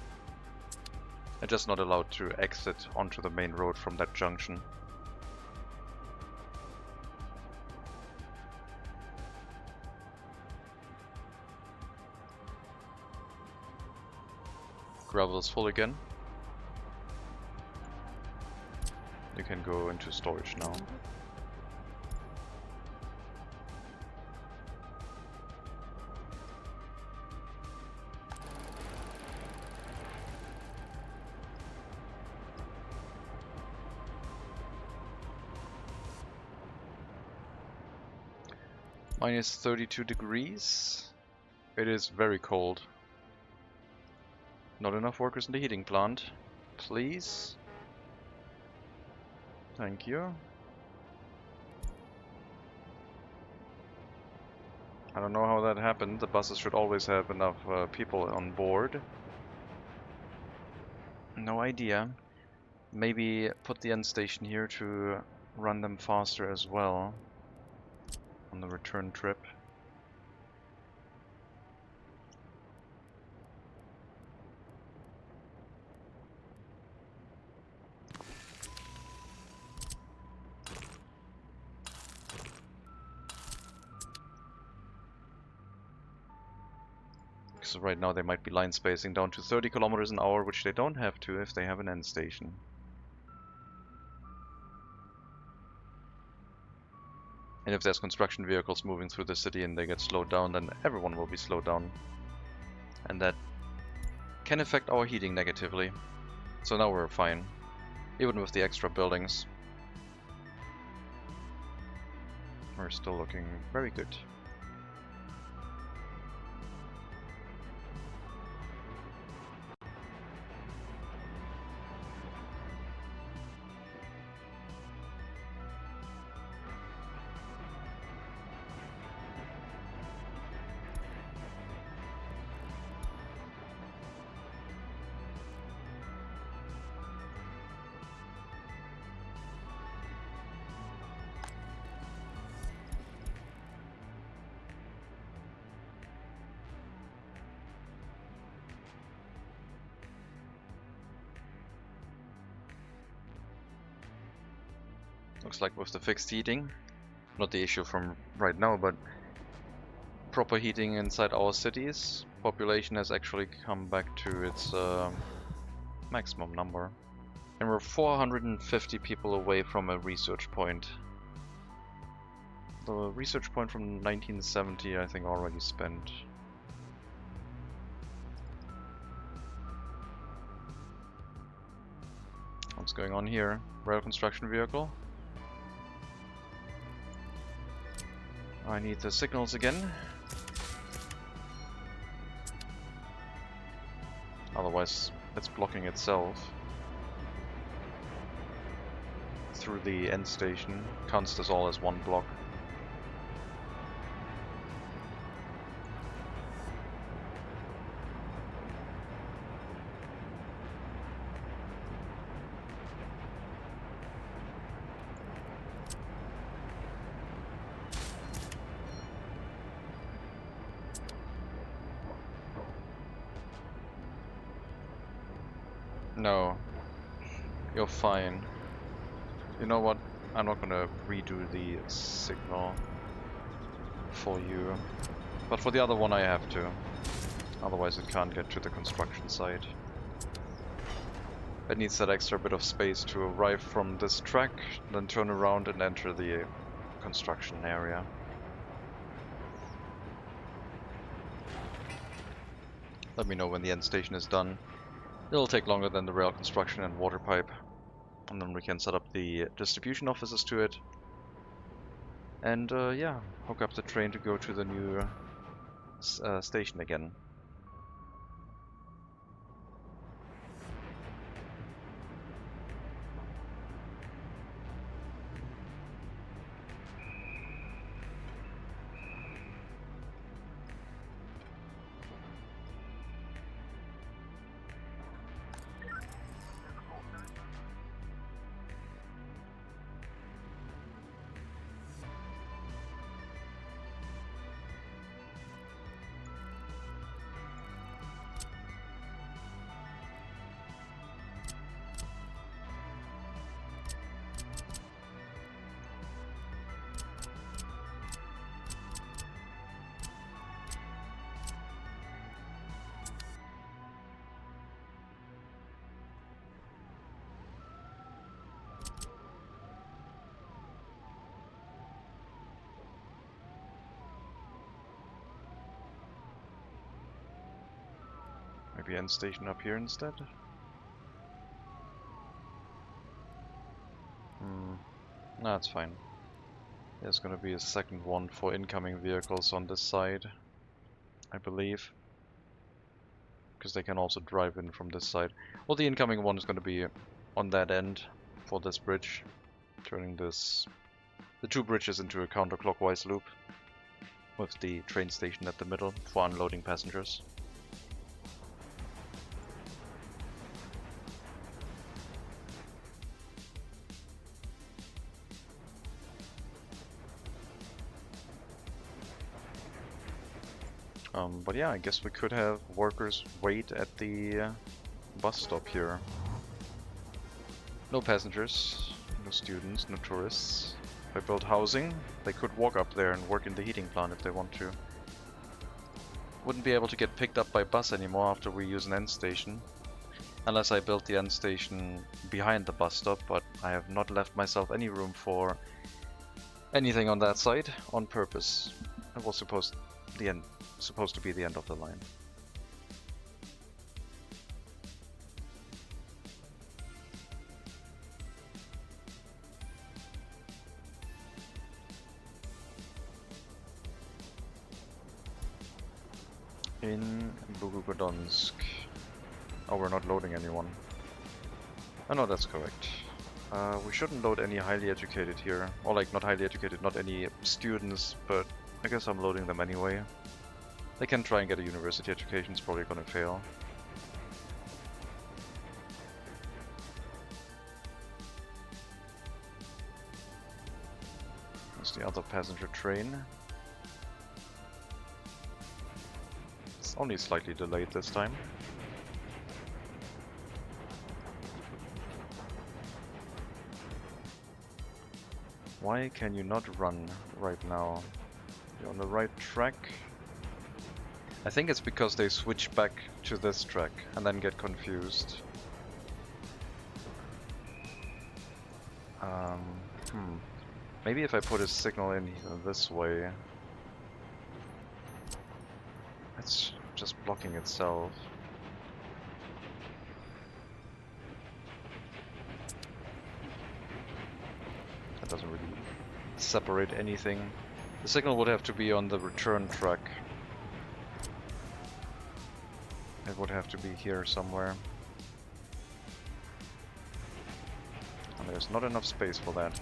They're just not allowed to exit onto the main road from that junction. Gravel is full again. You can go into storage now. Minus 32 degrees. It is very cold. Not enough workers in the heating plant. Please. Thank you. I don't know how that happened. The buses should always have enough people on board. No idea. Maybe put the end station here to run them faster as well on the return trip. Because right now they might be line spacing down to 30 kilometers an hour, which they don't have to if they have an end station. And if there's construction vehicles moving through the city and they get slowed down, then everyone will be slowed down. And that can affect our heating negatively. So now we're fine, even with the extra buildings. We're still looking very good. Looks like with the fixed heating, not the issue from right now, but proper heating inside our cities, population has actually come back to its maximum number. And we're 450 people away from a research point. The research point from 1970 I think already spent. What's going on here? Rail construction vehicle. I need the signals again. Otherwise, it's blocking itself through the end station. Counts this all as one block. No, you're fine. You know what? I'm not gonna redo the signal for you, but for the other one I have to. Otherwise it can't get to the construction site. It needs that extra bit of space to arrive from this track, then turn around and enter the construction area. Let me know when the end station is done. It'll take longer than the rail construction and water pipe, and then we can set up the distribution offices to it. And yeah, hook up the train to go to the new station again. Maybe end station up here instead? No, that's fine. There's gonna be a second one for incoming vehicles on this side, I believe. Because they can also drive in from this side. Well, the incoming one is gonna be on that end for this bridge, turning the two bridges into a counterclockwise loop, with the train station at the middle for unloading passengers. But yeah, I guess we could have workers wait at the bus stop here. No passengers, no students, no tourists. If I build housing, they could walk up there and work in the heating plant if they want to. wouldn't be able to get picked up by bus anymore after we use an end station. Unless I built the end station behind the bus stop, but I have not left myself any room for anything on that side on purpose. It was supposed to be the end of the line. In Bugodonsk. Oh, we're not loading anyone. Oh no, that's correct. We shouldn't load any highly educated here. Or like, not highly educated, not any students, but I guess I'm loading them anyway. They can try and get a university education, it's probably gonna fail. There's the other passenger train. It's only slightly delayed this time. Why can you not run right now? You're on the right track. I think it's because they switch back to this track and then get confused. Maybe if I put a signal in this way. It's just blocking itself. That doesn't really separate anything. The signal would have to be on the return track. It would have to be here somewhere. And there's not enough space for that.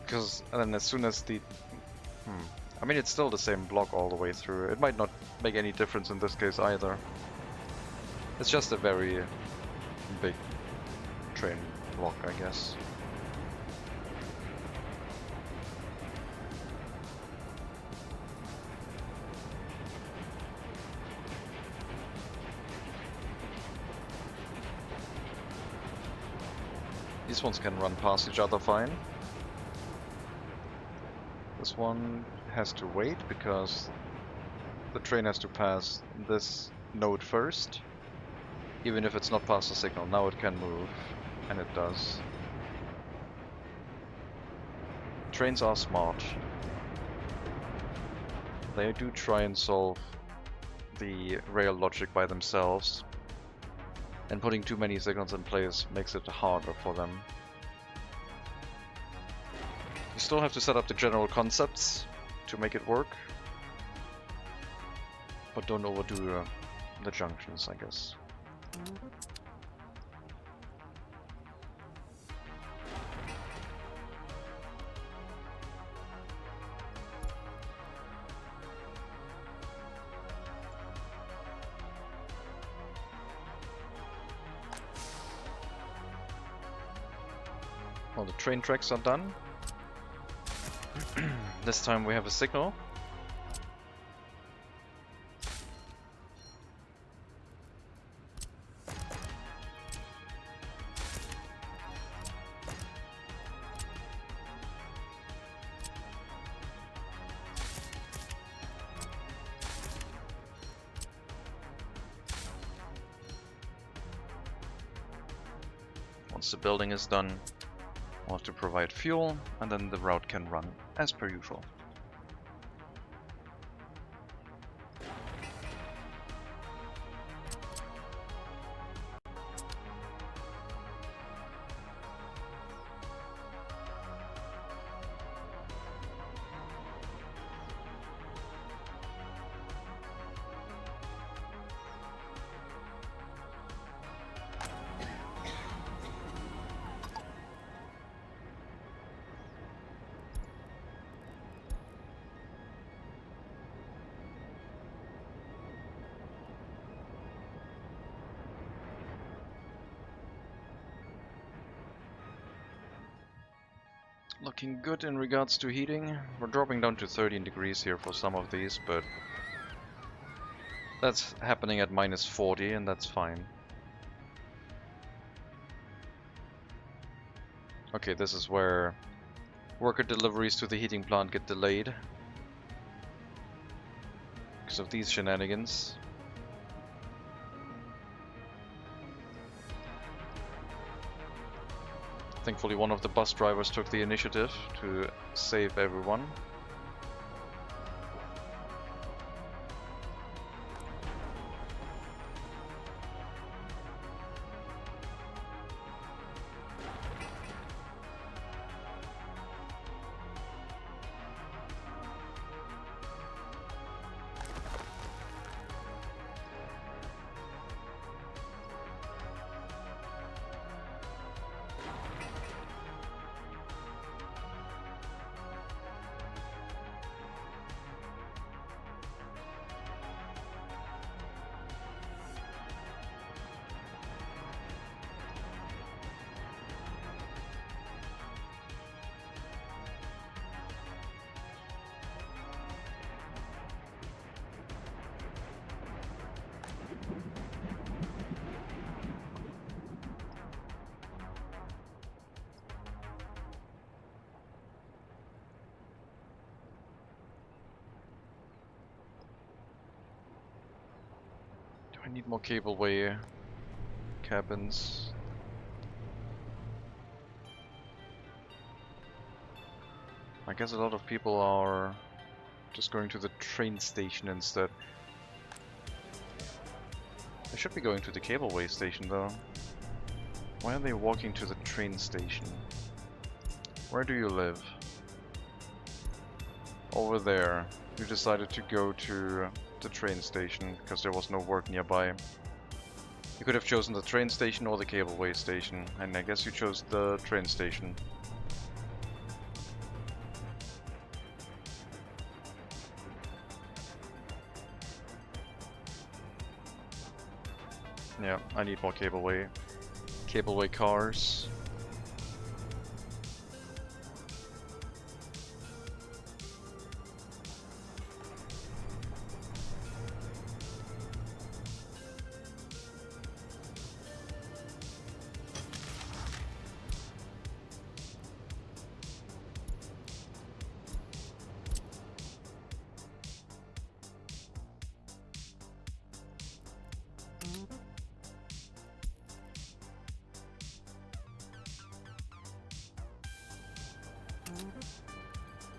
Because then as soon as the... I mean, it's still the same block all the way through. It might not make any difference in this case either. It's just a very big train block, I guess. These ones can run past each other fine. This one has to wait because the train has to pass this node first. Even if it's not past the signal, now it can move, and it does. Trains are smart. They do try and solve the rail logic by themselves, and putting too many signals in place makes it harder for them. You still have to set up the general concepts to make it work, but don't overdo the junctions, I guess. Well, the train tracks are done. This time we have a signal. Once the building is done, we'll have to provide fuel, and then the route can run as per usual. Looking good in regards to heating. We're dropping down to 13 degrees here for some of these, but that's happening at minus 40 and that's fine. Okay, this is where worker deliveries to the heating plant get delayed because of these shenanigans. Thankfully, one of the bus drivers took the initiative to save everyone. I need more cableway cabins. I guess a lot of people are just going to the train station instead. They should be going to the cableway station though. Why are they walking to the train station? Where do you live? Over there. You decided to go to the train station because there was no work nearby. You could have chosen the train station or the cableway station, and I guess you chose the train station. Yeah, I need more cableway cars.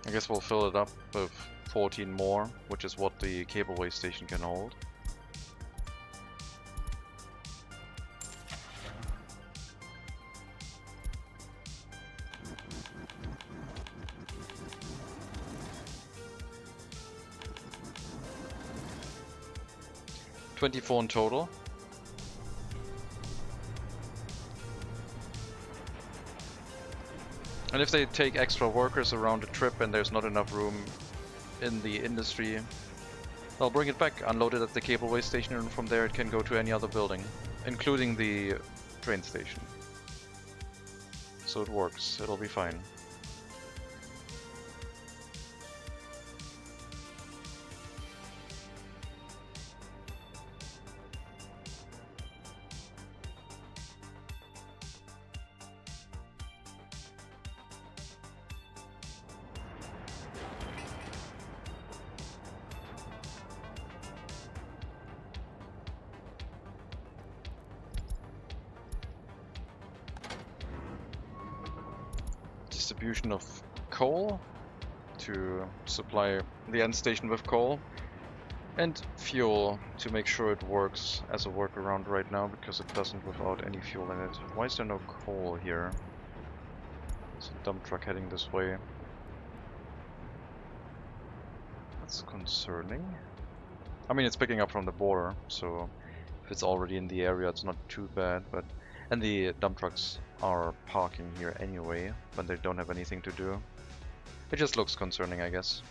I guess we'll fill it up with 14 more, which is what the cableway station can hold. $24 in total. And if they take extra workers around the trip and there's not enough room in the industry, they'll bring it back, unload it at the cableway station, and from there it can go to any other building, including the train station. So it works, it'll be fine. Distribution of coal to supply the end station with coal, and fuel to make sure it works as a workaround right now, because it doesn't without any fuel in it. Why is there no coal here? There's a dump truck heading this way. That's concerning. I mean, it's picking up from the border, so if it's already in the area, it's not too bad, but... And the dump trucks are parking here anyway, when they don't have anything to do. It just looks concerning, I guess.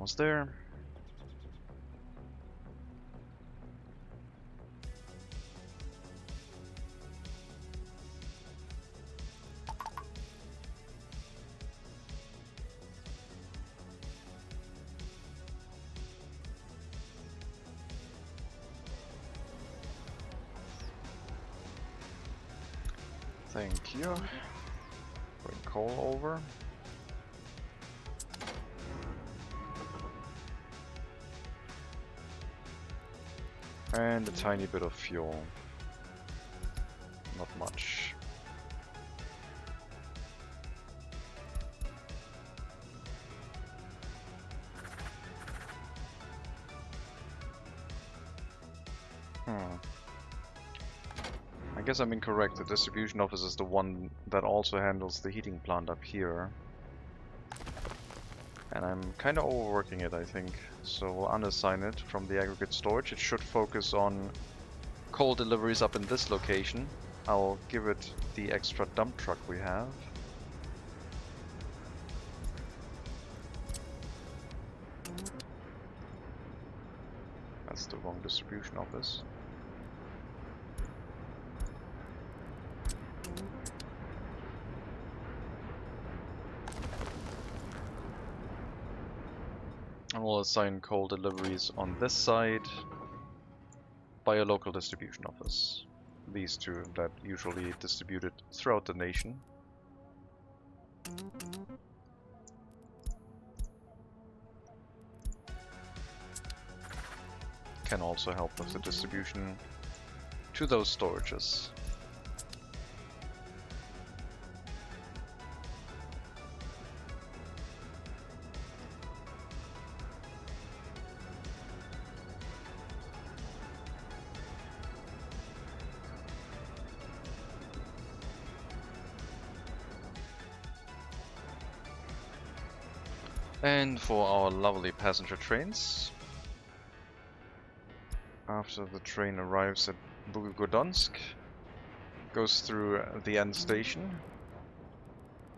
Almost there. Thank you. Bring coal over. And a tiny bit of fuel. Not much. I guess I'm incorrect. The distribution office is the one that also handles the heating plant up here. And I'm kind of overworking it, I think. So we'll unassign it from the aggregate storage. It should focus on coal deliveries up in this location. I'll give it the extra dump truck we have. That's the wrong distribution office. And we'll assign coal deliveries on this side by a local distribution office. These two that usually distributed throughout the nation. Can also help with the distribution to those storages. And for our lovely passenger trains, after the train arrives at Bugodonsk, goes through the end station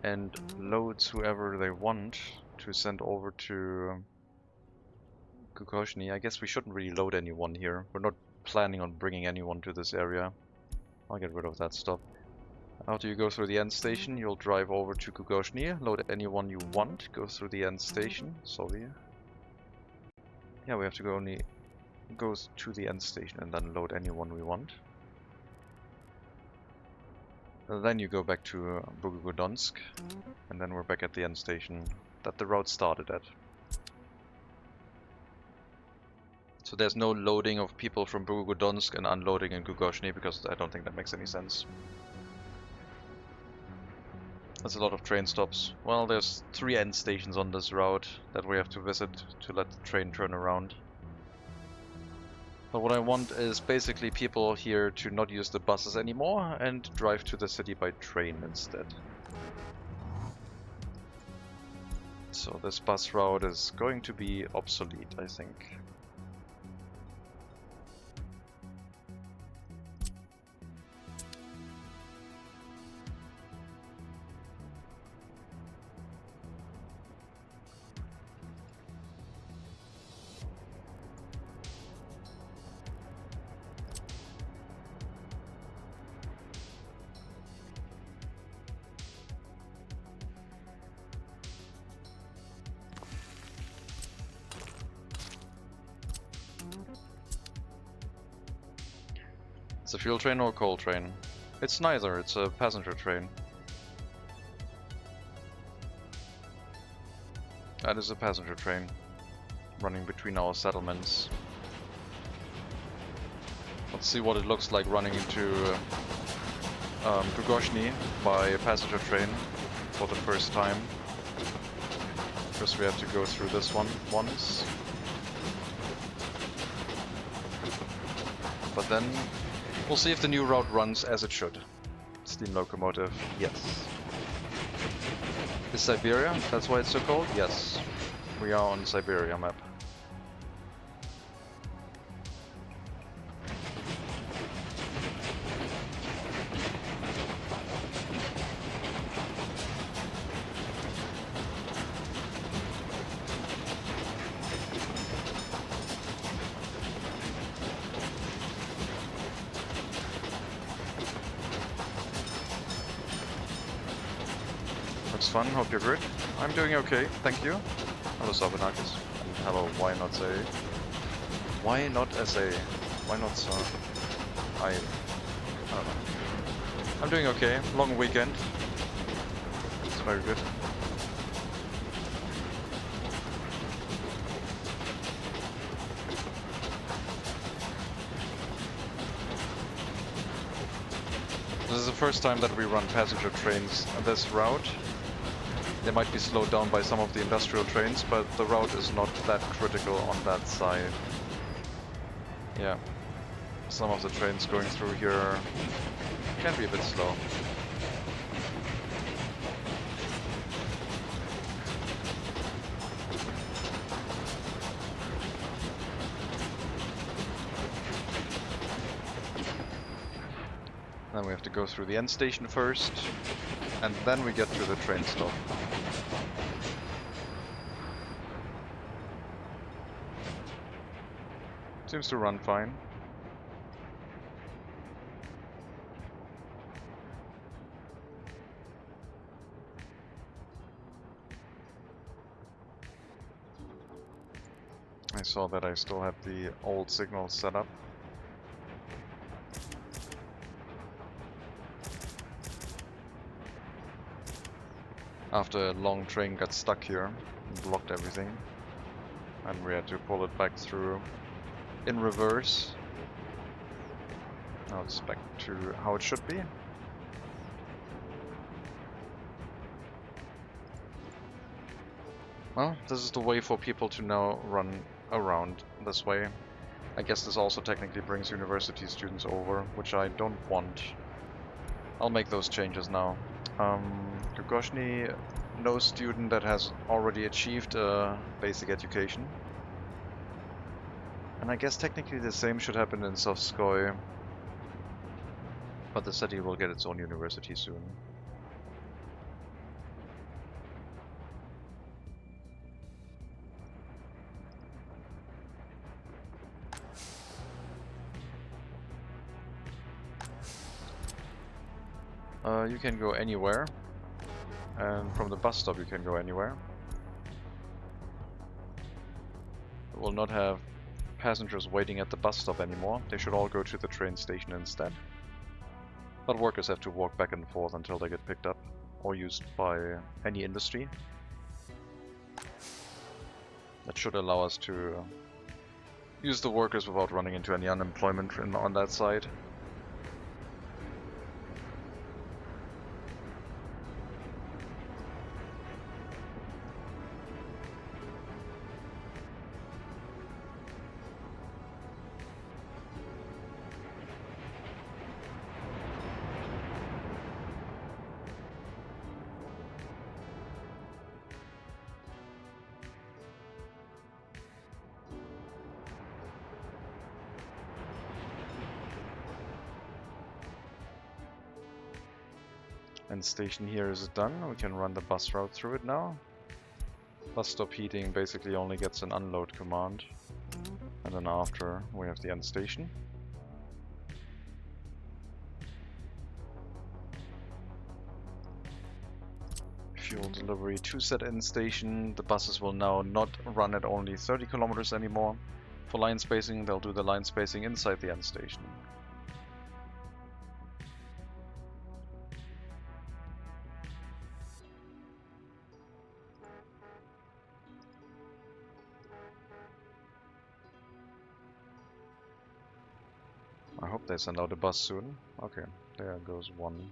and loads whoever they want to send over to Kukoshny. I guess we shouldn't really load anyone here. We're not planning on bringing anyone to this area. I'll get rid of that stop. After you go through the end station, you'll drive over to Kukoshny, load anyone you want, go through the end station. Sorry. Yeah, we have to go to the end station and then load anyone we want. And then you go back to Bugodonsk, and then we're back at the end station that the route started at. So there's no loading of people from Bugodonsk and unloading in Kukoshny, because I don't think that makes any sense. That's a lot of train stops. Well, there's 3 end stations on this route that we have to visit to let the train turn around. But what I want is basically people here to not use the buses anymore and drive to the city by train instead. So this bus route is going to be obsolete, I think. It's a fuel train or a coal train? It's neither, it's a passenger train. That is a passenger train running between our settlements. Let's see what it looks like running into Kukoshny by a passenger train for the first time. First we have to go through this one once. But then we'll see if the new route runs as it should. Steam locomotive, yes. Is Siberia? That's why it's so cold? Yes. We are on Siberia map. looks fun. Hope you're good. I'm doing okay, thank you. Hello, Sabinakis. And hello, why not say? Why not SA? Why not so? I don't know. I'm doing okay. Long weekend. It's very good. This is the first time that we run passenger trains on this route. They might be slowed down by some of the industrial trains, but the route is not that critical on that side. Yeah, some of the trains going through here can be a bit slow. Then we have to go through the end station first, and then we get to the train stop. Seems to run fine. I saw that I still have the old signal set up. After a long train got stuck here and blocked everything, and we had to pull it back through in reverse. Now it's back to how it should be. Well, this is the way for people to now run around this way. I guess this also technically brings university students over, which I don't want. I'll make those changes now. Gogoshny, no student that has already achieved a basic education. And I guess technically the same should happen in Sovskoy. But the city will get its own university soon. You can go anywhere, and from the bus stop you can go anywhere. We will not have passengers waiting at the bus stop anymore. They should all go to the train station instead. But workers have to walk back and forth until they get picked up or used by any industry. That should allow us to use the workers without running into any unemployment on that side. And station here is done. We can run the bus route through it now. Bus stop heating basically only gets an unload command. And then after we have the end station. Fuel delivery to said end station. The buses will now not run at only 30 kilometers anymore. For line spacing, they'll do the line spacing inside the end station. I hope they send out a bus soon. Okay, there goes one.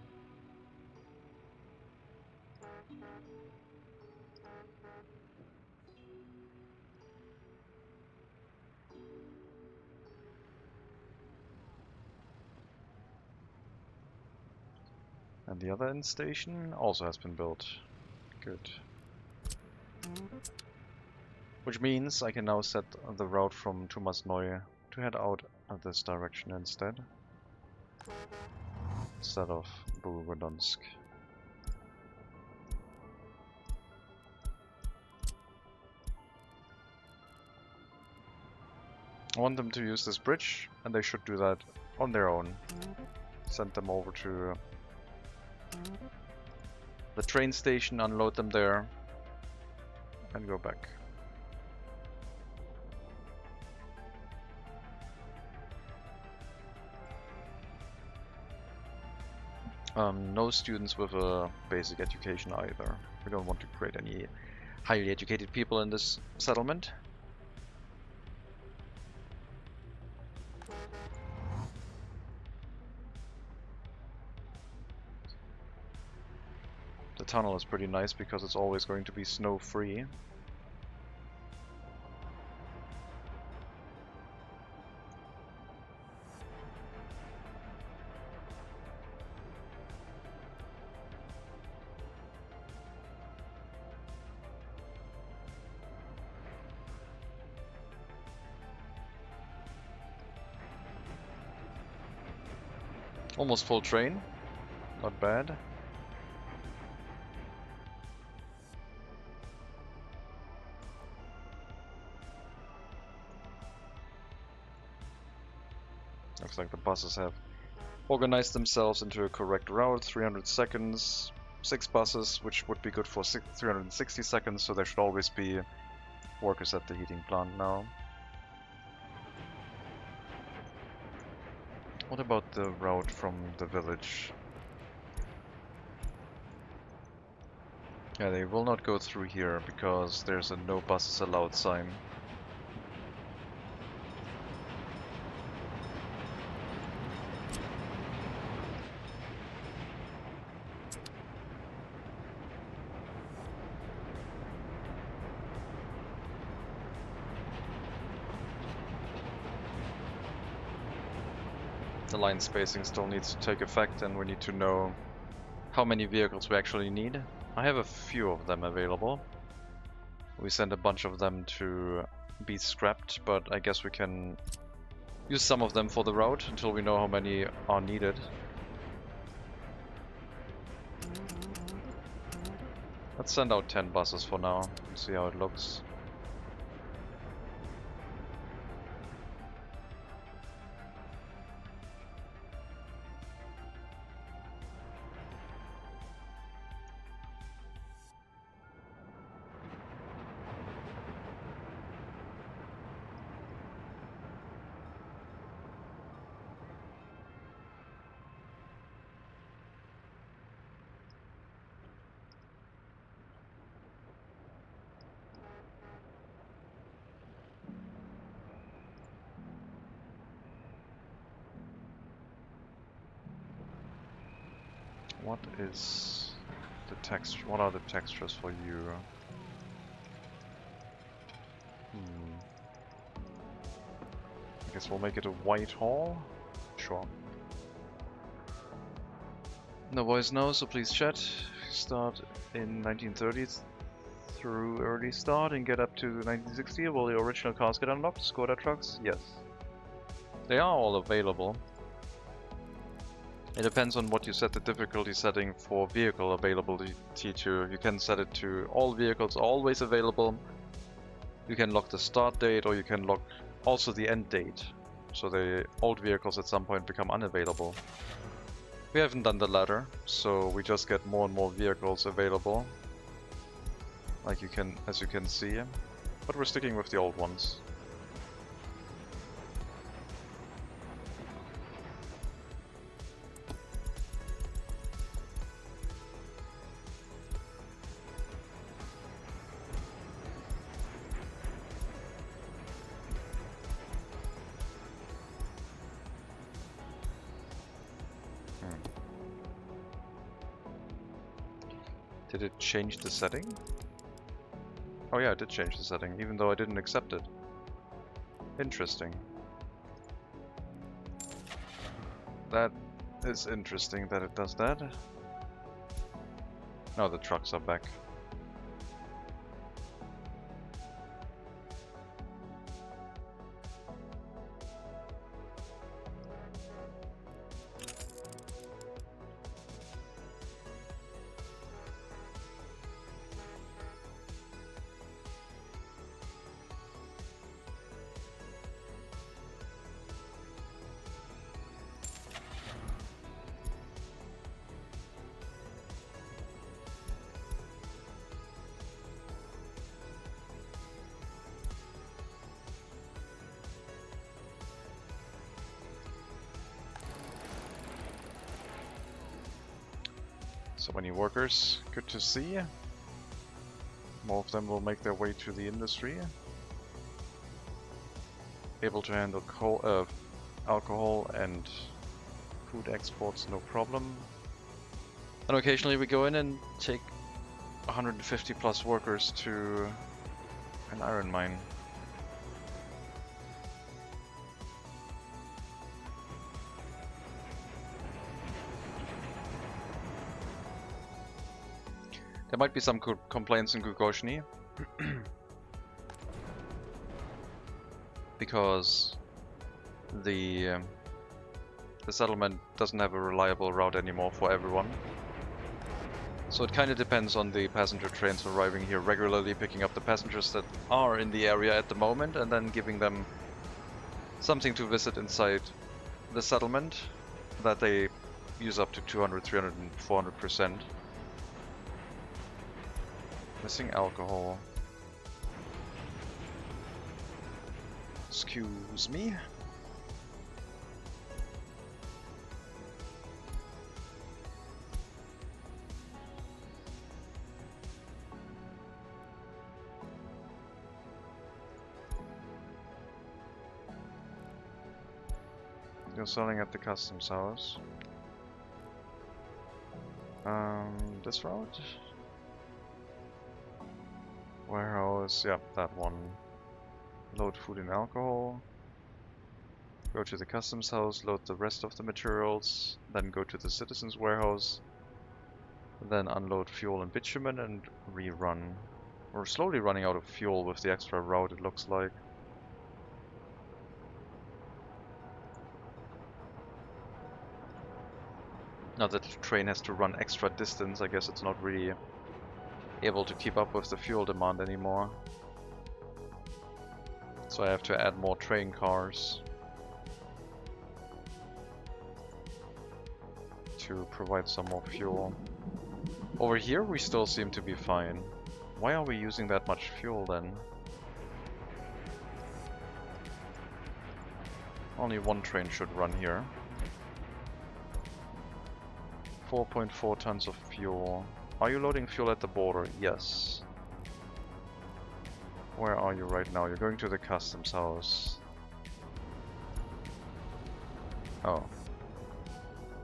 And the other end station also has been built. Good. Which means I can now set the route from Tumasnoye to head out of this direction instead of Bulgodonsk. I want them to use this bridge, and they should do that on their own. Send them over to the train station, unload them there, and go back. No students with a basic education either. We don't want to create any highly educated people in this settlement. The tunnel is pretty nice because it's always going to be snow-free. Almost full train, not bad. Looks like the buses have organized themselves into a correct route. 300 seconds, 6 buses, which would be good for 360 seconds, so there should always be workers at the heating plant now. What about the route from the village? Yeah, they will not go through here because there's a no buses allowed sign. The line spacing still needs to take effect, and we need to know how many vehicles we actually need. I have a few of them available. We sent a bunch of them to be scrapped, but I guess we can use some of them for the route until we know how many are needed. Let's send out 10 buses for now and see how it looks. What is the texture? What are the textures for you? I guess we'll make it a white hall. Sure. No voice now, so please chat. Start in 1930s through early start and get up to 1960. Will the original cars get unlocked? Skoda trucks? Yes. They are all available. It depends on what you set the difficulty setting for vehicle availability to. You can set it to all vehicles always available. You can lock the start date, or you can lock also the end date. So the old vehicles at some point become unavailable. We haven't done the latter, so we just get more and more vehicles available. Like as you can see. But we're sticking with the old ones. Did it change the setting? Oh yeah, it did change the setting, even though I didn't accept it. Interesting. That is interesting that it does that. Now the trucks are back. So many workers, good to see. More of them will make their way to the industry. Able to handle alcohol and food exports, no problem. And occasionally we go in and take 150 plus workers to an iron mine. There might be some complaints in Gugoshny because the settlement doesn't have a reliable route anymore for everyone. So it kind of depends on the passenger trains arriving here regularly, picking up the passengers that are in the area at the moment and then giving them something to visit inside the settlement that they use up to 200, 300 and 400%. Missing alcohol. Excuse me. You're selling at the customs house. This route? Warehouse, yeah, that one. Load food and alcohol. Go to the customs house, load the rest of the materials, then go to the citizens warehouse, then unload fuel and bitumen and rerun. We're slowly running out of fuel with the extra route, it looks like. Now that the train has to run extra distance, I guess it's not really able to keep up with the fuel demand anymore. So I have to add more train cars to provide some more fuel. Over here we still seem to be fine. Why are we using that much fuel then? Only one train should run here. 4.4 tons of fuel. Are you loading fuel at the border? Yes. Where are you right now? You're going to the customs house. Oh.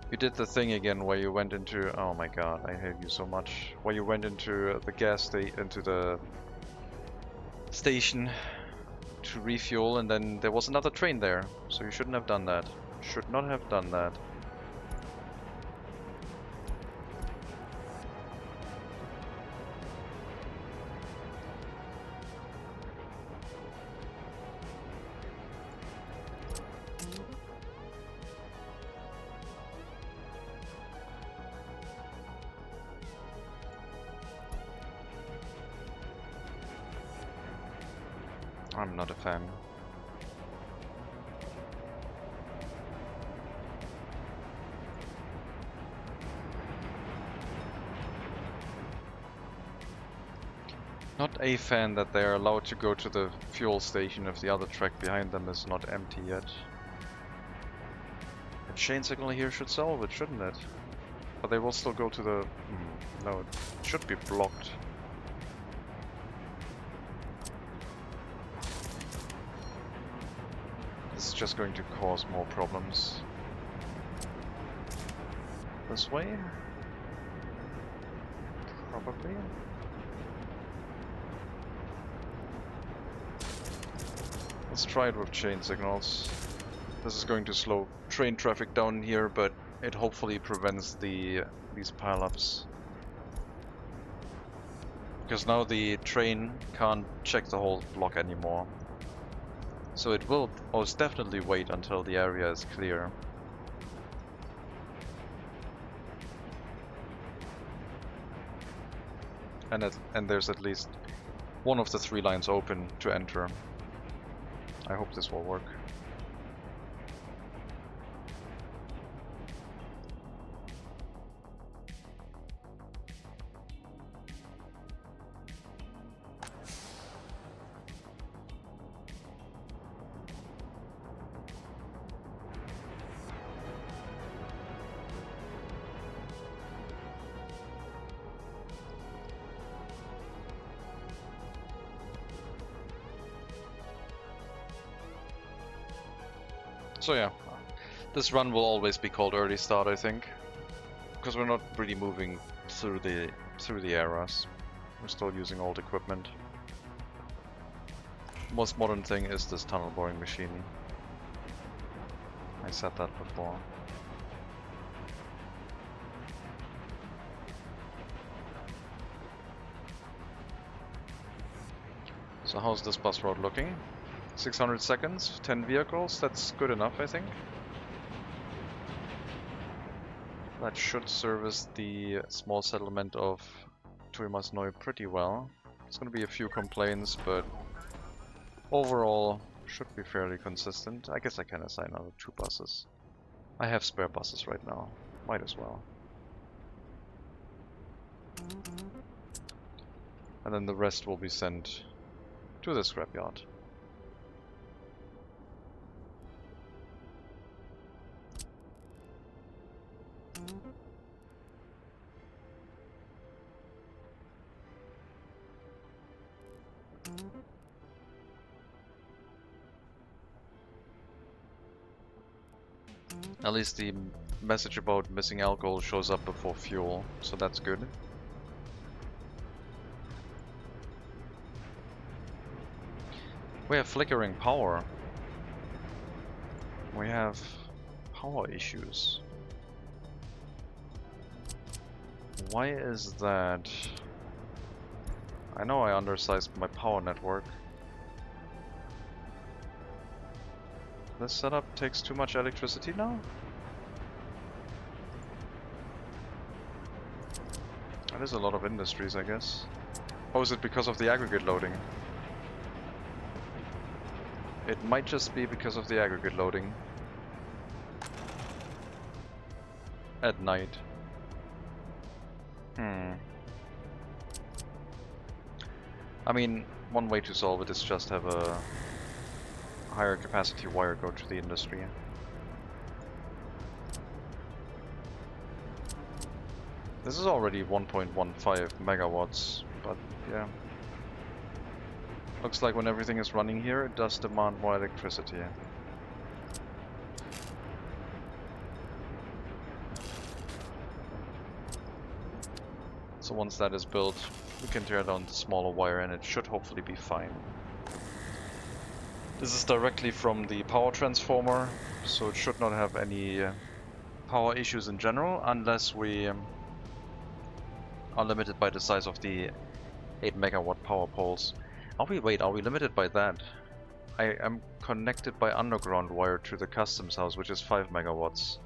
You did the thing again where you went into... Oh my god, I hate you so much. Where you went into the into the station to refuel and then there was another train there. So you shouldn't have done that. Should not have done that. I'm not a fan. Not a fan that they are allowed to go to the fuel station if the other track behind them is not empty yet. A chain signal here should solve it, shouldn't it? But they will still go to the... no, it should be blocked. This is just going to cause more problems. This way? Probably. Let's try it with chain signals. This is going to slow train traffic down here, but it hopefully prevents these pileups. Because now the train can't check the whole block anymore. So it will most definitely wait until the area is clear. And there's at least one of the 3 lines open to enter. I hope this will work. So yeah, this run will always be called early start, I think, because we're not really moving through the eras. We're still using old equipment. Most modern thing is this tunnel boring machine. I said that before. So how's this bus road looking? 600 seconds, 10 vehicles, that's good enough, I think. That should service the small settlement of Tuimasnoi pretty well. There's gonna be a few complaints, but overall should be fairly consistent. I guess I can assign another 2 buses. I have spare buses right now, might as well. And then the rest will be sent to the scrapyard. At least the message about missing alcohol shows up before fuel, so that's good. We have flickering power. We have power issues. Why is that? I know I undersized my power network. This setup takes too much electricity now? That is a lot of industries, I guess. Oh, is it because of the aggregate loading? It might just be because of the aggregate loading. At night. I mean, one way to solve it is just have a higher capacity wire go to the industry. This is already 1.15 megawatts, but yeah. Looks like when everything is running here, it does demand more electricity. So once that is built, we can tear down the smaller wire and it should hopefully be fine. This is directly from the power transformer, so it should not have any power issues in general, unless we are limited by the size of the 8 megawatt power poles. Are we limited by that? I am connected by underground wire to the customs house, which is 5 megawatts.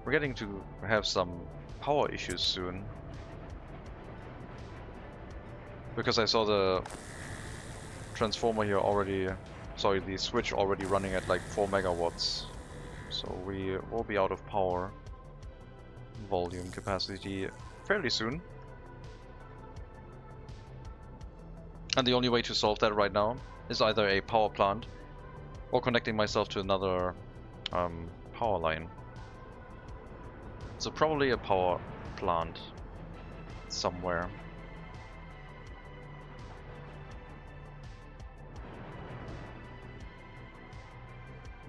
We're getting to have some power issues soon. Because I saw the transformer here already, sorry, the switch already running at like 4 megawatts. So we will be out of power volume capacity fairly soon. And the only way to solve that right now is either a power plant or connecting myself to another power line. So probably a power plant somewhere.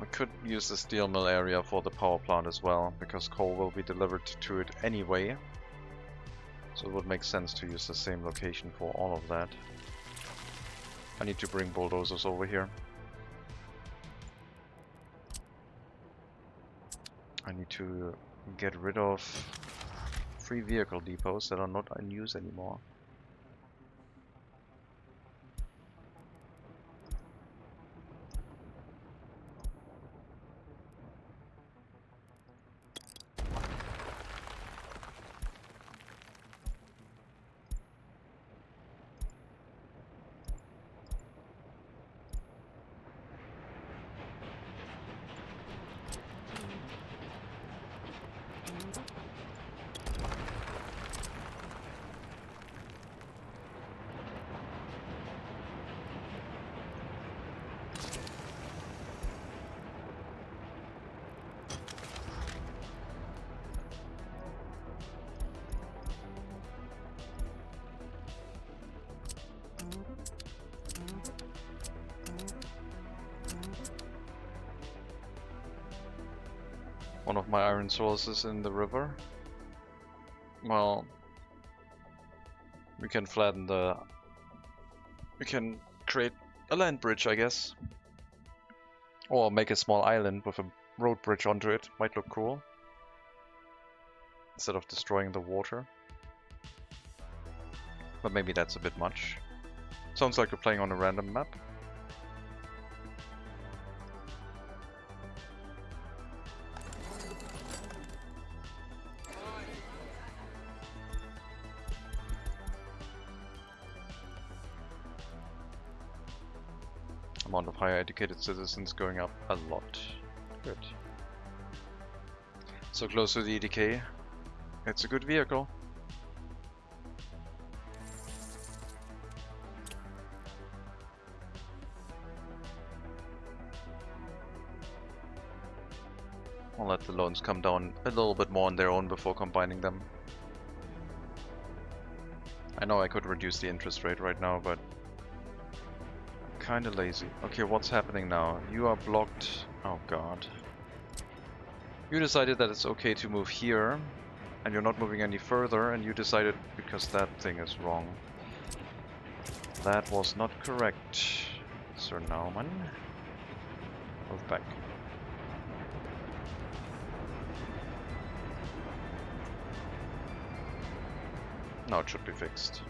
We could use the steel mill area for the power plant as well, because coal will be delivered to it anyway. So it would make sense to use the same location for all of that. I need to bring bulldozers over here. I need to get rid of 3 vehicle depots that are not in use anymore. one of my iron sources in the river. Well, we can flatten the... We can create a land bridge, I guess. Or make a small island with a road bridge onto it. Might look cool. Instead of destroying the water. But maybe that's a bit much. Sounds like we're playing on a random map. Amount of higher educated citizens going up a lot. Good. So close to the EDK. It's a good vehicle. I'll let the loans come down a little bit more on their own before combining them. I know I could reduce the interest rate right now, but I'm kinda lazy. Okay, what's happening now? You are blocked. Oh god. You decided that it's okay to move here, and you're not moving any further, and you decided because that thing is wrong. That was not correct, Sir Naumann. Move back. Now it should be fixed.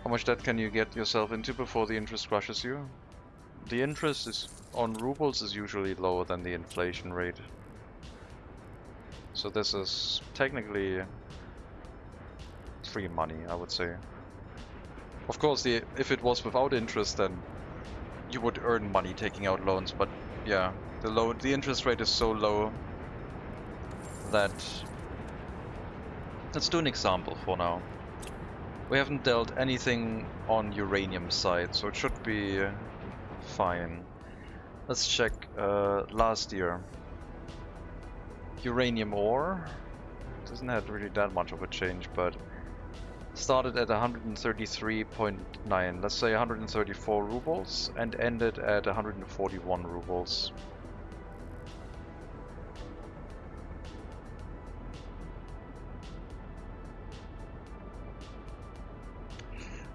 How much debt can you get yourself into before the interest crushes you? The interest is on rubles is usually lower than the inflation rate. So this is technically free money, I would say. Of course, if it was without interest, then you would earn money taking out loans, but yeah, the interest rate is so low that... Let's do an example for now. We haven't dealt anything on uranium side, so it should be fine. Let's check last year. Uranium ore doesn't have really that much of a change, but started at 133.9, let's say 134 rubles, and ended at 141 rubles.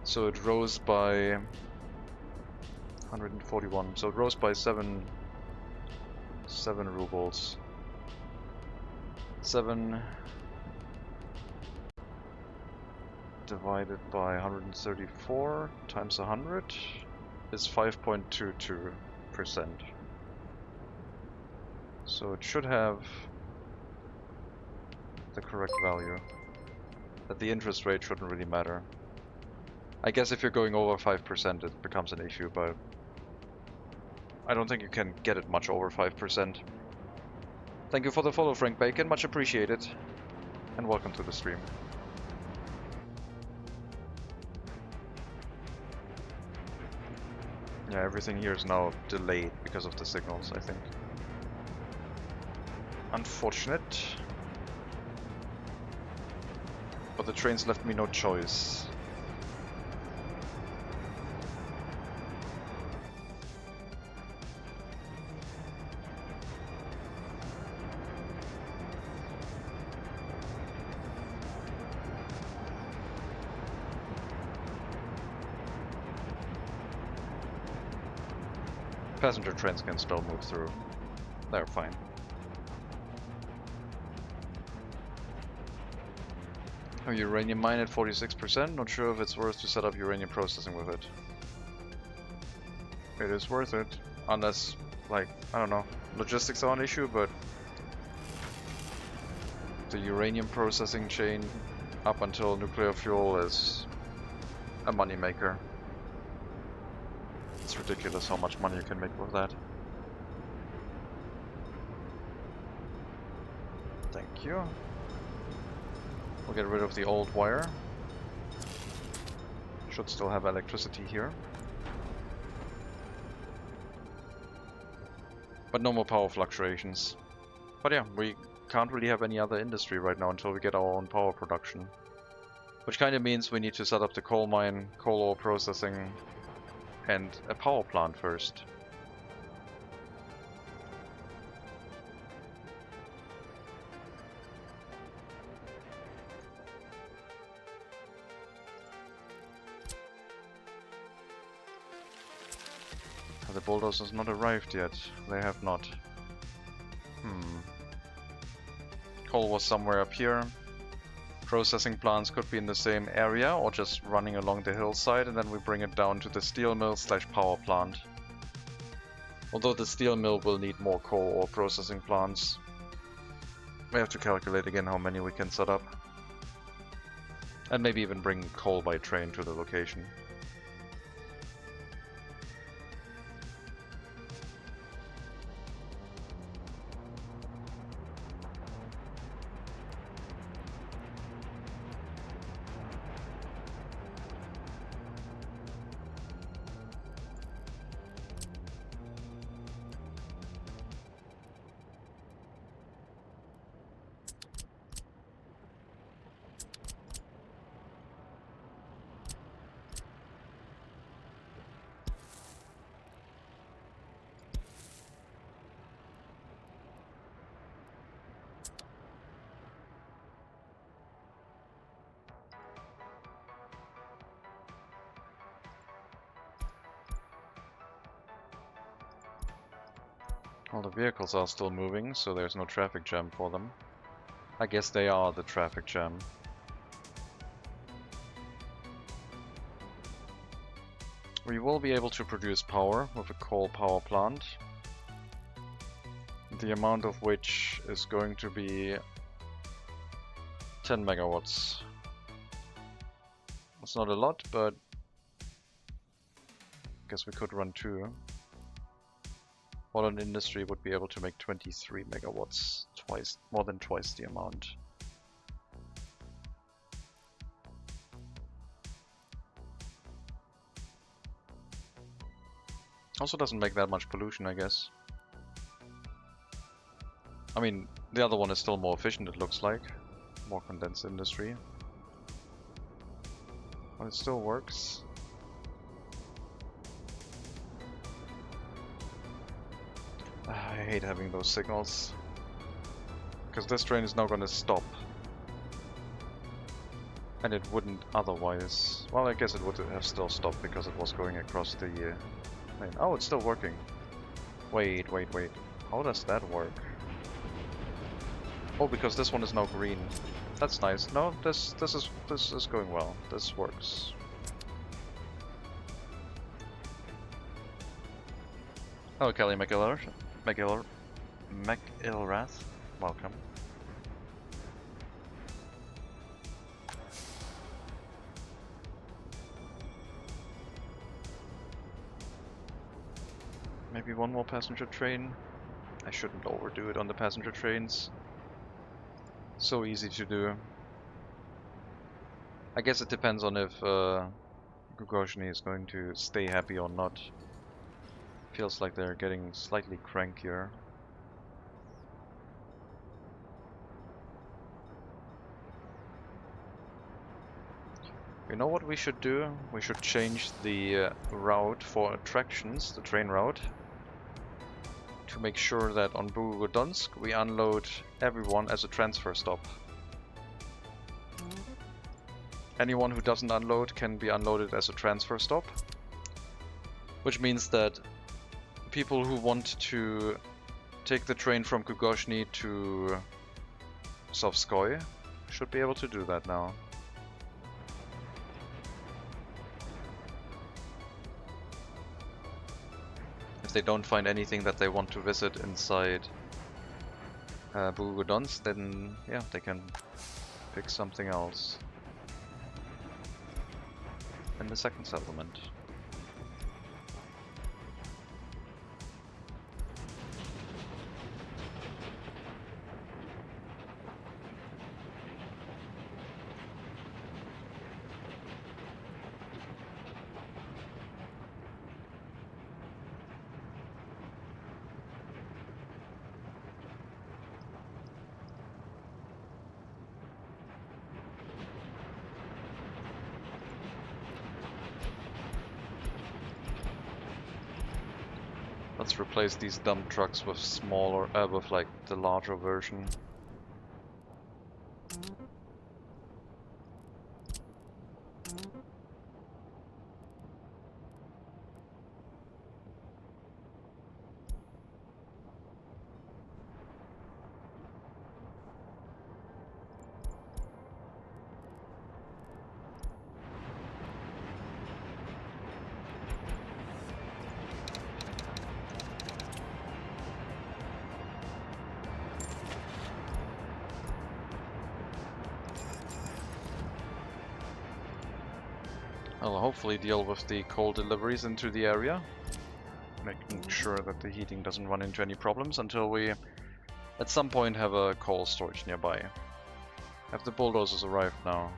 So it rose by 141, so it rose by 7 rubles. 7 divided by 134 times 100 is 5.22%. So it should have the correct value. That the interest rate shouldn't really matter. I guess if you're going over 5% it becomes an issue, but I don't think you can get it much over 5%. Thank you for the follow, Frank Bacon, much appreciated. And welcome to the stream. Yeah, everything here is now delayed because of the signals, I think. Unfortunate. But the trains left me no choice. Passenger trains can still move through. They're fine. A uranium mine at 46%. Not sure if it's worth to set up uranium processing with it. It is worth it. Unless, like, I don't know, logistics are an issue, but the uranium processing chain up until nuclear fuel is a moneymaker. It's ridiculous how much money you can make with that. Thank you. We'll get rid of the old wire. Should still have electricity here. But no more power fluctuations. But yeah, we can't really have any other industry right now until we get our own power production. Which kind of means we need to set up the coal mine, coal ore processing, and a power plant first. The bulldozers not arrived yet. They have not. Coal was somewhere up here. Processing plants could be in the same area or just running along the hillside, and then we bring it down to the steel mill / power plant. Although the steel mill will need more coal or processing plants. We have to calculate again how many we can set up. And maybe even bring coal by train to the location. All the vehicles are still moving, so there's no traffic jam for them. I guess they are the traffic jam. We will be able to produce power with a coal power plant. The amount of which is going to be 10 megawatts. It's not a lot, but I guess we could run 2. Modern industry would be able to make 23 megawatts, more than twice the amount. Also doesn't make that much pollution, I guess. I mean, the other one is still more efficient, it looks like. More condensed industry. But it still works. I hate having those signals. Because this train is now going to stop. And it wouldn't otherwise. Well, I guess it would have still stopped because it was going across the lane. Oh, it's still working. Wait. How does that work? Oh, because this one is now green. That's nice. No, this is going well. This works. Hello, Kelly McIlrath. Welcome. Maybe one more passenger train. I shouldn't overdo it on the passenger trains. So easy to do. I guess it depends on if Gugozhny is going to stay happy or not. Feels like they're getting slightly crankier. You know what we should do? We should change the route for attractions, the train route, to make sure that on Bugodonsk we unload everyone as a transfer stop. Anyone who doesn't unload can be unloaded as a transfer stop, which means that people who want to take the train from Gugozhny to Sovskoye should be able to do that now. If they don't find anything that they want to visit inside Bugodonsk, then yeah, they can pick something else in the second settlement. Let's replace these dump trucks with smaller, with like the larger version. I'll hopefully deal with the coal deliveries into the area, making sure that the heating doesn't run into any problems until we at some point have a coal storage nearby. Have the bulldozers arrived now?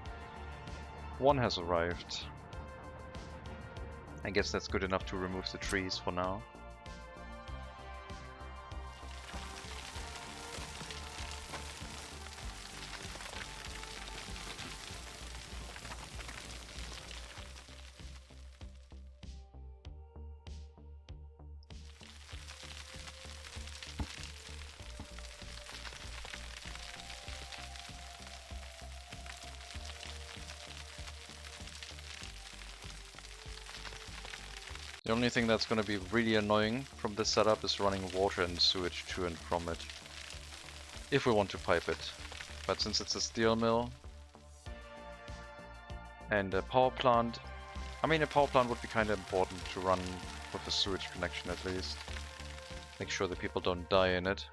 One has arrived. I guess that's good enough to remove the trees for now. The only thing that's going to be really annoying from this setup is running water and sewage to and from it, if we want to pipe it. But since it's a steel mill and a power plant, I mean a power plant would be kind of important to run with a sewage connection at least. Make sure that people don't die in it.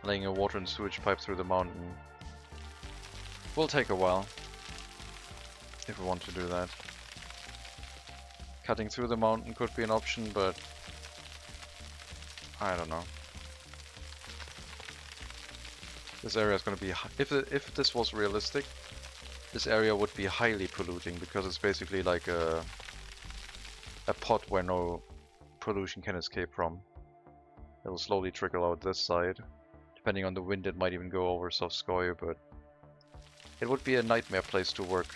Laying a water and sewage pipe through the mountain will take a while. If we want to do that. Cutting through the mountain could be an option, but I don't know. This area is going to be, if this was realistic, this area would be highly polluting because it's basically like a pot where no pollution can escape from. It will slowly trickle out this side. Depending on the wind, it might even go over Sovskoye, but it would be a nightmare place to work.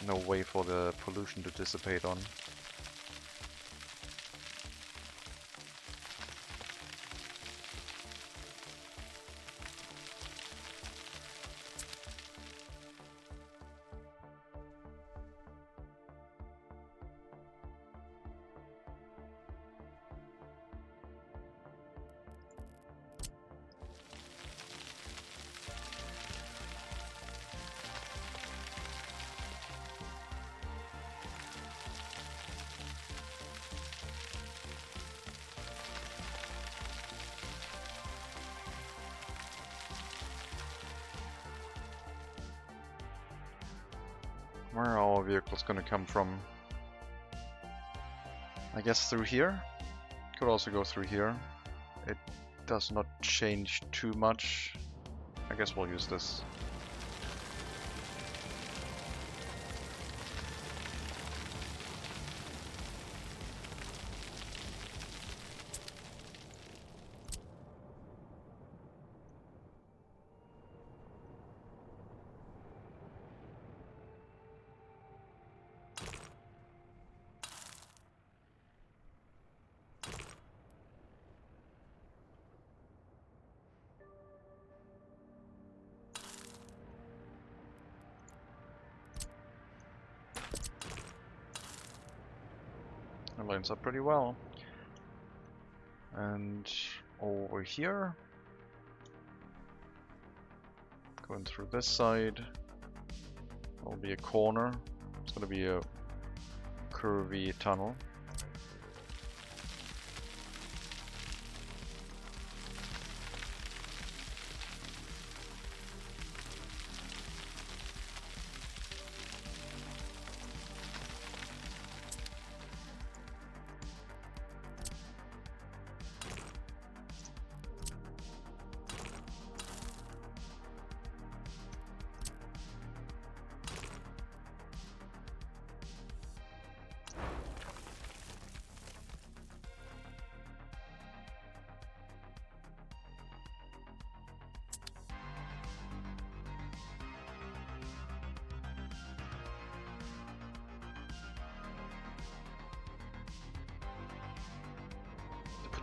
No way for the pollution to dissipate on. Where are our vehicles going to come from? I guess through here? Could also go through here. It does not change too much. I guess we'll use this. It lines up pretty well. And over here, going through this side, there'll be a corner. It's going to be a curvy tunnel.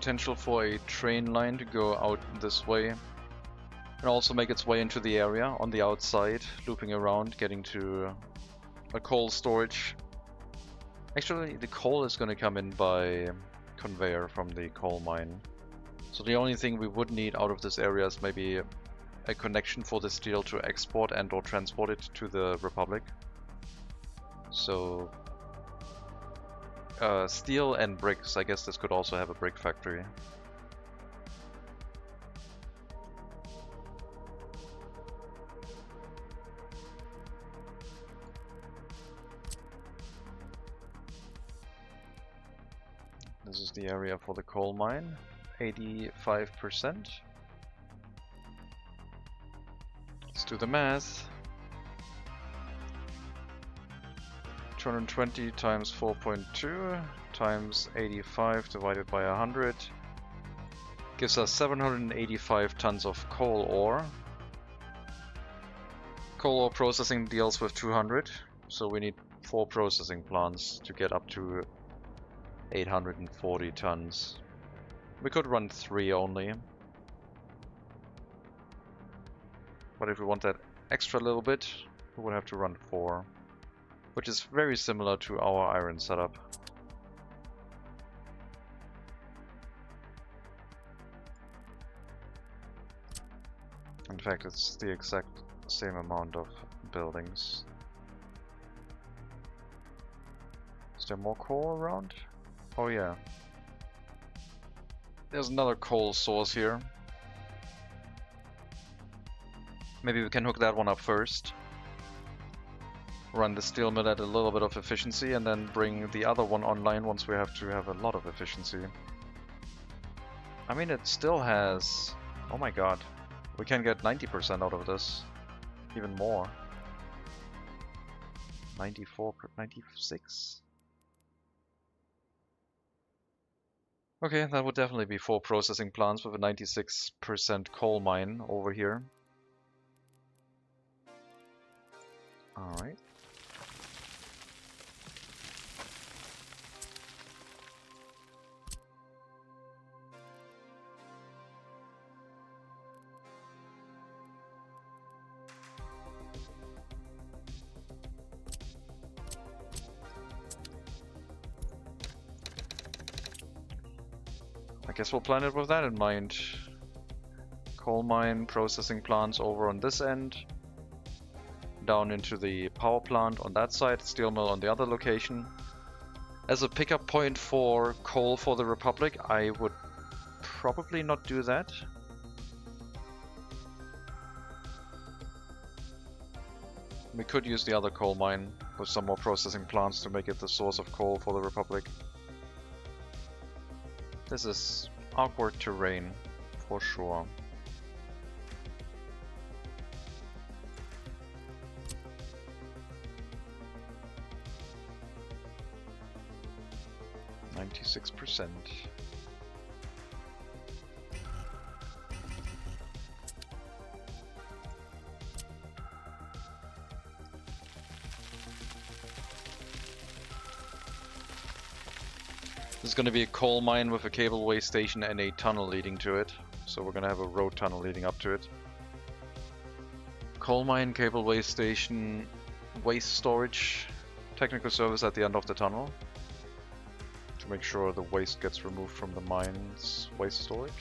potential for a train line to go out this way and also make its way into the area on the outside, looping around, getting to a coal storage. Actually, the coal is going to come in by conveyor from the coal mine. So the only thing we would need out of this area is maybe a connection for the steel to export and or transport it to the Republic. So steel and bricks. I guess this could also have a brick factory. This is the area for the coal mine, 85%. Let's do the math. 220 times 4.2 times 85 divided by 100 gives us 785 tons of coal ore. Coal ore processing deals with 200, so we need 4 processing plants to get up to 840 tons. We could run 3 only. But if we want that extra little bit, we would have to run 4. Which is very similar to our iron setup. In fact, it's the exact same amount of buildings. Is there more coal around? Oh yeah. There's another coal source here. Maybe we can hook that one up first. Run the steel mill at a little bit of efficiency and then bring the other one online once we have to have a lot of efficiency. I mean, it still has... Oh my god. We can get 90% out of this. Even more. 94, 96? Okay, that would definitely be 4 processing plants with a 96% coal mine over here. Alright. I guess we'll plan it with that in mind. Coal mine, processing plants over on this end. Down into the power plant on that side, steel mill on the other location. As a pickup point for coal for the Republic, I would probably not do that. We could use the other coal mine with some more processing plants to make it the source of coal for the Republic. This is awkward terrain, for sure. %. This is going to be a coal mine with a cableway station and a tunnel leading to it. So we're going to have a road tunnel leading up to it. Coal mine, cableway station, waste storage, technical service at the end of the tunnel. To make sure the waste gets removed from the mine's waste storage.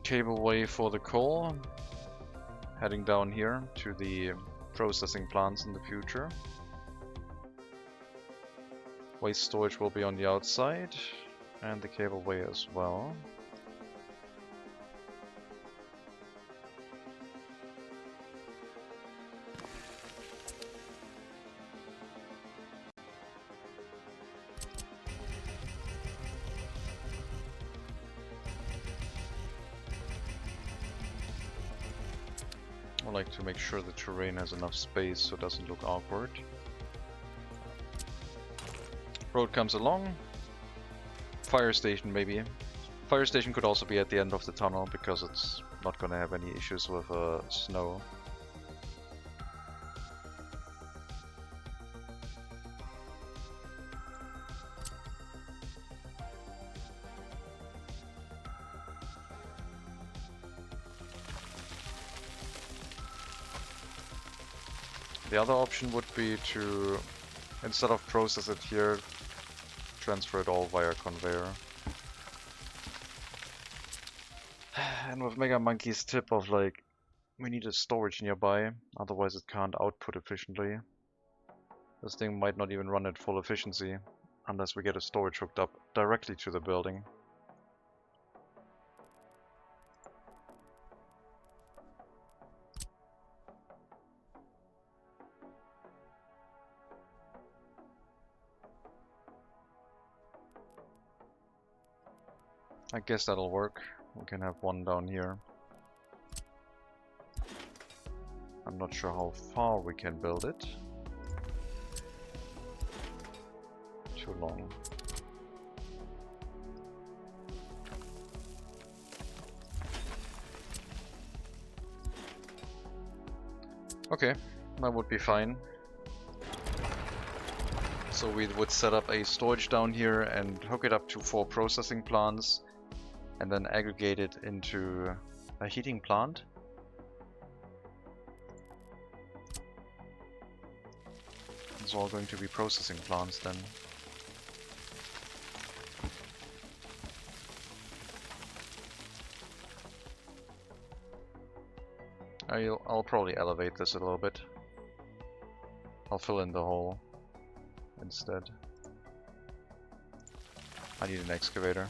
Cableway for the coal, heading down here to the processing plants in the future. Waste storage will be on the outside, and the cableway as well. I like to make sure the terrain has enough space so it doesn't look awkward. Road comes along. Fire station maybe. Fire station could also be at the end of the tunnel because it's not gonna have any issues with snow. The other option would be to, instead of process it here, transfer it all via conveyor. And with Mega Monkey's tip of like, we need a storage nearby, otherwise it can't output efficiently. This thing might not even run at full efficiency, unless we get a storage hooked up directly to the building. I guess that'll work. We can have one down here. I'm not sure how far we can build it. Too long. Okay, that would be fine. So we would set up a storage down here and hook it up to 4 processing plants and then aggregate it into a heating plant. It's all going to be processing plants then. I'll probably elevate this a little bit. I'll fill in the hole instead. I need an excavator.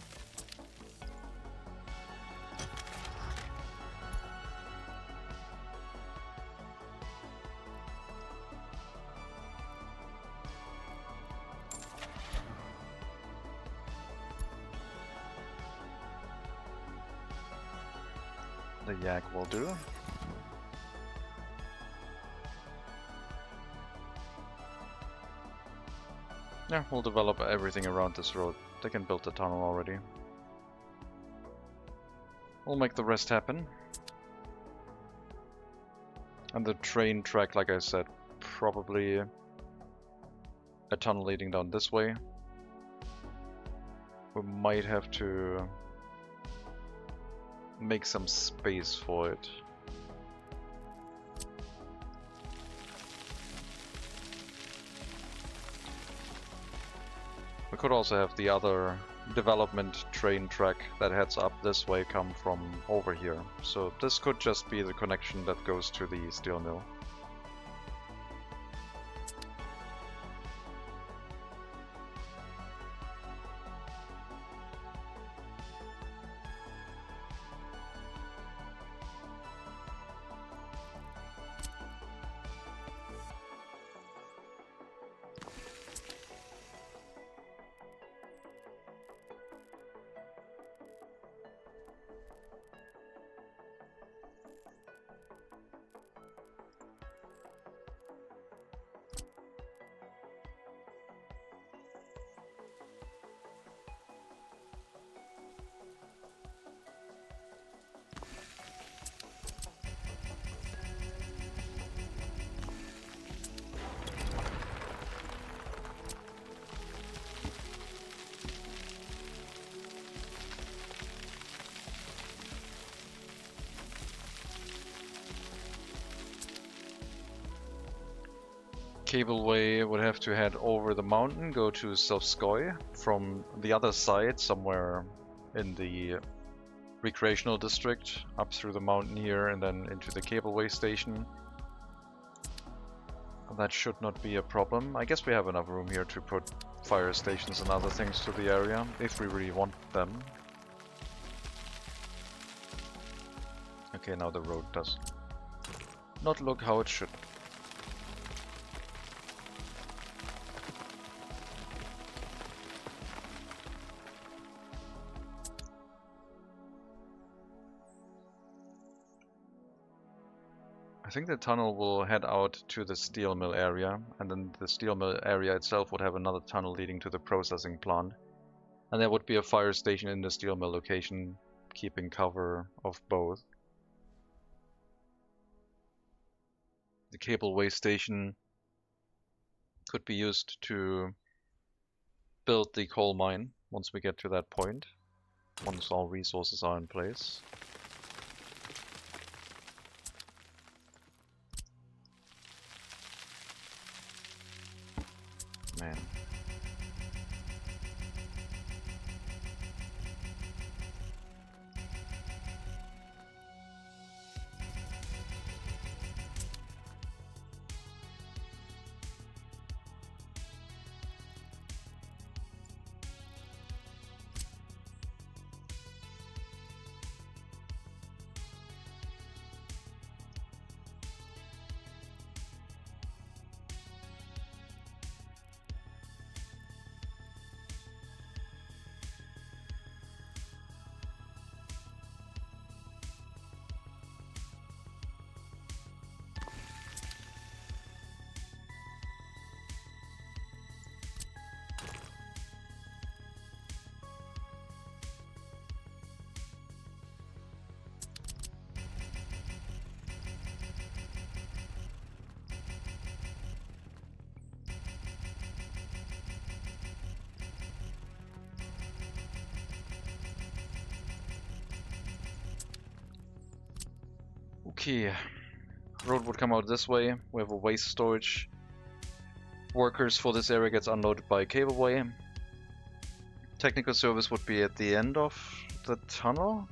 The yak will do. Yeah, we'll develop everything around this road. They can build the tunnel already. We'll make the rest happen. And the train track, like I said, probably a tunnel leading down this way. We might have to make some space for it. We could also have the other development train track that heads up this way come from over here. So this could just be the connection that goes to the steel mill. Cableway would have to head over the mountain, go to Sovskoy from the other side, somewhere in the recreational district, up through the mountain here and then into the cableway station. That should not be a problem. I guess we have enough room here to put fire stations and other things to the area, if we really want them. Okay, now the road does not look how it should. I think the tunnel will head out to the steel mill area, and then the steel mill area itself would have another tunnel leading to the processing plant. And there would be a fire station in the steel mill location, keeping cover of both. The cableway station could be used to build the coal mine once we get to that point, once all resources are in place. Man. Okay, road would come out this way. We have a waste storage. Workers for this area gets unloaded by cableway. Technical service would be at the end of the tunnel.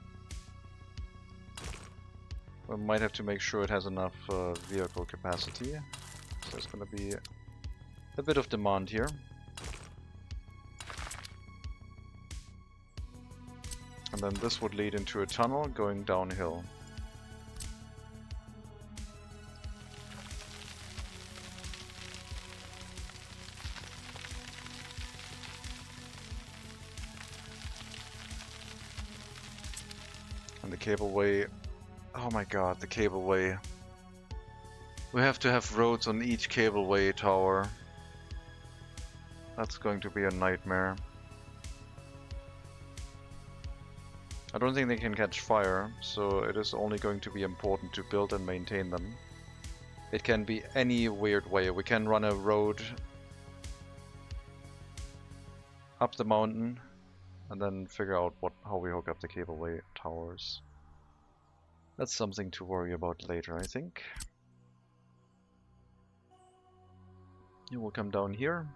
We might have to make sure it has enough vehicle capacity. So there's going to be a bit of demand here. And then this would lead into a tunnel going downhill. And the cableway, oh my god, the cableway. We have to have roads on each cableway tower. That's going to be a nightmare. I don't think they can catch fire, so it is only going to be important to build and maintain them. It can be any weird way. We can run a road up the mountain and then figure out how we hook up the cableway towers. That's something to worry about later, I think. You will come down here.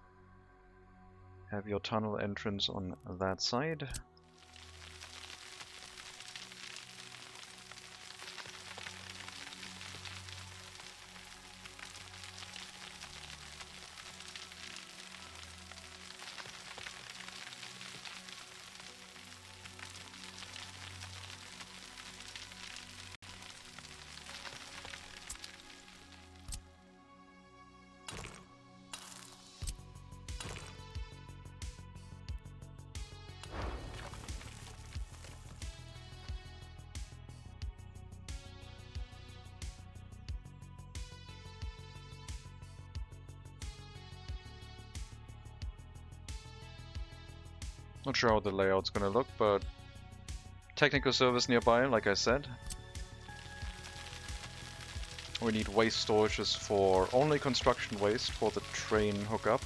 Have your tunnel entrance on that side. Not sure how the layout's gonna look, but technical service nearby, like I said. We need waste storages for only construction waste for the train hookup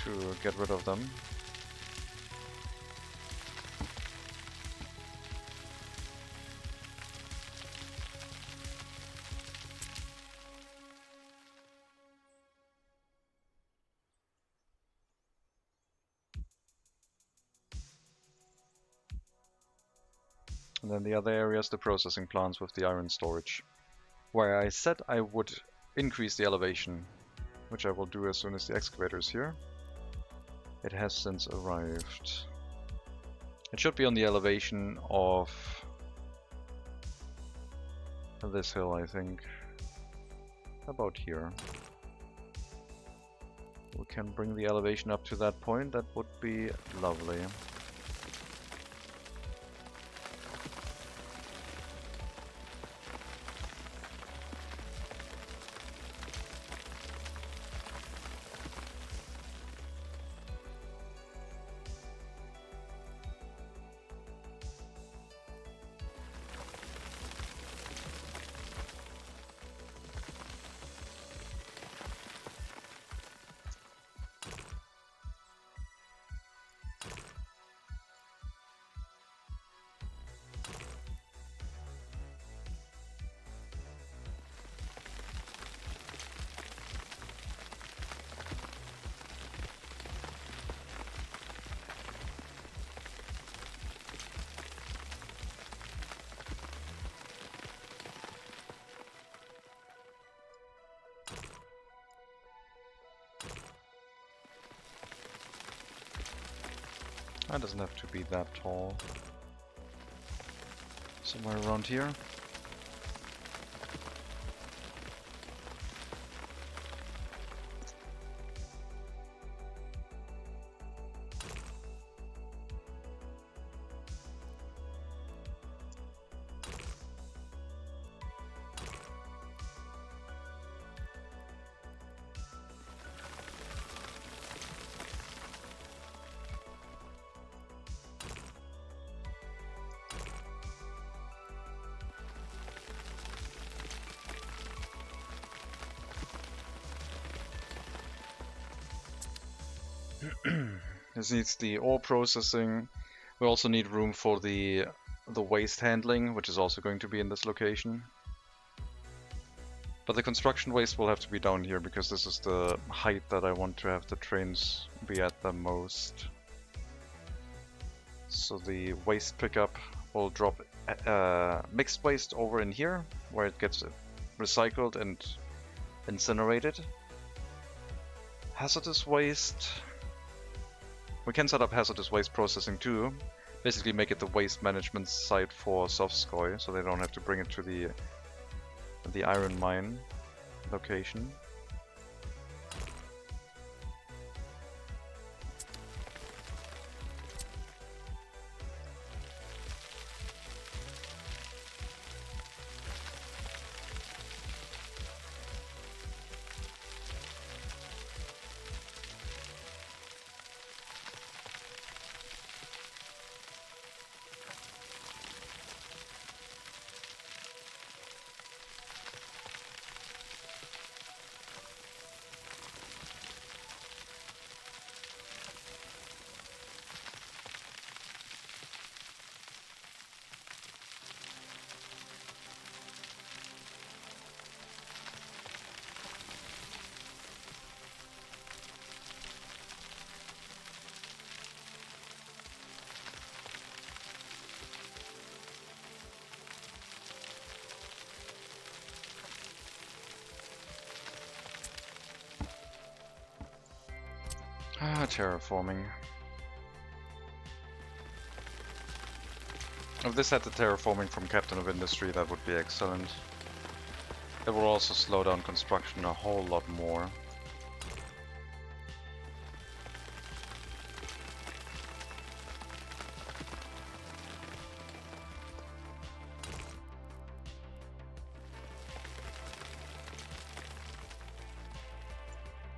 to get rid of them. And then the other area is the processing plants with the iron storage, where I said I would increase the elevation, which I will do as soon as the excavator is here. It has since arrived. It should be on the elevation of this hill, I think. About here. We can bring the elevation up to that point. That would be lovely. That doesn't have to be that tall. Somewhere around here. This needs the ore processing. We also need room for the waste handling, which is also going to be in this location. But the construction waste will have to be down here because this is the height that I want to have the trains be at the most. So the waste pickup will drop mixed waste over in here, where it gets recycled and incinerated. Hazardous waste. We can set up hazardous waste processing too. Basically make it the waste management site for Sovskoy, so they don't have to bring it to the iron mine location. Terraforming. If this had the terraforming from Captain of Industry, that would be excellent. It will also slow down construction a whole lot more.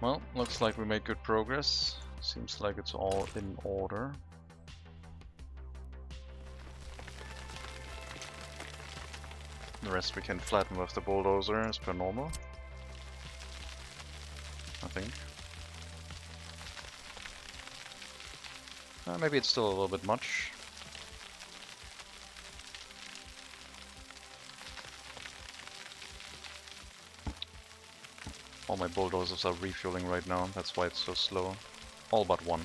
Well, looks like we made good progress. Seems like it's all in order. The rest we can flatten with the bulldozer as per normal, I think. Maybe it's still a little bit much. All my bulldozers are refueling right now, that's why it's so slow. All but one.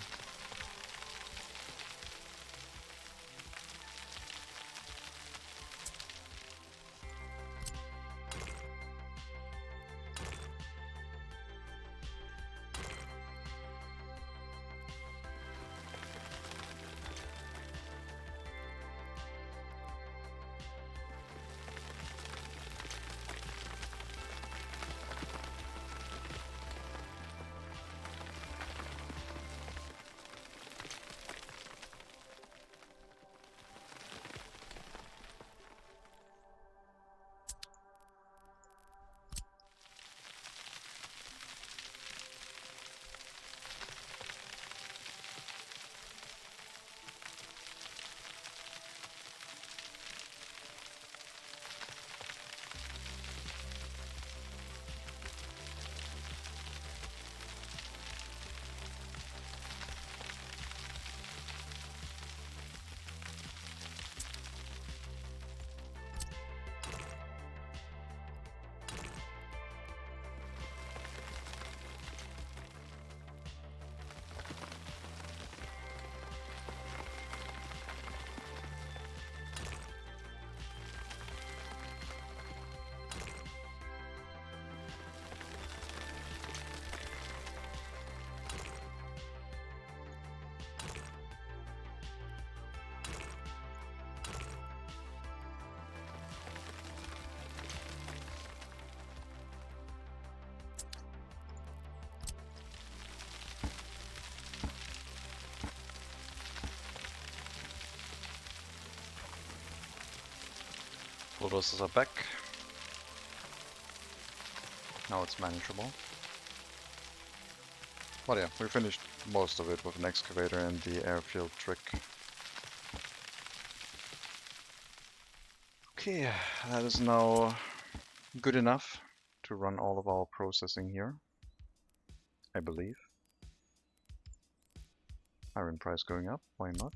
Bulldozers are back. Now it's manageable. But yeah, we finished most of it with an excavator and the airfield trick. Okay, that is now good enough to run all of our processing here, I believe. Iron price going up, why not?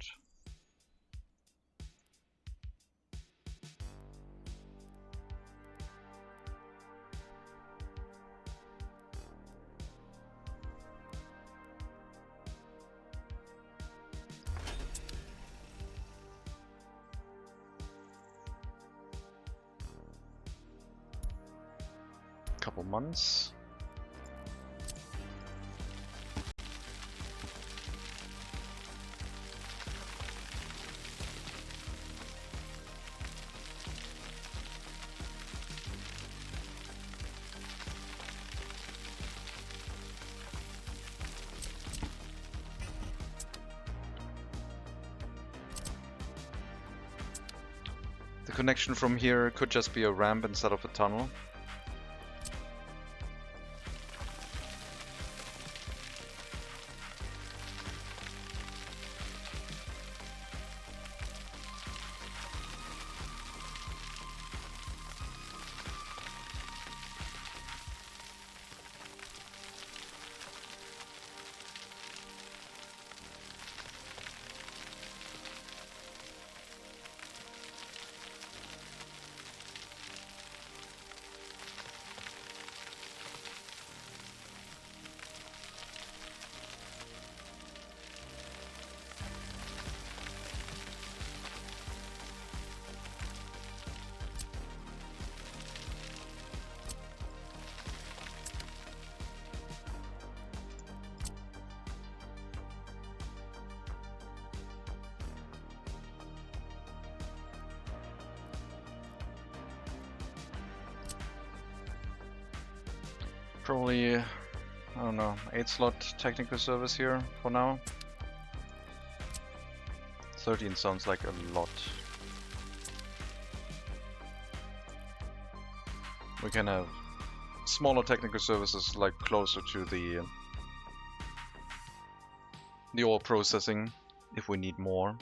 Couple months. The connection from here could just be a ramp instead of a tunnel. Probably, I don't know, 8-slot technical service here for now. 13 sounds like a lot. We can have smaller technical services like closer to the ore processing if we need more.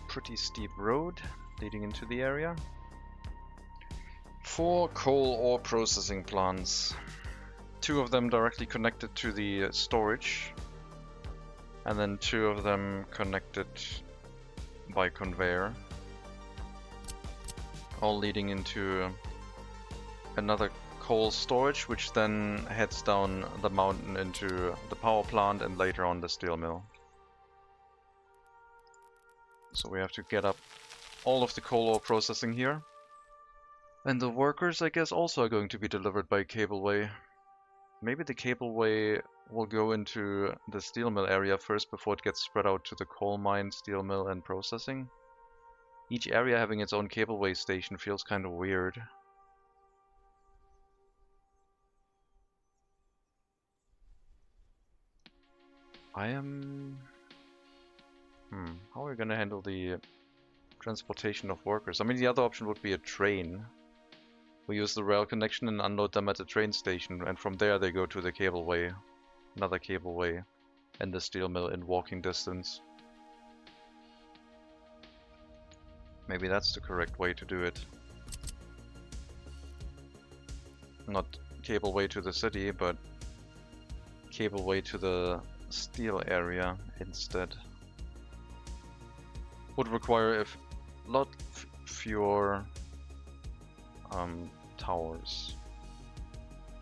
Pretty steep road leading into the area. 4 coal ore processing plants. 2 of them directly connected to the storage, and then 2 of them connected by conveyor, all leading into another coal storage, which then heads down the mountain into the power plant and later on the steel mill. So we have to get up all of the coal ore processing here. And the workers, I guess, also are going to be delivered by cableway. Maybe the cableway will go into the steel mill area first before it gets spread out to the coal mine, steel mill and processing. Each area having its own cableway station feels kind of weird. How are we gonna handle the transportation of workers? I mean, the other option would be a train. We use the rail connection and unload them at the train station, and from there they go to the cableway, another cableway, and the steel mill in walking distance. Maybe that's the correct way to do it. Not cableway to the city, but cableway to the steel area instead. Would require a lot fewer towers.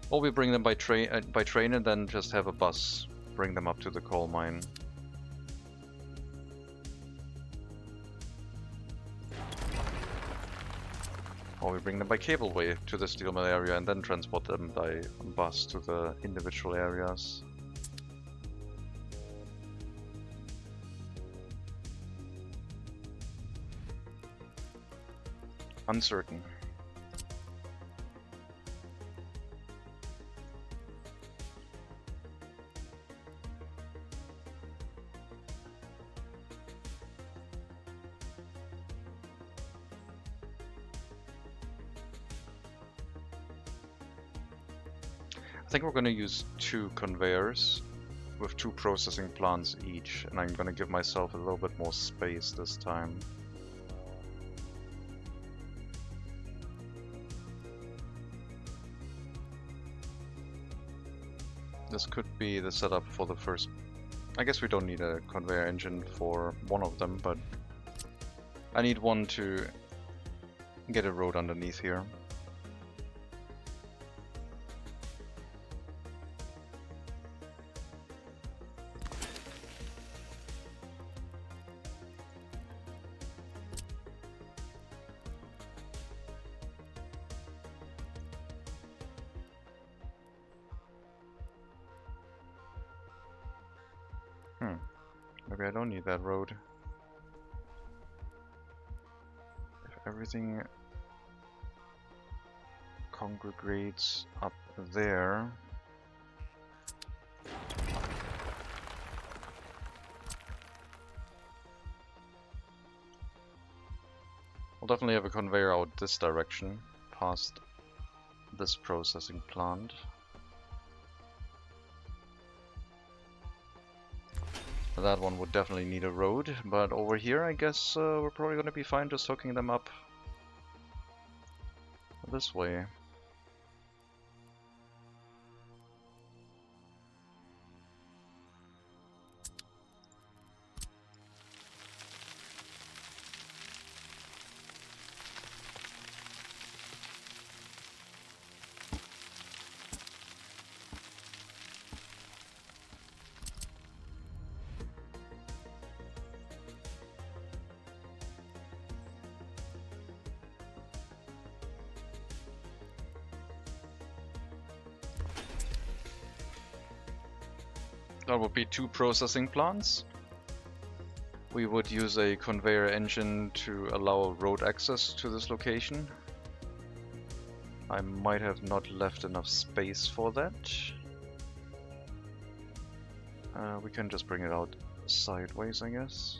Or we bring them by train and then just have a bus bring them up to the coal mine. Or we bring them by cableway to the steel mill area and then transport them by bus to the individual areas. Uncertain. I think we're going to use 2 conveyors with 2 processing plants each, and I'm going to give myself a little bit more space this time. This could be the setup for the first... I guess we don't need a conveyor engine for one of them, but I need one to get a road underneath here. Maybe I don't need that road. If everything congregates up there... We'll definitely have a conveyor out this direction, past this processing plant. That one would definitely need a road, but over here I guess we're probably going to be fine just hooking them up this way. That would be 2 processing plants. We would use a conveyor engine to allow road access to this location. I might have not left enough space for that. We can just bring it out sideways, I guess.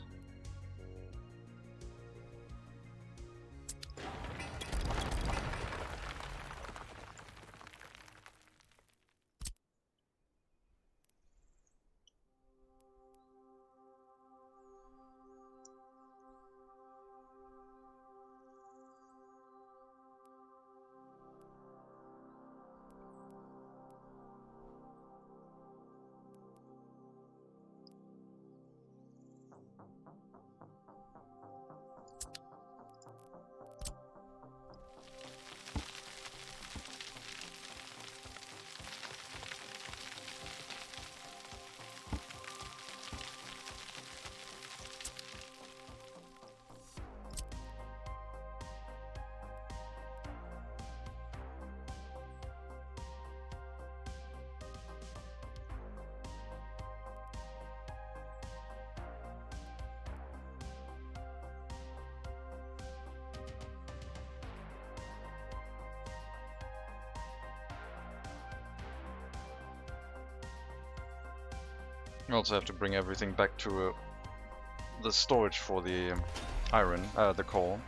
We also have to bring everything back to the storage for the iron, the coal.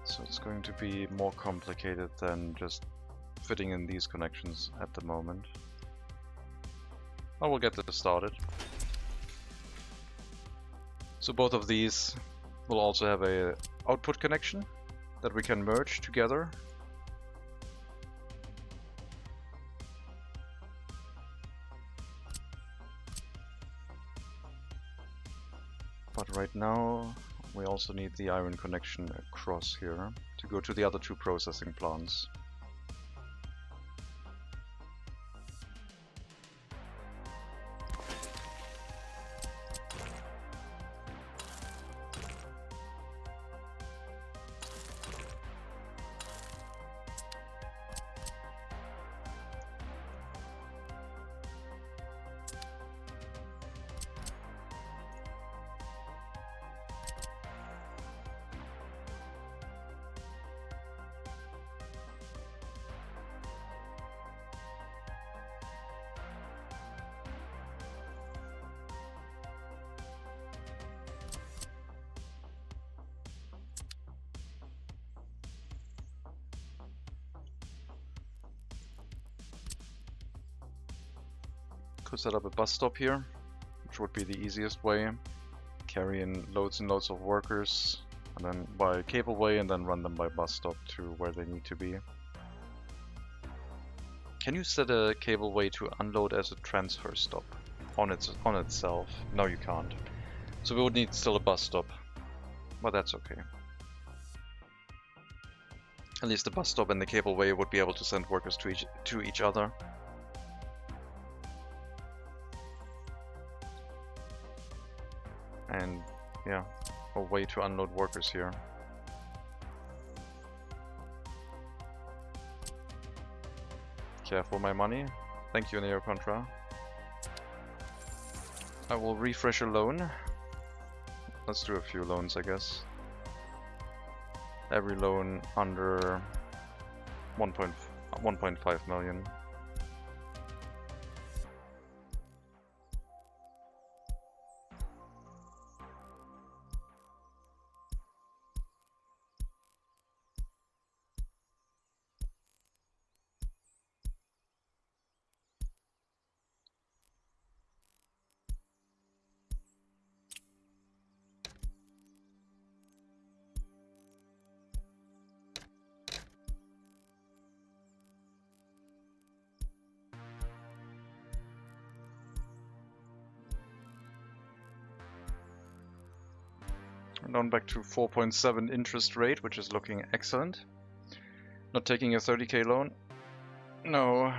So it's going to be more complicated than just fitting in these connections at the moment. But we'll get this started. So both of these will also have a output connection that we can merge together. But right now we also need the iron connection across here to go to the other 2 processing plants. Could set up a bus stop here, which would be the easiest way. Carry in loads and loads of workers, and then by cableway, and then run them by bus stop to where they need to be. Can you set a cableway to unload as a transfer stop on itself? No, you can't. So we would need still a bus stop, but that's okay. At least the bus stop and the cableway would be able to send workers to each other. And yeah, a way to unload workers here. Careful, my money. Thank you, Neo Contra. I will refresh a loan. Let's do a few loans, I guess. Every loan under 1.5 million. Down back to 4.7 interest rate, which is looking excellent. Not taking a 30k loan? No,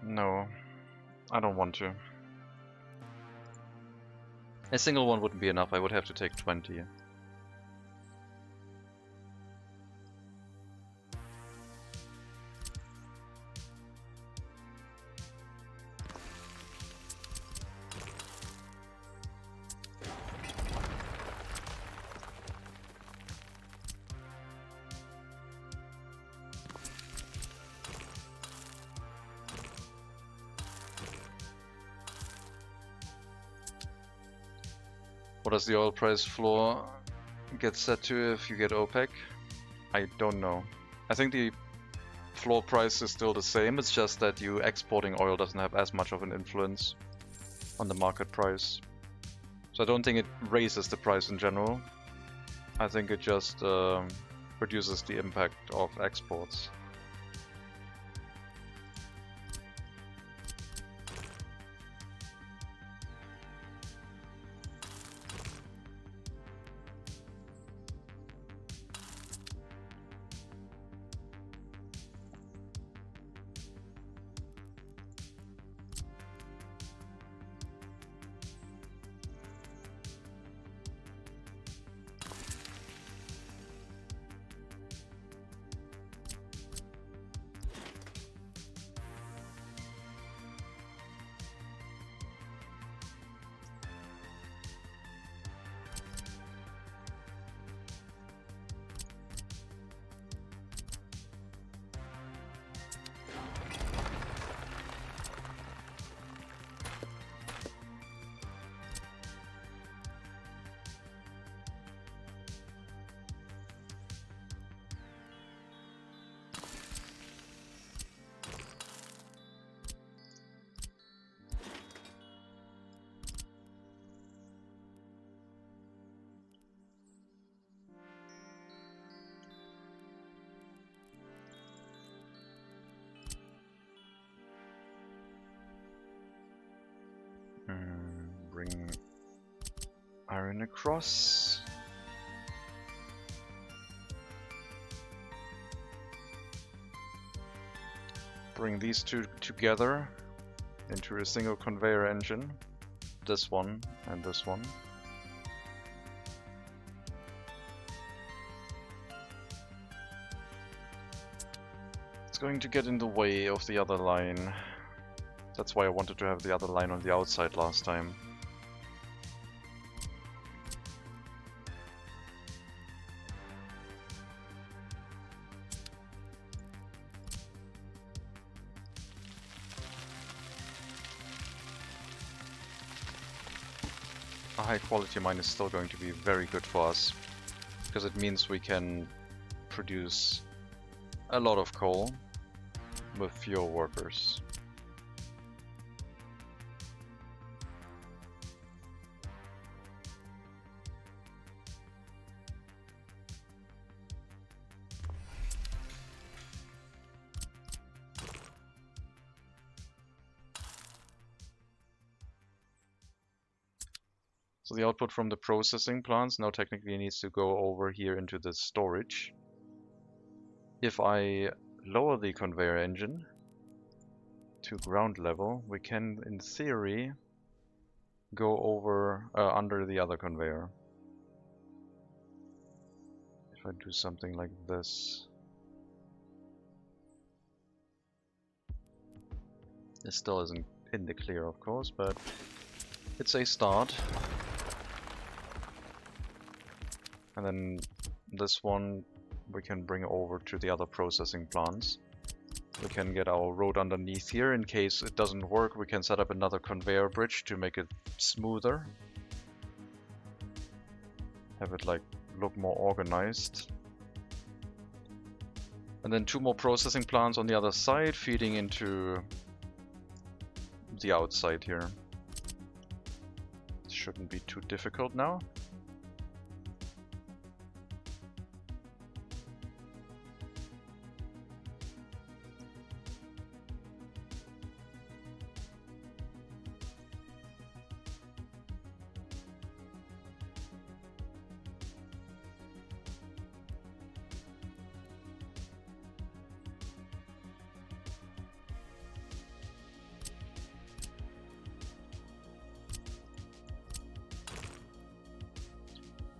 no, I don't want to. A single one wouldn't be enough, I would have to take 20. What does the oil price floor get set to if you get OPEC? I don't know. I think the floor price is still the same, it's just that you exporting oil doesn't have as much of an influence on the market price. So I don't think it raises the price in general. I think it just reduces the impact of exports. Bring iron across. Bring these two together into a single conveyor engine. This one and this one. It's going to get in the way of the other line. That's why I wanted to have the other line on the outside last time. A high quality mine is still going to be very good for us, because it means we can produce a lot of coal with fewer workers. So the output from the processing plants now technically needs to go over here into the storage. If I lower the conveyor engine to ground level, we can, in theory, go over under the other conveyor. If I do something like this. It still isn't in the clear, of course, but it's a start. And then this one we can bring over to the other processing plants. We can get our road underneath here. In case it doesn't work, we can set up another conveyor bridge to make it smoother. Have it like look more organized. And then 2 more processing plants on the other side, feeding into the outside here. It shouldn't be too difficult now.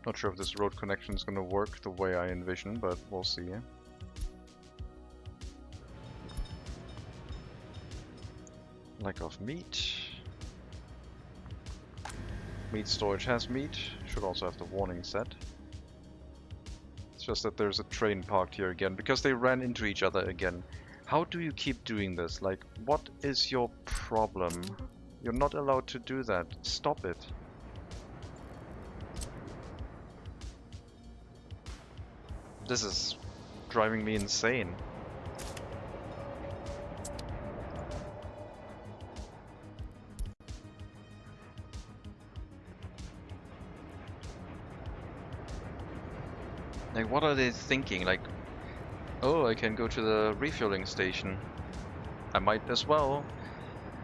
Not sure if this road connection is going to work the way I envision, but we'll see. Lack of meat. Meat storage has meat. Should also have the warning set. It's just that there's a train parked here again, because they ran into each other again. How do you keep doing this? Like, what is your problem? You're not allowed to do that. Stop it. This is driving me insane. Like, what are they thinking? Like, oh, I can go to the refueling station. I might as well,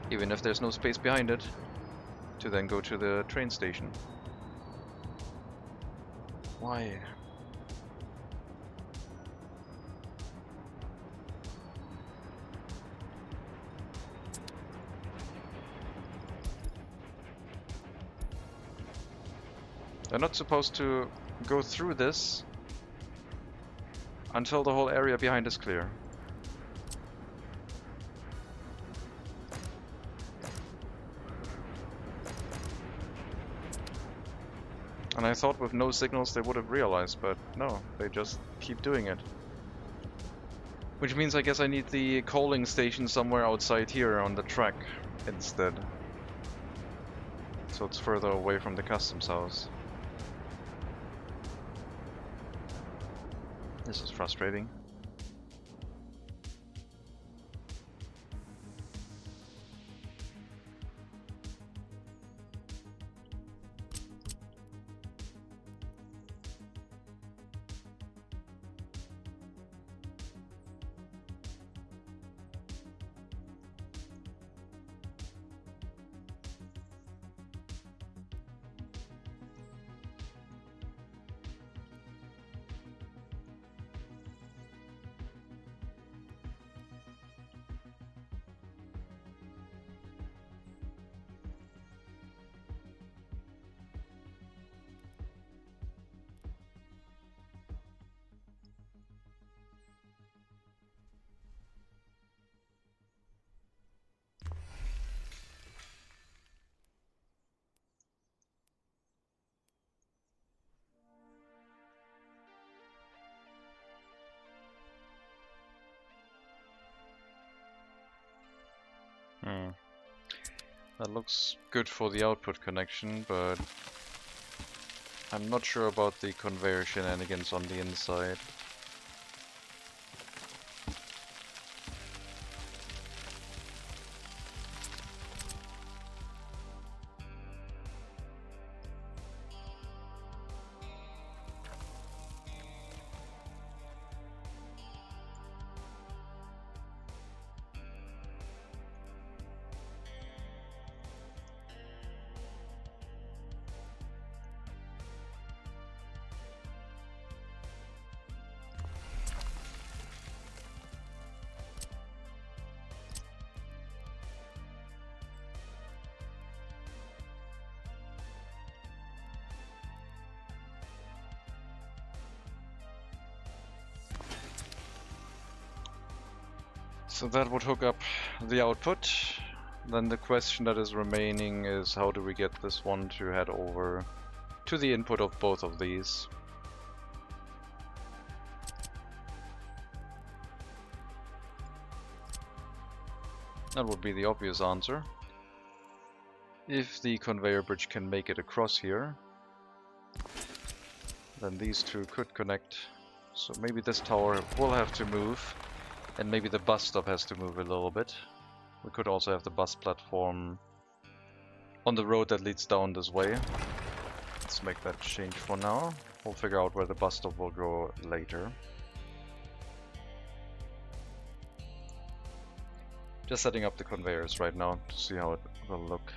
even if there's no space behind it, to then go to the train station. Why? They're not supposed to go through this until the whole area behind is clear. And I thought with no signals they would have realized, but no, they just keep doing it. Which means I guess I need the coaling station somewhere outside here on the track instead. So it's further away from the customs house. This is frustrating. That looks good for the output connection, but I'm not sure about the conveyor shenanigans on the inside. So that would hook up the output. Then the question that is remaining is how do we get this one to head over to the input of both of these. That would be the obvious answer. If the conveyor bridge can make it across here, then these two could connect. So maybe this tower will have to move, and maybe the bus stop has to move a little bit. We could also have the bus platform on the road that leads down this way. Let's make that change for now. We'll figure out where the bus stop will go later. Just setting up the conveyors right now to see how it will look.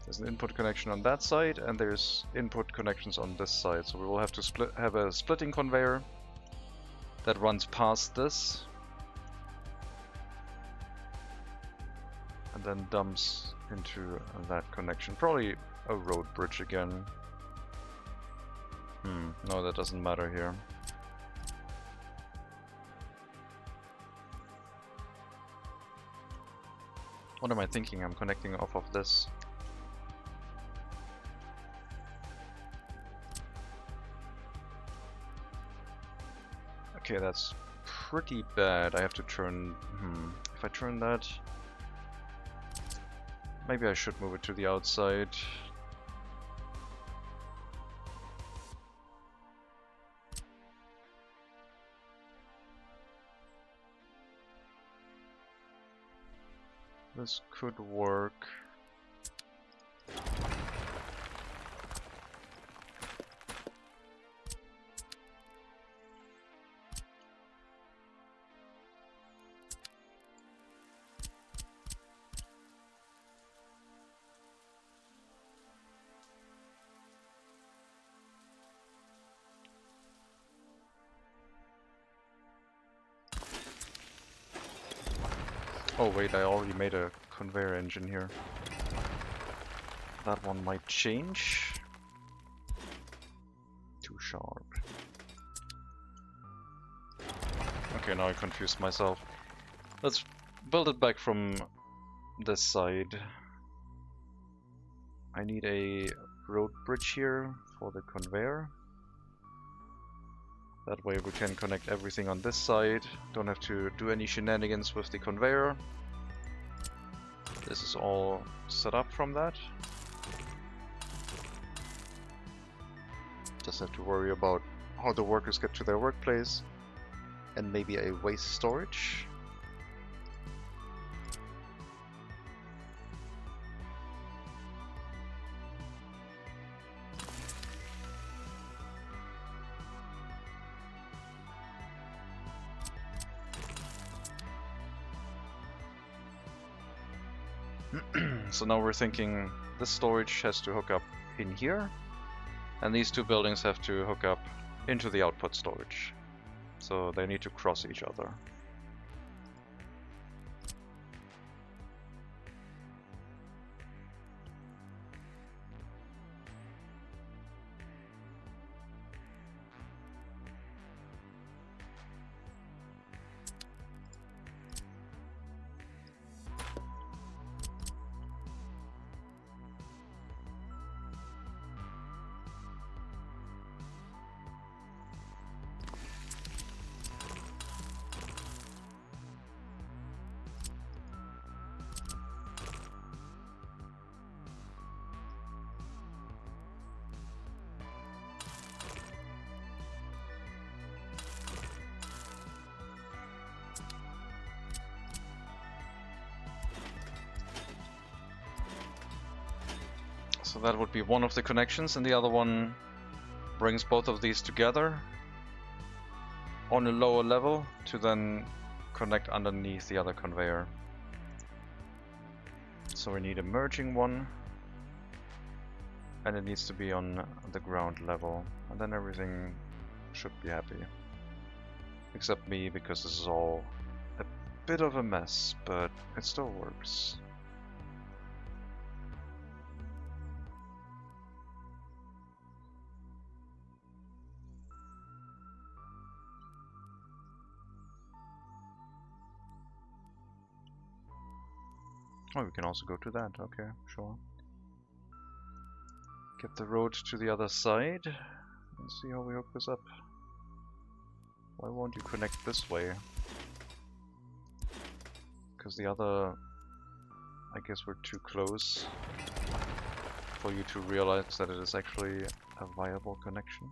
There's an input connection on that side, and there's input connections on this side. So we will have to have a splitting conveyor that runs past this and then dumps into that connection. Probably a road bridge again. No, that doesn't matter here. What am I thinking? I'm connecting off of this. Okay, that's pretty bad. I have to turn... If I turn that... Maybe I should move it to the outside. This could work. Oh wait, I already made a conveyor engine here. That one might change. Too sharp. Okay, now I confused myself. Let's build it back from this side. I need a road bridge here for the conveyor. That way we can connect everything on this side. Don't have to do any shenanigans with the conveyor. This is all set up from that. Just have to worry about how the workers get to their workplace. And maybe a waste storage. So now we're thinking this storage has to hook up in here, and these two buildings have to hook up into the output storage. So they need to cross each other. So that would be one of the connections, and the other one brings both of these together on a lower level to then connect underneath the other conveyor. So we need a merging one, and it needs to be on the ground level, and then everything should be happy. Except me, because this is all a bit of a mess, but it still works. Oh, we can also go to that. Okay, sure. Get the road to the other side and see how we hook this up. Why won't you connect this way? Because the other... I guess we're too close for you to realize that it is actually a viable connection.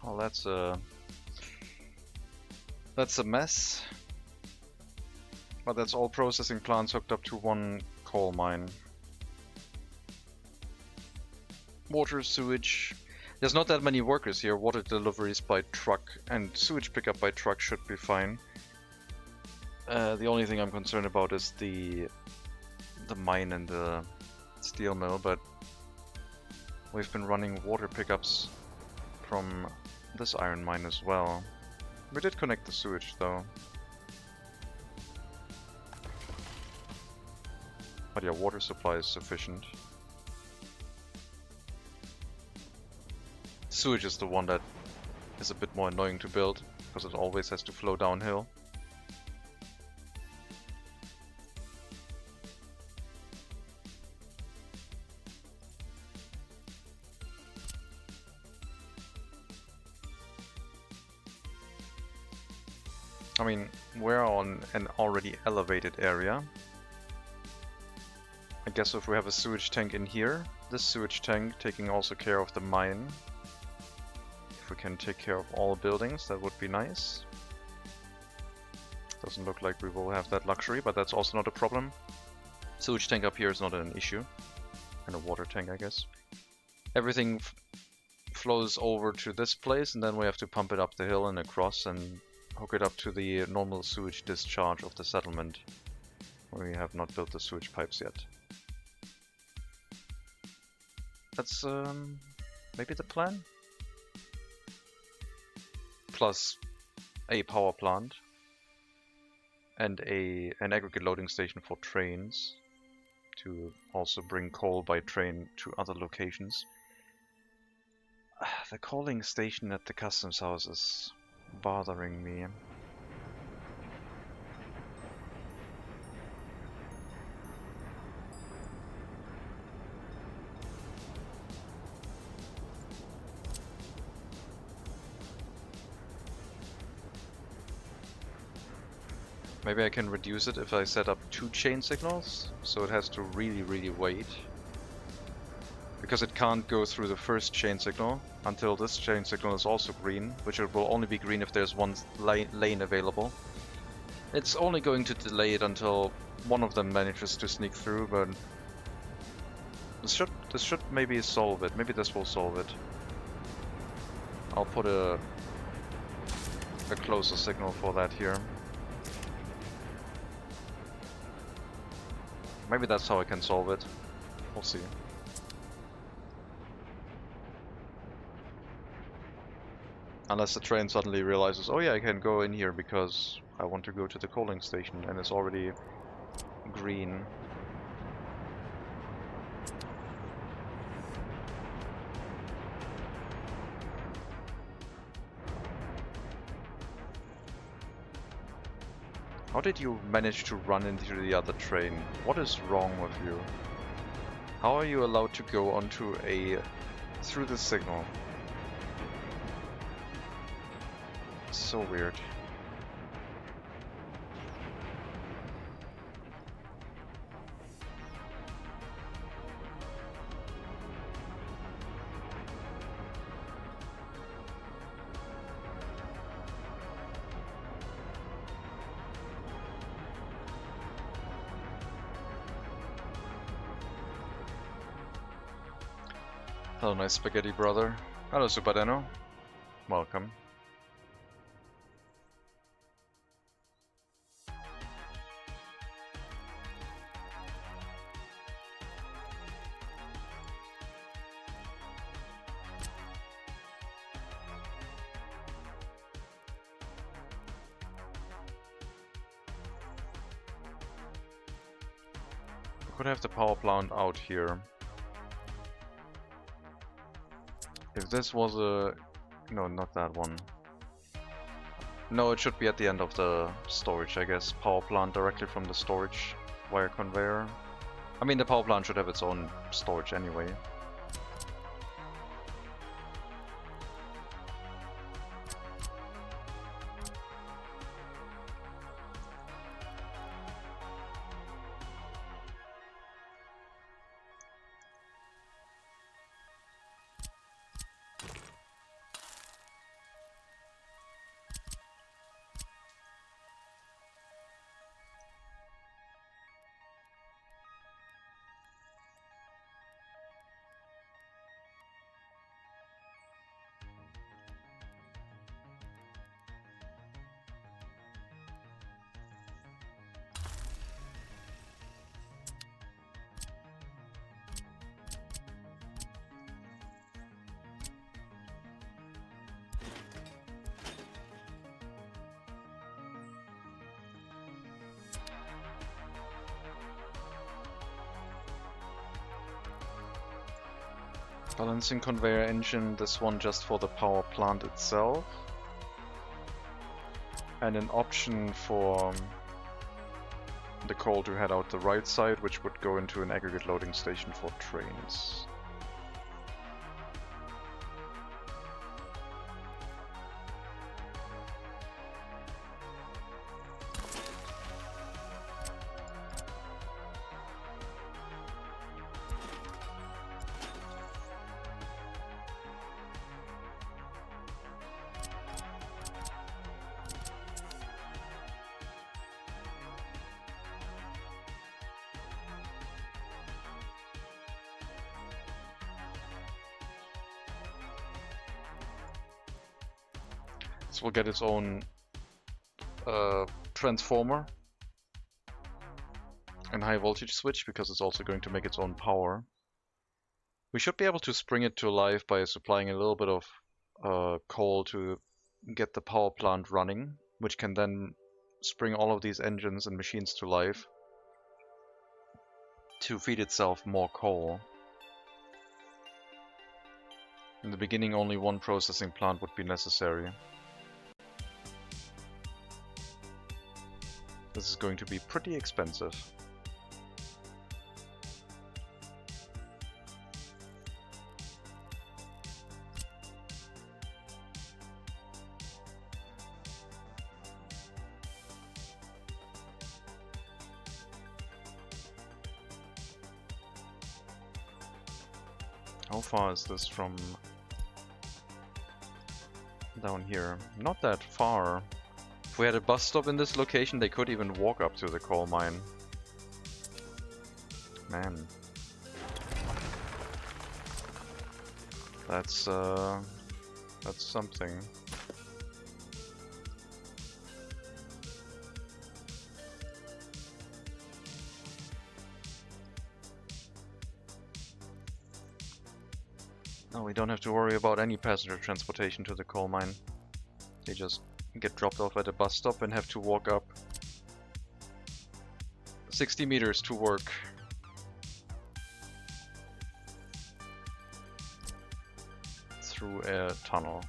Well, that's a mess. But that's all processing plants hooked up to one coal mine. Water, sewage. There's not that many workers here. Water deliveries by truck and sewage pickup by truck should be fine. The only thing I'm concerned about is the mine and the steel mill, but we've been running water pickups from this iron mine as well. We did connect the sewage though. But yeah, water supply is sufficient. Sewage is the one that is a bit more annoying to build, because it always has to flow downhill. I mean, we're on an already elevated area. I guess if we have a sewage tank in here, this sewage tank taking also care of the mine. If we can take care of all buildings, that would be nice. Doesn't look like we will have that luxury, but that's also not a problem. Sewage tank up here is not an issue. And a water tank, I guess. Everything flows over to this place, and then we have to pump it up the hill and across and hook it up to the normal sewage discharge of the settlement. We have not built the sewage pipes yet. That's maybe the plan? Plus a power plant and an aggregate loading station for trains to also bring coal by train to other locations. The coaling station at the customs house is bothering me. Maybe I can reduce it if I set up 2 chain signals, so it has to really wait. Because it can't go through the first chain signal until this chain signal is also green, which it will only be green if there's one lane available. It's only going to delay it until one of them manages to sneak through, but this should maybe solve it. Maybe this will solve it. I'll put a closer signal for that here. Maybe that's how I can solve it. We'll see. Unless the train suddenly realizes, oh yeah, I can go in here because I want to go to the coaling station and it's already green. How did you manage to run into the other train? What is wrong with you? How are you allowed to go onto through the signal? It's so weird. Hello, nice spaghetti brother. Hello, Superdeno. Welcome. We could have the power plant out here. If this was a... No, not that one. No, it should be at the end of the storage, I guess. Power plant directly from the storage via conveyor. I mean, the power plant should have its own storage anyway. Balancing conveyor engine, this one just for the power plant itself. And an option for the coal to head out the right side, which would go into an aggregate loading station for trains. This will get its own transformer and high voltage switch because it's also going to make its own power. We should be able to spring it to life by supplying a little bit of coal to get the power plant running, which can then spring all of these engines and machines to life to feed itself more coal. In the beginning, only one processing plant would be necessary. This is going to be pretty expensive. How far is this from down here? Not that far. If we had a bus stop in this location, they could even walk up to the coal mine. Man. That's something. No, we don't have to worry about any passenger transportation to the coal mine. They just get dropped off at a bus stop and have to walk up 60 meters to work. Through a tunnel.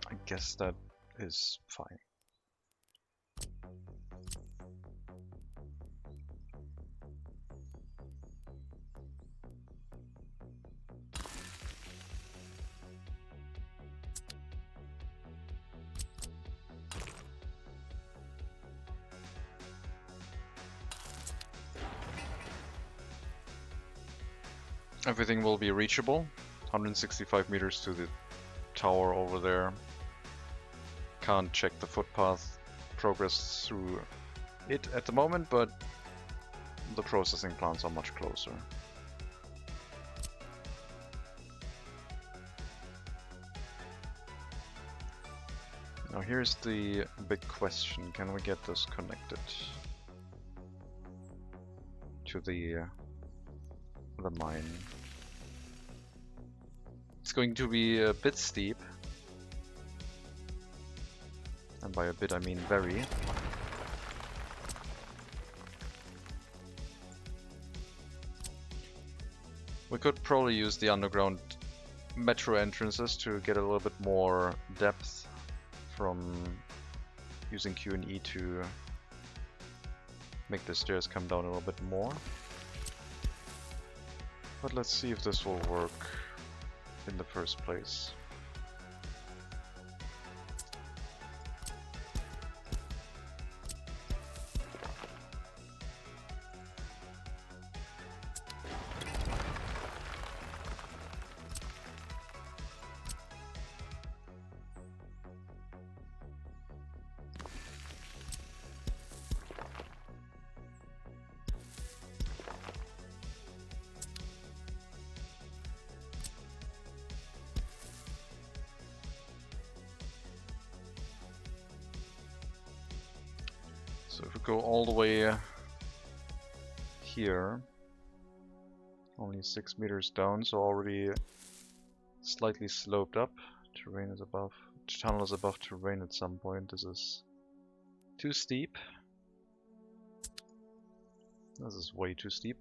I guess that is fine. Everything will be reachable. 165 meters to the tower over there. Can't check the footpath progress through it at the moment, but the processing plants are much closer. Now here's the big question: can we get this connected to the mine? It's going to be a bit steep, and by a bit I mean very. We could probably use the underground metro entrances to get a little bit more depth from using Q and E to make the stairs come down a little bit more. But let's see if this will work in the first place. So if we go all the way here, only 6 meters down, so already slightly sloped up. Terrain is above, tunnel is above terrain at some point. This is too steep. This is way too steep.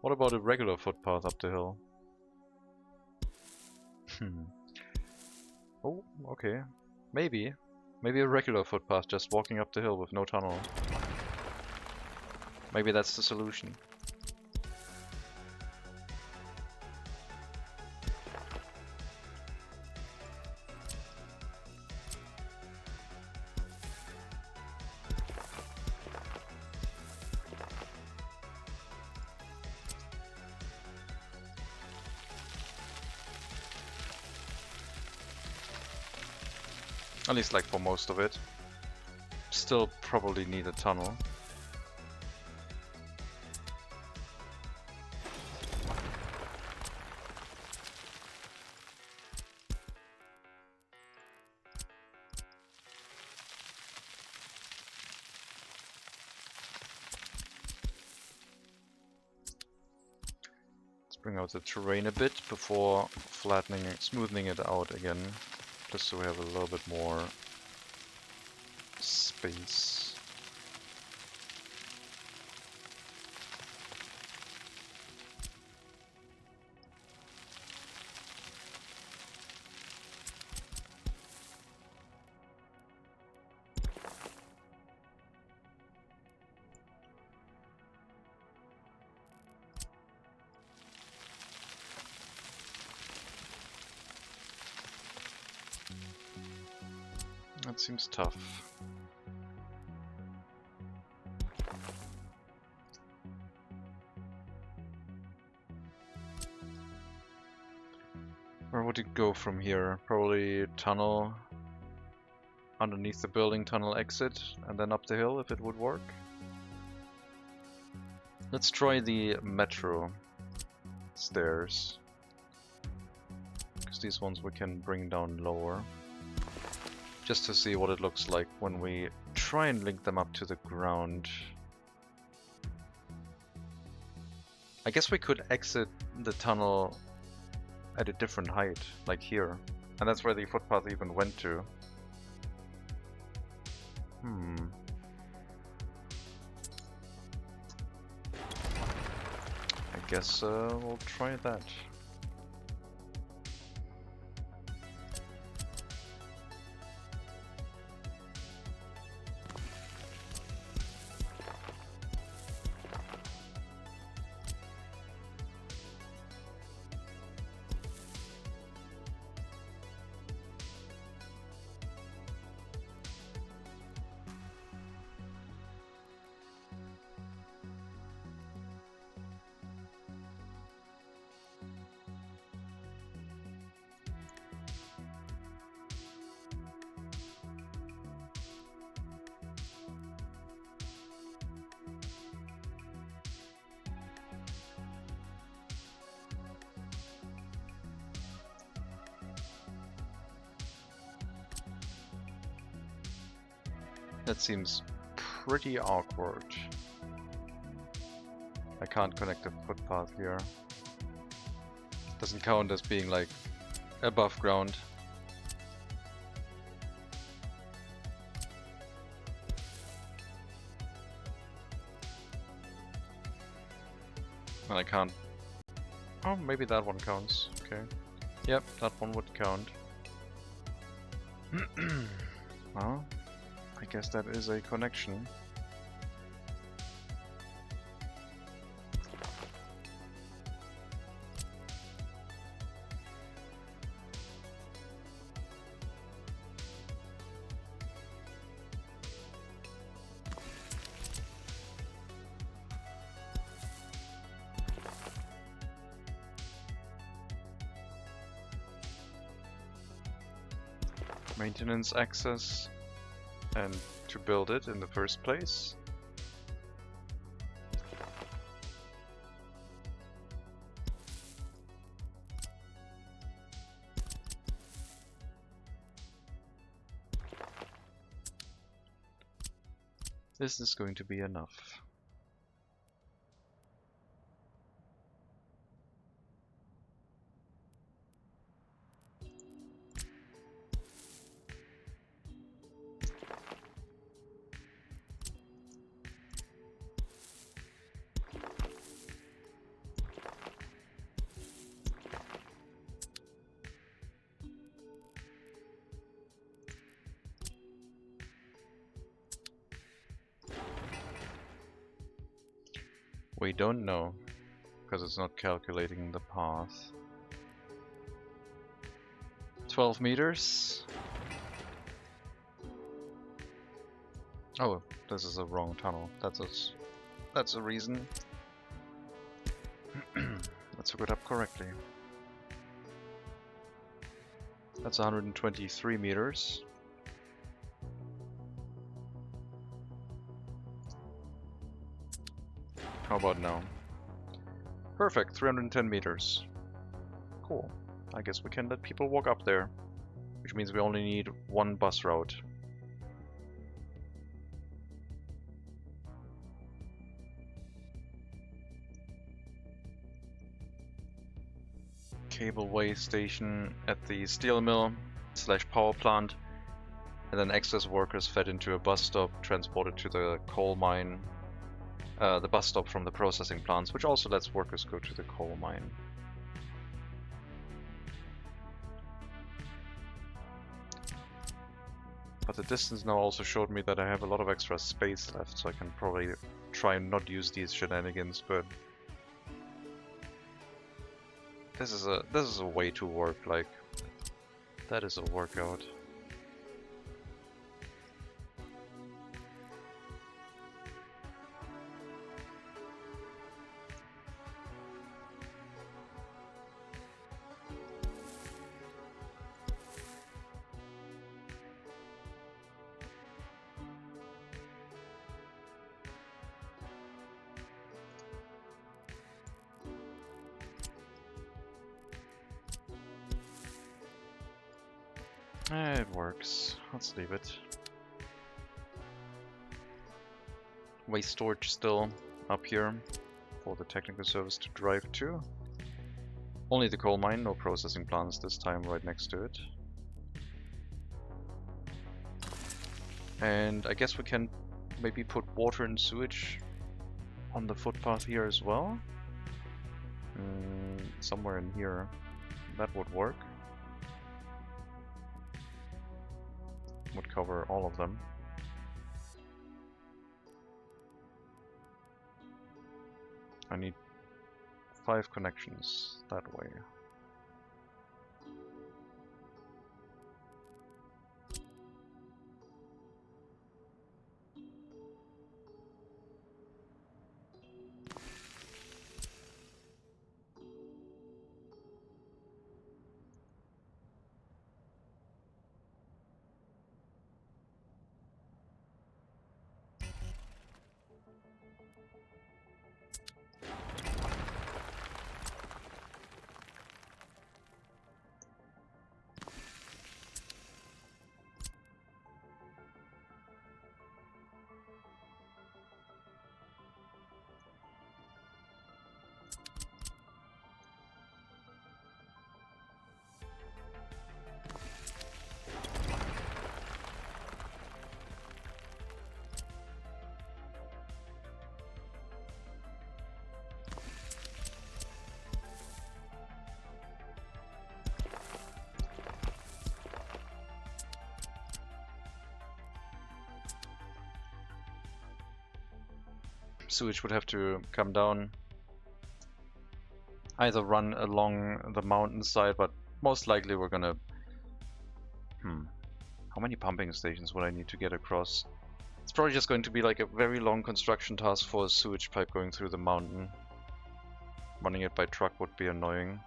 What about a regular footpath up the hill? Oh, okay. Maybe. Maybe a regular footpath, just walking up the hill with no tunnel. Maybe that's the solution. At least like for most of it. Still probably need a tunnel. It's Bring out the terrain a bit before flattening and smoothing it out again, just so we have a little bit more space. That seems tough. Where would it go from here? Probably tunnel underneath the building, tunnel exit, and then up the hill if it would work. Let's try the metro stairs, because these ones we can bring down lower. Just to see what it looks like when we try and link them up to the ground. I guess we could exit the tunnel at a different height, like here. And that's where the footpath even went to. I guess we'll try that. That seems pretty awkward. I can't connect the footpath here. Doesn't count as being like above ground. And I can't... Oh, maybe that one counts. Okay. Yep, that one would count. Well, I guess that is a connection. Maintenance access, and to build it in the first place. This is going to be enough. We don't know, because it's not calculating the path. 12 meters. Oh, this is a wrong tunnel. That's a reason. Let's hook it up correctly. That's 123 meters. How about now? Perfect, 310 meters. Cool. I guess we can let people walk up there, which means we only need one bus route. cableway station at the steel mill / power plant, and then excess workers fed into a bus stop, transported to the coal mine, the bus stop from the processing plants, which also lets workers go to the coal mine. But the distance now also showed me that I have a lot of extra space left, so I can probably try and not use these shenanigans, but this is a way to work, like, that is a workout. It works. Let's leave it. Waste storage still up here for the technical service to drive to. Only the coal mine, no processing plants this time right next to it. And I guess we can maybe put water and sewage on the footpath here as well. Somewhere in here. That would work. Would cover all of them. I need 5 connections that way. Sewage would have to come down, either run along the mountainside, but most likely we're gonna... How many pumping stations would I need to get across? It's probably just going to be like a very long construction task for a sewage pipe going through the mountain. Running it by truck would be annoying.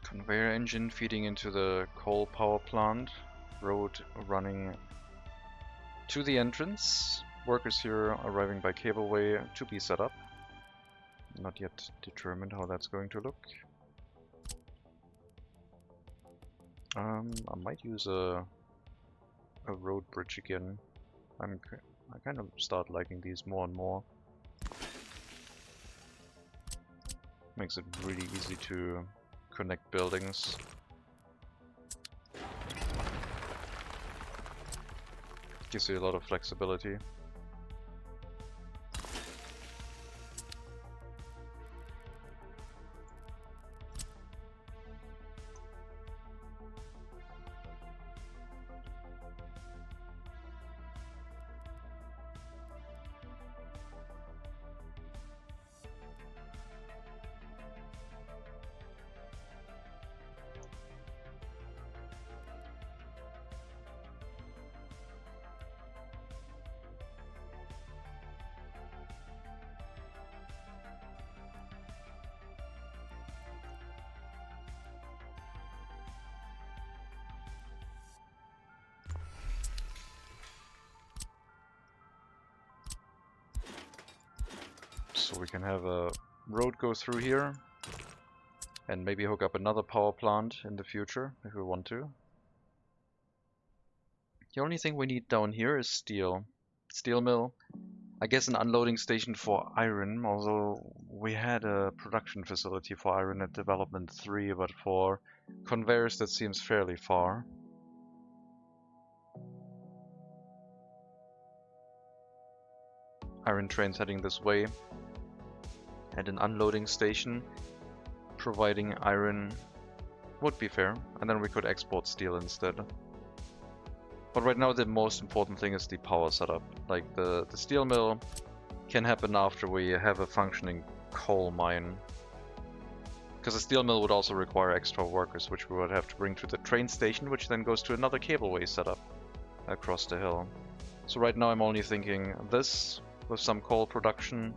Conveyor engine feeding into the coal power plant. Road running to the entrance. Workers here arriving by cableway to be set up. Not yet determined how that's going to look. I might use a road bridge again. I kind of start liking these more and more. Makes it really easy to connect buildings. Gives you a lot of flexibility. so we can have a road go through here and maybe hook up another power plant in the future if we want to. The only thing we need down here is steel. Steel mill. I guess an unloading station for iron, although we had a production facility for iron at development 3, but for conveyors that seems fairly far. Iron trains heading this way. And an unloading station providing iron would be fair, and then we could export steel instead. But right now the most important thing is the power setup. Like the steel mill can happen after we have a functioning coal mine. Because the steel mill would also require extra workers, which we would have to bring to the train station, which then goes to another cableway setup across the hill. So right now I'm only thinking this with some coal production.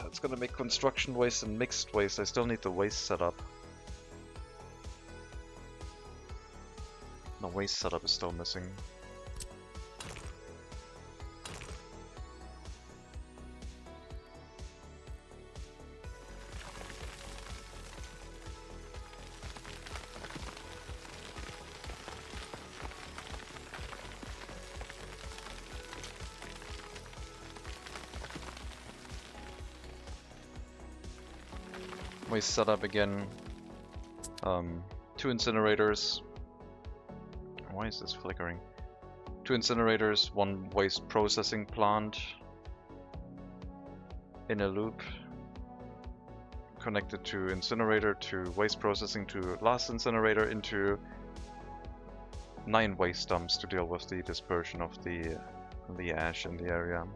It's gonna make construction waste and mixed waste. I still need the waste setup. The waste setup is still missing. Waste setup again. 2 incinerators. Why is this flickering? 2 incinerators, 1 waste processing plant in a loop. Connected to incinerator, to waste processing, to last incinerator, into 9 waste dumps to deal with the dispersion of the ash in the area.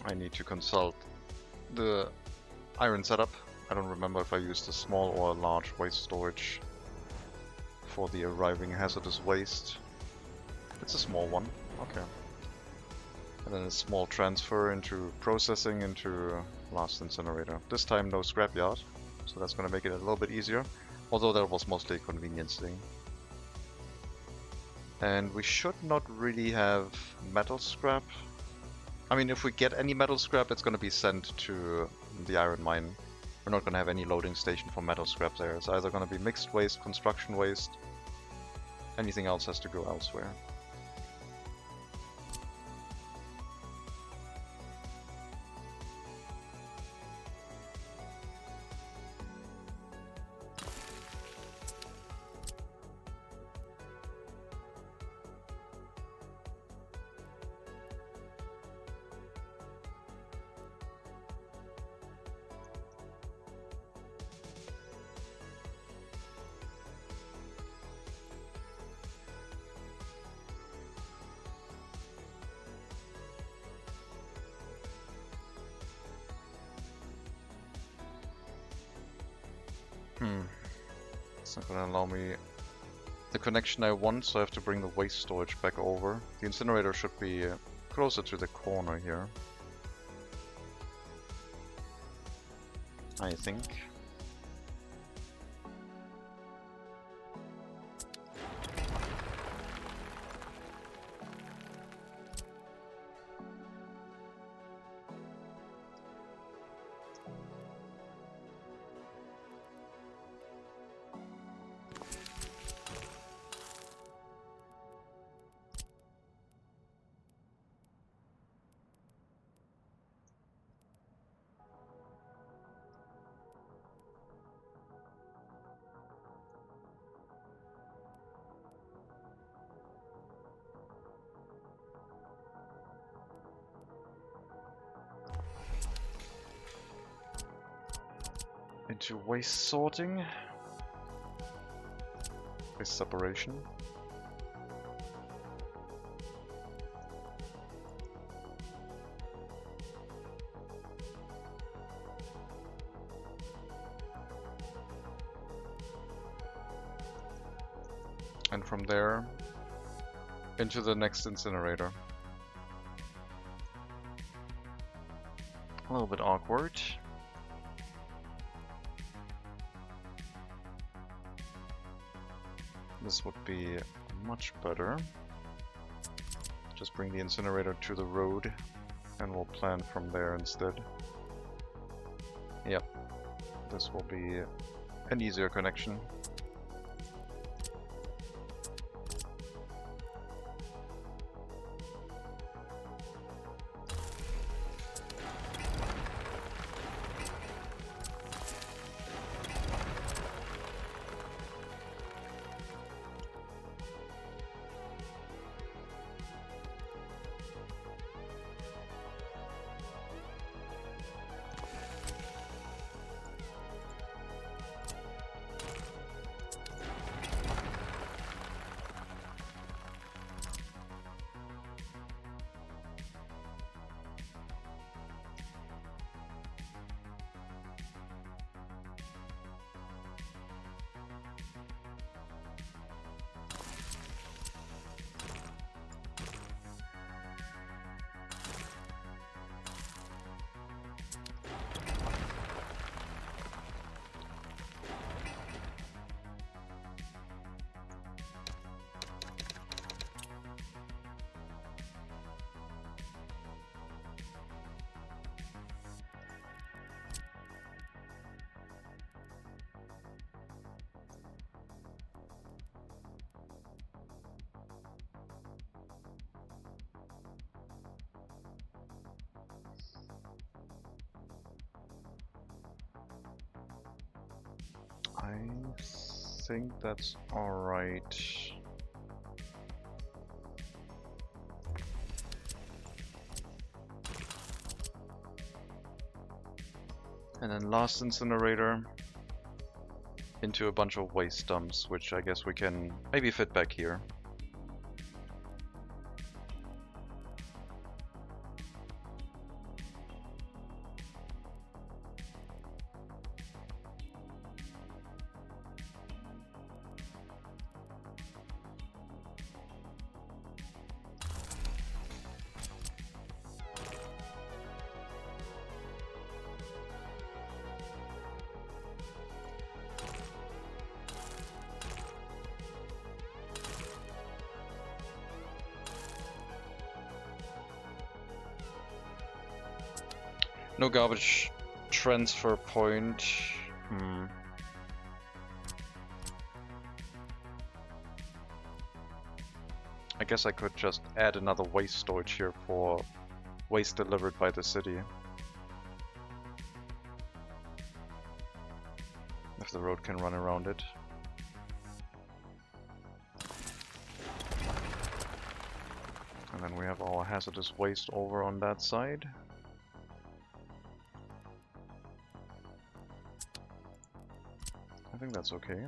I need to consult the iron setup. I don't remember if I used a small or a large waste storage for the arriving hazardous waste. It's a small one, okay. And then a small transfer into processing into last incinerator. This time no scrapyard, so that's gonna make it a little bit easier. Although that was mostly a convenience thing. And we should not really have metal scrap. I mean, if we get any metal scrap, it's going to be sent to the iron mine. We're not going to have any loading station for metal scrap there. It's either going to be mixed waste, construction waste. Anything else has to go elsewhere. It's not gonna allow me the connection I want, so I have to bring the waste storage back over. The incinerator should be closer to the corner here, I think. Into waste sorting, waste separation. And from there into the next incinerator. A little bit awkward. This would be much better. Just bring the incinerator to the road and we'll plan from there instead. Yep, this will be an easier connection. I think that's alright. And then last incinerator into a bunch of waste dumps, which I guess we can maybe fit back here. No garbage transfer point. I guess I could just add another waste storage here for waste delivered by the city. If the road can run around it. And then we have our hazardous waste over on that side. I think that's okay.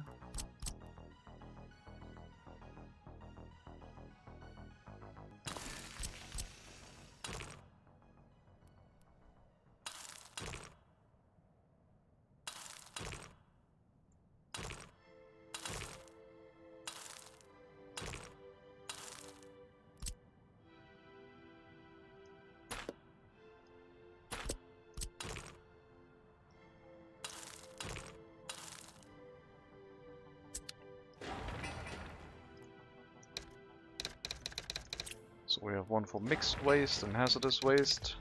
So we have one for mixed waste and hazardous waste.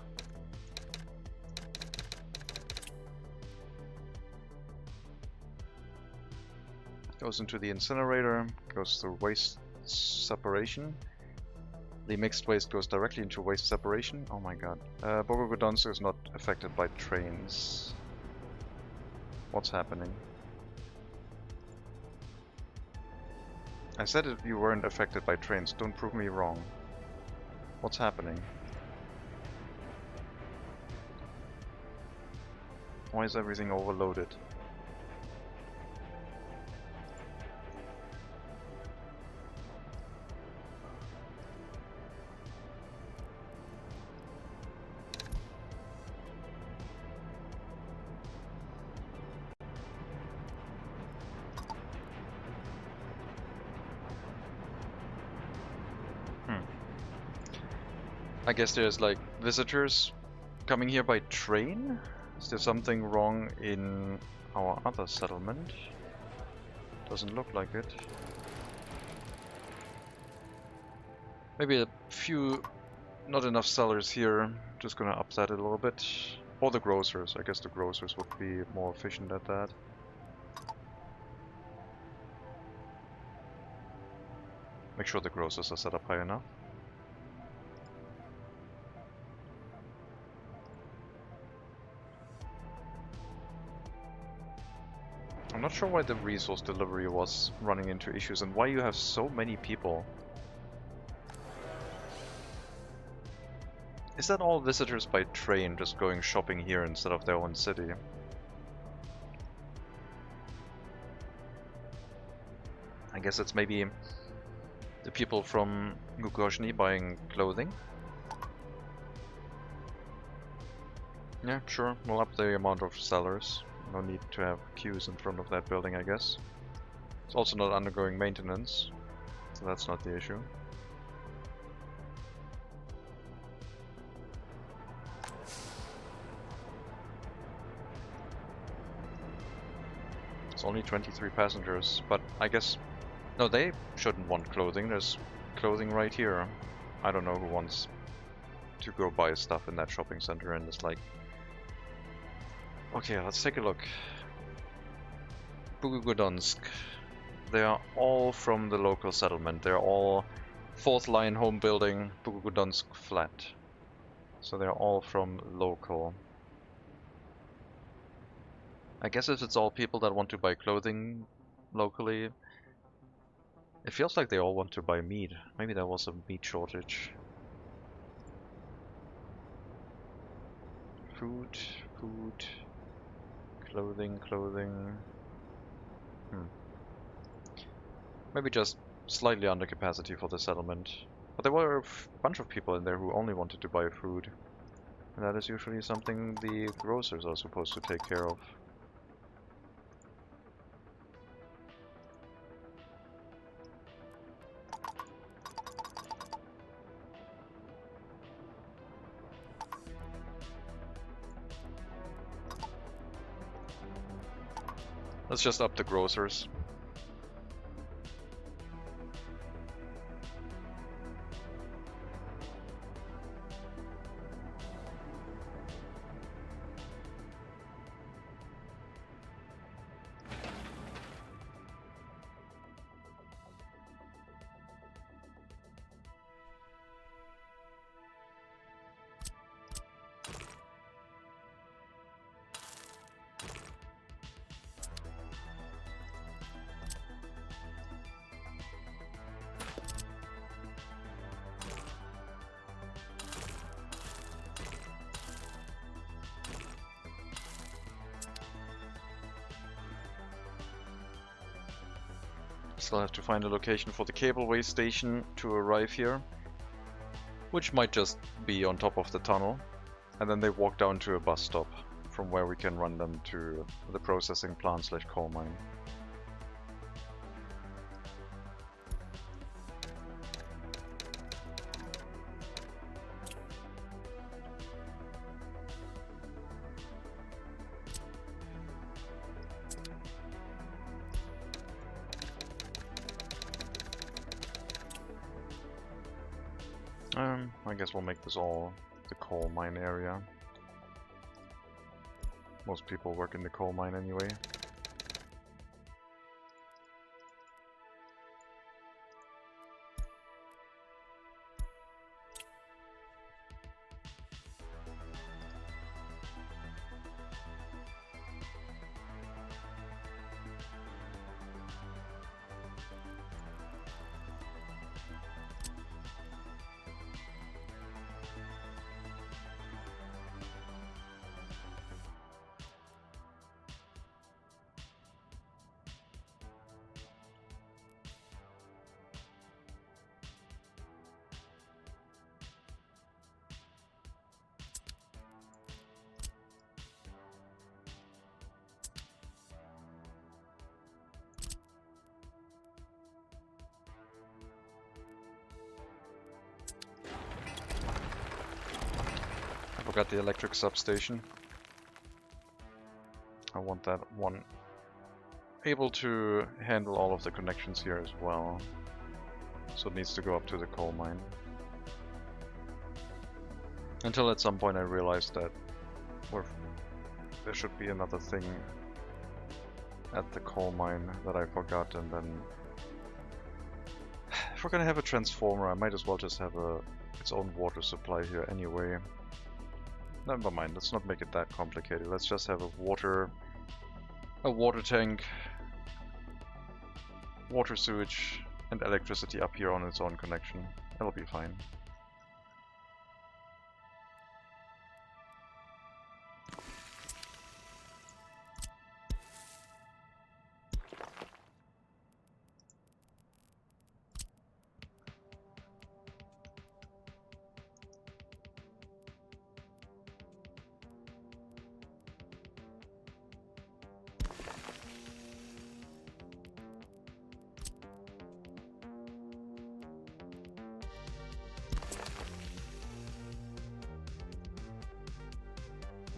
Goes into the incinerator, goes through waste separation. The mixed waste goes directly into waste separation. Oh my god. Bogotá is not affected by trains. What's happening? I said that you weren't affected by trains, don't prove me wrong. What's happening? Why is everything overloaded? I guess there's like visitors coming here by train? Is there something wrong in our other settlement? Doesn't look like it. Maybe a few, not enough sellers here. Just gonna up that a little bit. Or the grocers. I guess the grocers would be more efficient at that. Make sure the grocers are set up high enough. I'm not sure why the resource delivery was running into issues and why you have so many people. Is that all visitors by train just going shopping here instead of their own city? I guess it's maybe the people from Gukhoshny buying clothing. Yeah, sure, we'll up the amount of sellers. No need to have queues in front of that building, I guess. It's also not undergoing maintenance, so that's not the issue. It's only 23 passengers, but I guess... No, they shouldn't want clothing. There's clothing right here. I don't know who wants to go buy stuff in that shopping center and it's like... Okay, let's take a look. Bugodonsk. They are all from the local settlement. They're all 4th line home building, Bugodonsk flat. So they're all from local. I guess if it's all people that want to buy clothing locally, it feels like they all want to buy meat. Maybe there was a meat shortage. Food, food, clothing. Maybe just slightly under capacity for the settlement. But there were a bunch of people in there who only wanted to buy food. And that is usually something the grocers are supposed to take care of. Let's just up the grocers. Still have to find a location for the cableway station to arrive here, which might just be on top of the tunnel, and then they walk down to a bus stop from where we can run them to the processing plant / coal mine. I guess we'll make this all the coal mine area. Most people work in the coal mine anyway. Forgot the electric substation. I want that one able to handle all of the connections here as well. So it needs to go up to the coal mine. Until at some point I realized that there should be another thing at the coal mine that I forgot, and then if we're gonna have a transformer, I might as well just have its own water supply here anyway. Never mind, let's not make it that complicated. Let's just have a water tank, water sewage, and electricity up here on its own connection. That'll be fine.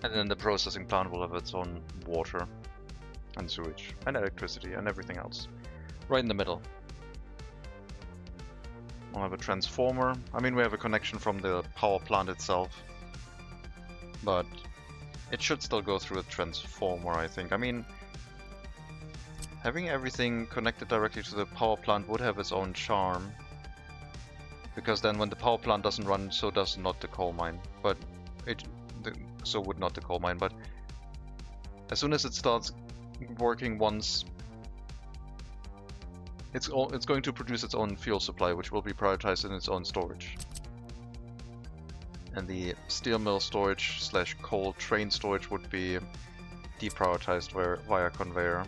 And then the processing plant will have its own water and sewage and electricity and everything else. Right in the middle. We'll have a transformer. I mean, we have a connection from the power plant itself, but it should still go through a transformer, I think. I mean, having everything connected directly to the power plant would have its own charm, because then when the power plant doesn't run, so does not the coal mine. But so would not the coal mine, but as soon as it starts working once, it's going to produce its own fuel supply, which will be prioritized in its own storage. And the steel mill storage / coal train storage would be deprioritized via conveyor.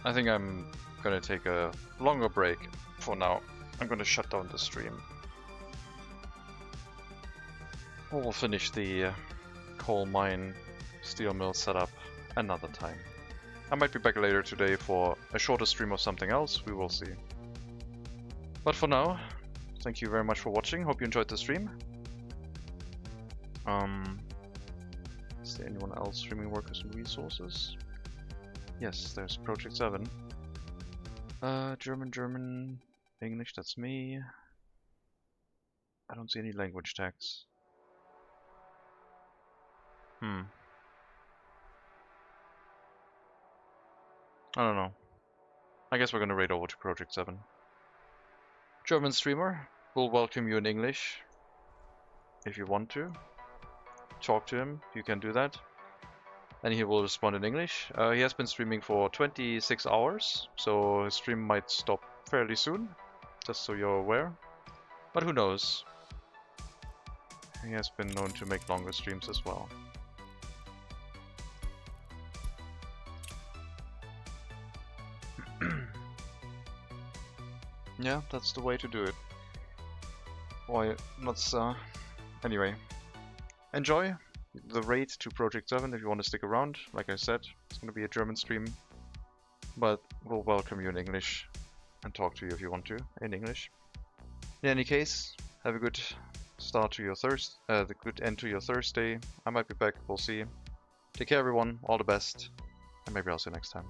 I think I'm gonna take a longer break for now. I'm gonna shut down the stream. We'll finish the coal mine steel mill setup another time. I might be back later today for a shorter stream of something else, we will see. But for now, thank you very much for watching, hope you enjoyed the stream. Is there anyone else streaming workers and resources? Yes, there's Project 7. German, English, that's me. I don't see any language tags. I don't know. I guess we're gonna raid over to Project 7. German streamer will welcome you in English. If you want to talk to him, you can do that. And he will respond in English. He has been streaming for 26 hours, so his stream might stop fairly soon, just so you're aware. But who knows? He has been known to make longer streams as well. Yeah, that's the way to do it. Why not? Anyway, enjoy the raid to Project 7 if you want to stick around. Like I said, it's going to be a German stream, but we'll welcome you in English and talk to you if you want to in English. In any case, have a good start to your the good end to your Thursday. I might be back, we'll see. Take care everyone, all the best, and maybe I'll see you next time.